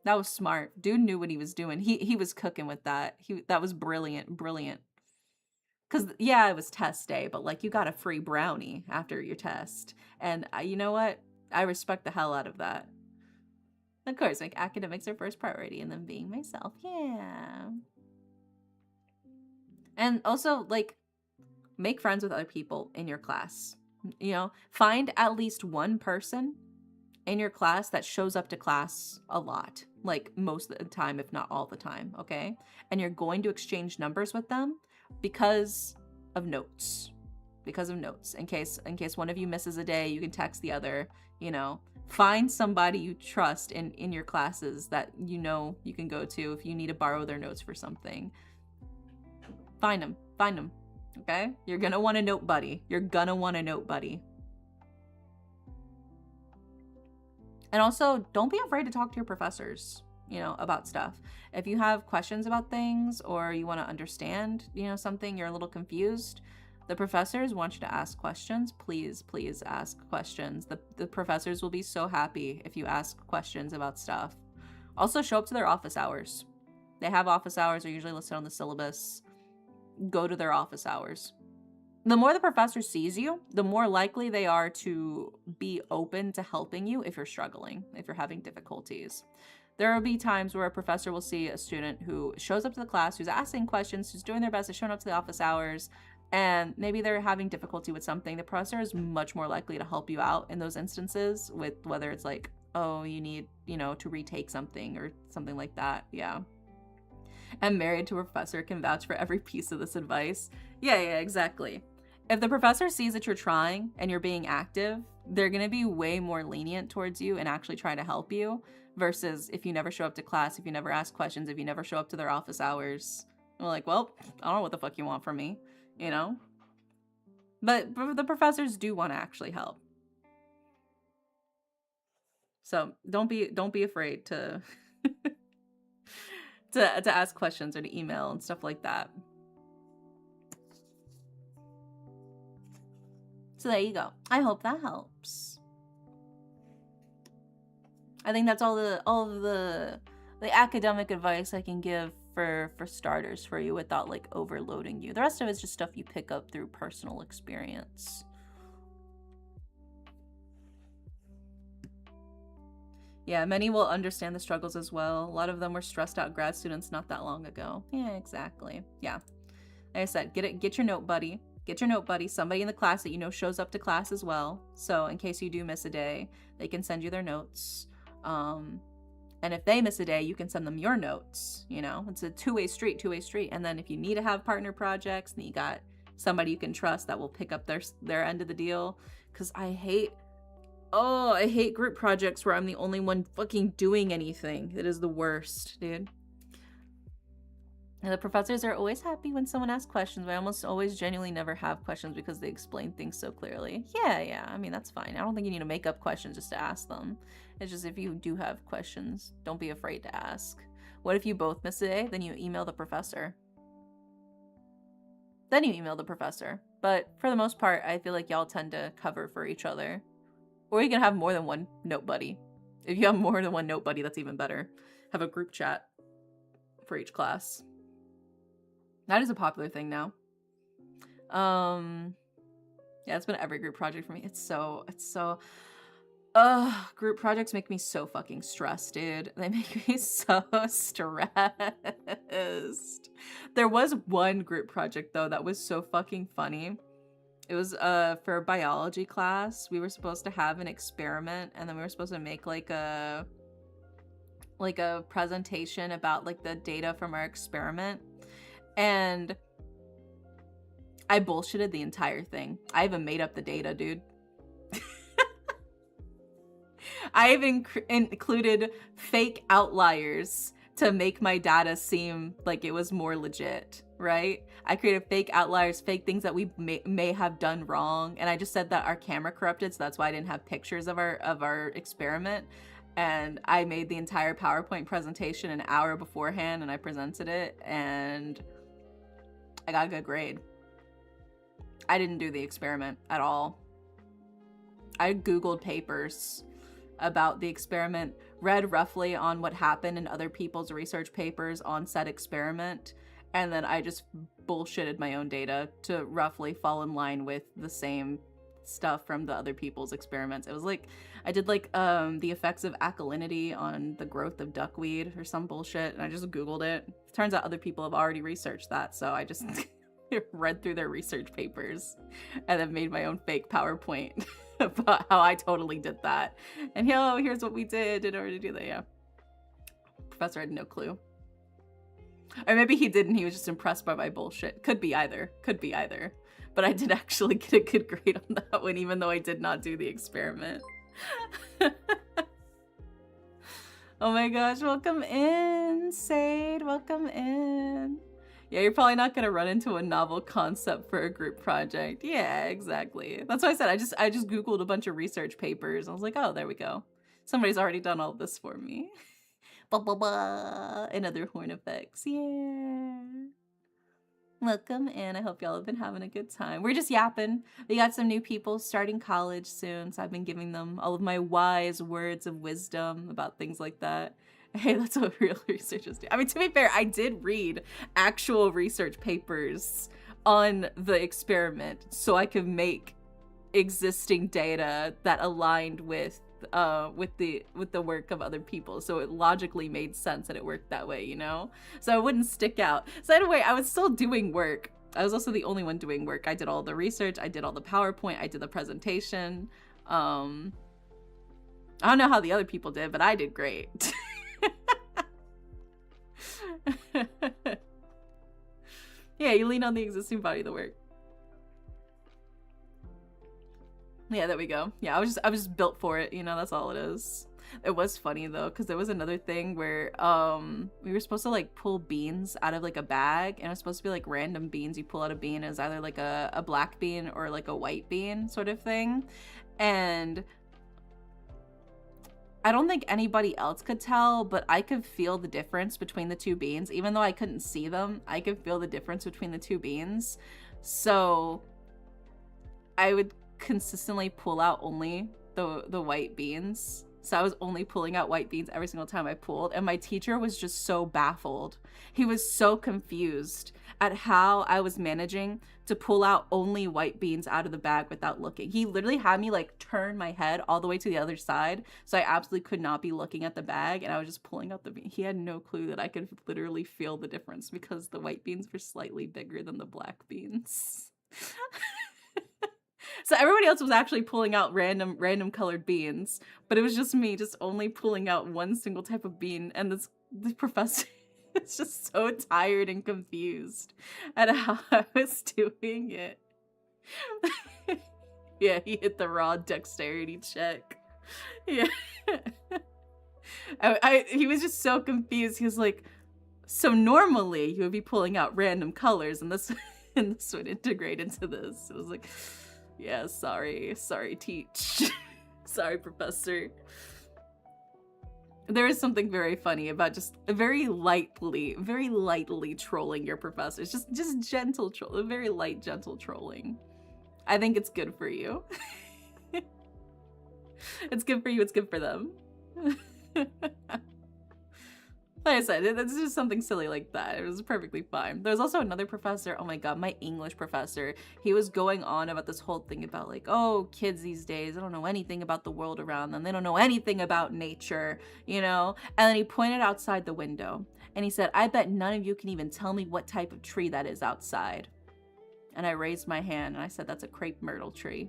That was smart. Dude knew what he was doing. He was cooking with that. That was brilliant. Because, yeah, it was test day, but, like, you got a free brownie after your test. And you know what? I respect the hell out of that. Of course, like, academics are first priority and then being myself. Yeah. And also, like, make friends with other people in your class. You know, find at least one person in your class that shows up to class a lot, like most of the time, if not all the time, okay? And you're going to exchange numbers with them because of notes. Because of notes. In case one of you misses a day, you can text the other, you know. Find somebody you trust in your classes that you know you can go to if you need to borrow their notes for something. Find them, okay? You're gonna want a note buddy. And also, don't be afraid to talk to your professors, you know, about stuff. If you have questions about things or you want to understand, you know, something, you're a little confused, the professors want you to ask questions. Please ask questions. The professors will be so happy if you ask questions about stuff. Also, show up to their office hours. They have office hours, are usually listed on the syllabus. Go to their office hours. The more the professor sees you, the more likely they are to be open to helping you if you're struggling, if you're having difficulties. There will be times where a professor will see a student who shows up to the class, who's asking questions, who's doing their best, is showing up to the office hours, and maybe they're having difficulty with something. The professor is much more likely to help you out in those instances, with whether it's like, oh, you need, you know, to retake something or something like that. Yeah. And married to a professor can vouch for every piece of this advice. Yeah, exactly. If the professor sees that you're trying and you're being active, they're going to be way more lenient towards you and actually try to help you, versus if you never show up to class, if you never ask questions, if you never show up to their office hours. They're like, well, I don't know what the fuck you want from me, you know? But the professors do want to actually help. So don't be afraid to to ask questions or to email and stuff like that. So there you go. I hope that helps. I think that's all of the academic advice I can give for starters for you without like overloading you. The rest of it's just stuff you pick up through personal experience. Yeah, many will understand the struggles as well. A lot of them were stressed out grad students not that long ago. Yeah, exactly. Yeah. Like I said, get your note buddy. Get your note buddy, somebody in the class that you know shows up to class as well. So in case you do miss a day, they can send you their notes. And if they miss a day, you can send them your notes. You know, it's a two-way street. And then if you need to have partner projects, then you got somebody you can trust that will pick up their end of the deal. Because I hate group projects where I'm the only one fucking doing anything. It is the worst, dude. And the professors are always happy when someone asks questions, but I almost always genuinely never have questions because they explain things so clearly. Yeah, I mean, that's fine. I don't think you need to make up questions just to ask them. It's just if you do have questions, don't be afraid to ask. What if you both miss a day? Then you email the professor. But for the most part, I feel like y'all tend to cover for each other. Or you can have more than one note buddy. If you have more than one note buddy, that's even better. Have a group chat for each class. That is a popular thing now. Yeah, it's been every group project for me. It's so group projects make me so fucking stressed, dude. They make me so stressed. There was one group project though that was so fucking funny. It was for a biology class. We were supposed to have an experiment, and then we were supposed to make like a presentation about like the data from our experiment. And I bullshitted the entire thing. I even made up the data, dude. I even included fake outliers to make my data seem like it was more legit, right? I created fake outliers, fake things that we may have done wrong, and I just said that our camera corrupted, so that's why I didn't have pictures of our experiment. And I made the entire PowerPoint presentation an hour beforehand, and I presented it, and I got a good grade. I didn't do the experiment at all. I Googled papers about the experiment, read roughly on what happened in other people's research papers on said experiment, and then I just bullshitted my own data to roughly fall in line with the same stuff from the other people's experiments. It was like, I did like the effects of alkalinity on the growth of duckweed or some bullshit, and I just Googled it. Turns out other people have already researched that, so I just read through their research papers and then made my own fake PowerPoint about how I totally did that. And here's what we did in order to do that. Yeah. Professor had no clue. Or maybe he didn't. He was just impressed by my bullshit. Could be either. Could be either. But I did actually get a good grade on that one, even though I did not do the experiment. Oh my gosh, welcome in, Sade. Welcome in. Yeah, you're probably not gonna run into a novel concept for a group project. Yeah, exactly. That's why I said I just Googled a bunch of research papers. I was like, oh, there we go. Somebody's already done all this for me. Blah, blah, blah. And other horn effects. Yeah. Welcome in. I hope y'all have been having a good time. We're just yapping. We got some new people starting college soon, so I've been giving them all of my wise words of wisdom about things like that. Hey, that's what real researchers do. I mean, to be fair, I did read actual research papers on the experiment so I could make existing data that aligned with the work of other people. So it logically made sense that it worked that way, you know? So it wouldn't stick out. So anyway, I was still doing work. I was also the only one doing work. I did all the research. I did all the PowerPoint. I did the presentation. I don't know how the other people did, but I did great. Yeah, you lean on the existing body of the work. Yeah, there we go. Yeah, I was just built for it, you know, that's all it is. It was funny though, because there was another thing where we were supposed to like pull beans out of like a bag, and it was supposed to be like random beans. You pull out a bean, it was either like a black bean or like a white bean sort of thing. And I don't think anybody else could tell, but I could feel the difference between the two beans. Even though I couldn't see them, I could feel the difference between the two beans. So I would consistently pull out only the white beans. So I was only pulling out white beans every single time I pulled, and my teacher was just so baffled. He was so confused at how I was managing to pull out only white beans out of the bag without looking. He literally had me like turn my head all the way to the other side, so I absolutely could not be looking at the bag, and I was just pulling out the bean. He had no clue that I could literally feel the difference because the white beans were slightly bigger than the black beans. So everybody else was actually pulling out random colored beans, but it was just me just only pulling out one single type of bean, and the professor is just so tired and confused at how I was doing it. Yeah, he hit the raw dexterity check. Yeah. He was just so confused. He was like, so normally you would be pulling out random colors, and this would integrate into this. It was like, yeah, sorry, teach. Sorry, professor. There is something very funny about just very lightly trolling your professors. Just gentle troll, very light, gentle trolling. I think it's good for you. It's good for you, it's good for them. Like I said, it's just something silly like that. It was perfectly fine. There was also another professor, oh my god, my English professor. He was going on about this whole thing about like, oh, kids these days, they don't know anything about the world around them. They don't know anything about nature, you know? And then he pointed outside the window and he said, I bet none of you can even tell me what type of tree that is outside. And I raised my hand and I said, that's a crepe myrtle tree.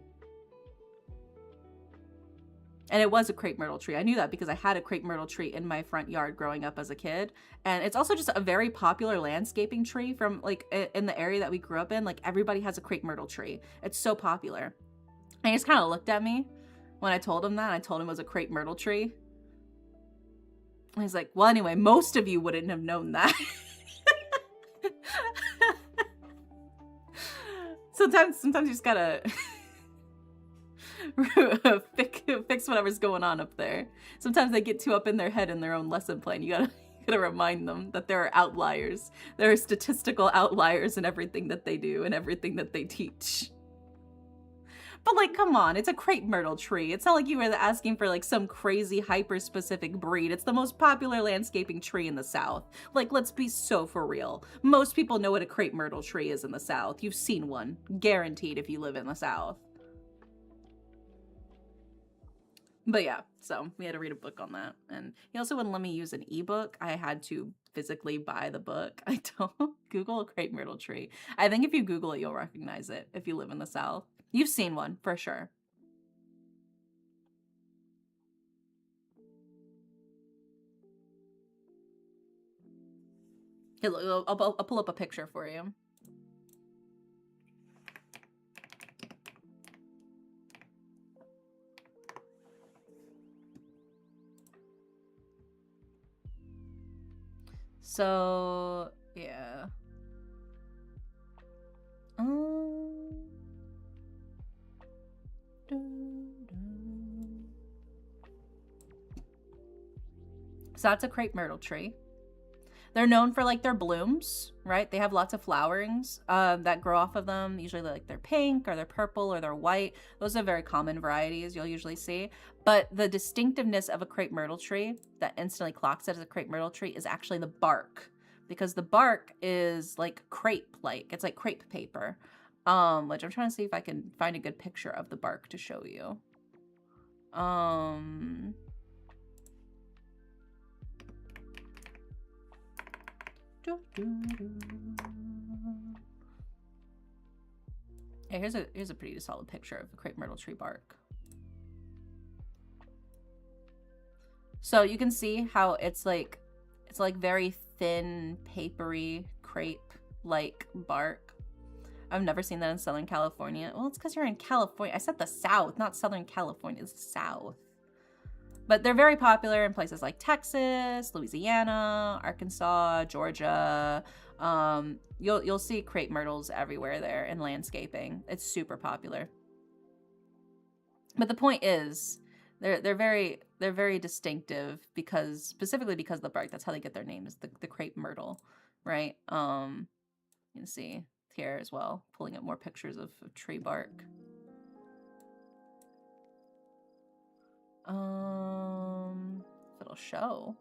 And it was a crepe myrtle tree. I knew that because I had a crepe myrtle tree in my front yard growing up as a kid. And it's also just a very popular landscaping tree from like in the area that we grew up in. Like everybody has a crepe myrtle tree. It's so popular. And he just kind of looked at me when I told him that. I told him it was a crepe myrtle tree. And he's like, well, anyway, most of you wouldn't have known that. Sometimes you just gotta fix whatever's going on up there. Sometimes they get too up in their head in their own lesson plan. You gotta remind them that there are outliers. There are statistical outliers in everything that they do and everything that they teach. But like, come on, it's a crepe myrtle tree. It's not like you were asking for like some crazy hyper-specific breed. It's the most popular landscaping tree in the South. Like, let's be so for real. Most people know what a crepe myrtle tree is in the South. You've seen one, guaranteed, if you live in the South. But yeah, so we had to read a book on that. And he also wouldn't let me use an ebook. I had to physically buy the book. I don't Google a crepe myrtle tree. I think if you Google it, you'll recognize it if you live in the South. You've seen one, for sure. Here, look, I'll pull up a picture for you. So, yeah. So that's a crepe myrtle tree. They're known for like their blooms, right? They have lots of flowerings that grow off of them. Usually like they're pink or they're purple or they're white. Those are very common varieties you'll usually see. But the distinctiveness of a crepe myrtle tree that instantly clocks it as a crepe myrtle tree is actually the bark. Because the bark is like crepe-like. It's like crepe paper. Which I'm trying to see if I can find a good picture of the bark to show you. Yeah, here's a pretty solid picture of the crepe myrtle tree bark. So you can see how it's like very thin, papery crepe-like bark. I've never seen that in Southern California. Well, it's because you're in California. I said the South, not Southern California. It's the South. But they're very popular in places like Texas, Louisiana, Arkansas, Georgia. You'll see crepe myrtles everywhere there in landscaping. It's super popular. But the point is, they're very distinctive specifically because of the bark. That's how they get their name, is the crepe myrtle, right? You can see here as well, pulling up more pictures of tree bark. If it'll show.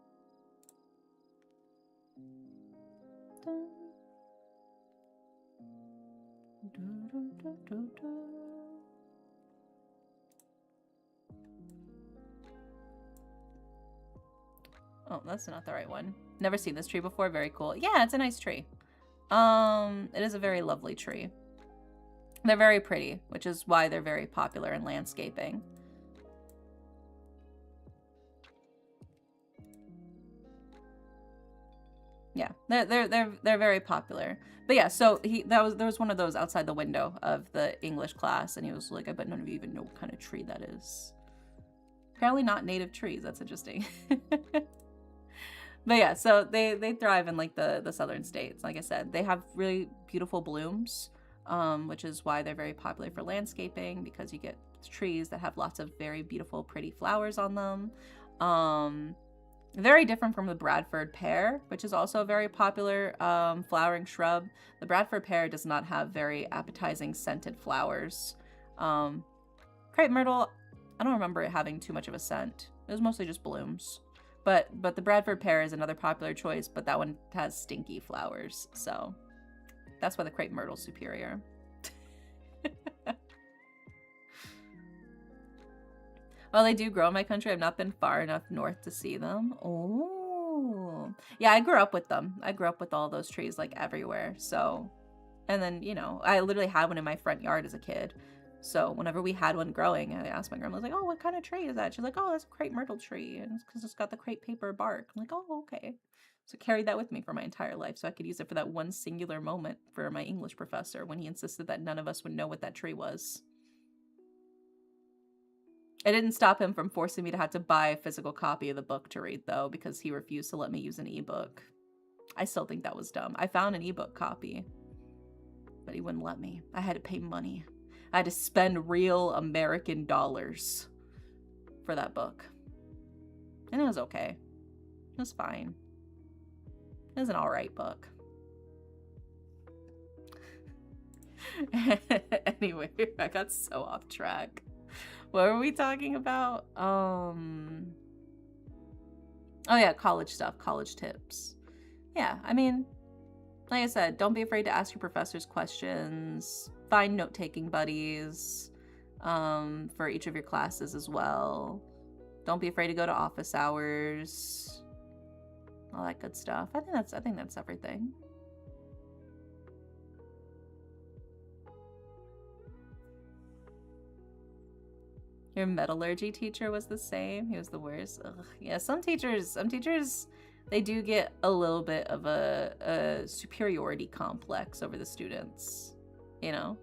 Oh, that's not the right one. Never seen this tree before. Very cool. Yeah, it's a nice tree. It is a very lovely tree. They're very pretty, which is why they're very popular in landscaping. Yeah, they're very popular. But yeah, so there was one of those outside the window of the English class, and he was like, I bet none of you even know what kind of tree that is. Apparently not native trees. That's interesting. But yeah, so they thrive in like the southern states. Like I said, they have really beautiful blooms, which is why they're very popular for landscaping, because you get trees that have lots of very beautiful, pretty flowers on them. Very different from the Bradford pear, which is also a very popular flowering shrub. The Bradford pear does not have very appetizing scented flowers. Crepe myrtle, I don't remember it having too much of a scent. It was mostly just blooms. But the Bradford pear is another popular choice, but that one has stinky flowers. So that's why the crepe myrtle's superior. While they do grow in my country, I've not been far enough north to see them. Oh. Yeah, I grew up with them. I grew up with all those trees like everywhere. So And then, you know, I literally had one in my front yard as a kid. So whenever we had one growing, I asked my grandma, I was like, oh, what kind of tree is that? She's like, oh, that's a crepe myrtle tree. And it's because it's got the crepe paper bark. I'm like, oh, okay. So I carried that with me for my entire life so I could use it for that one singular moment for my English professor when he insisted that none of us would know what that tree was. It didn't stop him from forcing me to have to buy a physical copy of the book to read, though, because he refused to let me use an ebook. I still think that was dumb. I found an ebook copy, but he wouldn't let me. I had to pay money. I had to spend real American dollars for that book. And it was okay. It was fine. It was an alright book. Anyway, I got so off track. What were we talking about? Oh yeah, college stuff, college tips. Yeah, I mean, like I said, don't be afraid to ask your professors questions. Find note-taking buddies for each of your classes as well. Don't be afraid to go to office hours. All that good stuff. I think that's everything. Your metallurgy teacher was the same. He was the worst. Ugh. Yeah, some teachers, they do get a little bit of a superiority complex over the students. You know,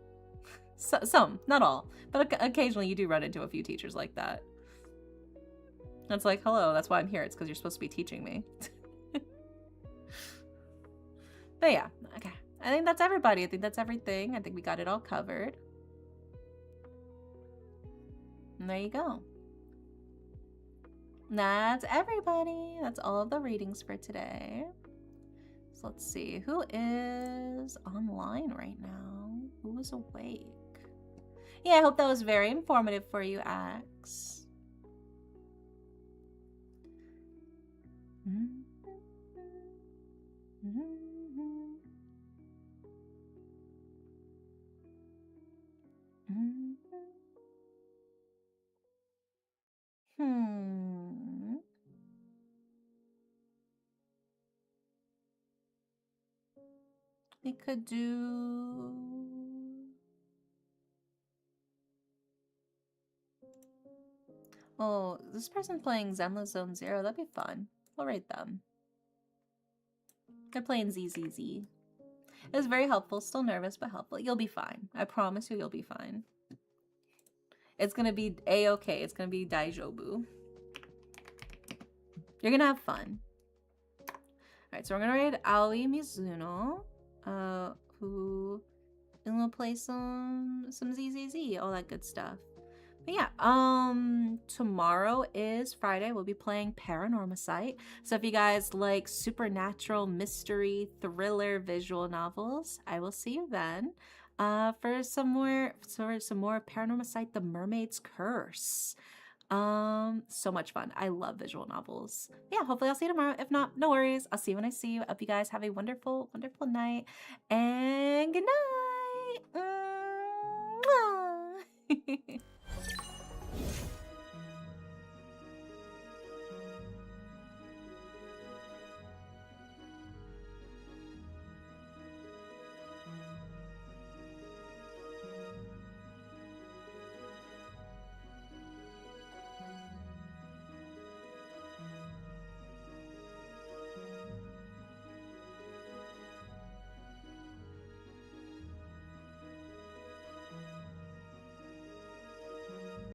some, not all, but occasionally you do run into a few teachers like that. It's like, hello, that's why I'm here. It's because you're supposed to be teaching me. But yeah, okay. I think that's everybody. I think that's everything. I think we got it all covered. And there you go. That's everybody. That's all of the readings for today. So let's see. Who is online right now? Who is awake? Yeah, I hope that was very informative for you, Axe. We could do... Oh, this person's playing Zenless Zone Zero. That'd be fun. We'll rate them. They're playing ZZZ. It was very helpful. Still nervous, but helpful. You'll be fine. I promise you, you'll be fine. It's gonna be A-okay. It's gonna be Daijobu. You're gonna have fun. Alright, so we're gonna rate Aoi Mizuno. Who... And we'll play some ZZZ. All that good stuff. But yeah, tomorrow is Friday. We'll be playing Paranormacite. So if you guys like supernatural, mystery, thriller, visual novels, I will see you then for some more Paranormacite, The Mermaid's Curse. So much fun. I love visual novels. Yeah, hopefully I'll see you tomorrow. If not, no worries. I'll see you when I see you. I hope you guys have a wonderful, wonderful night. And good night. Mwah.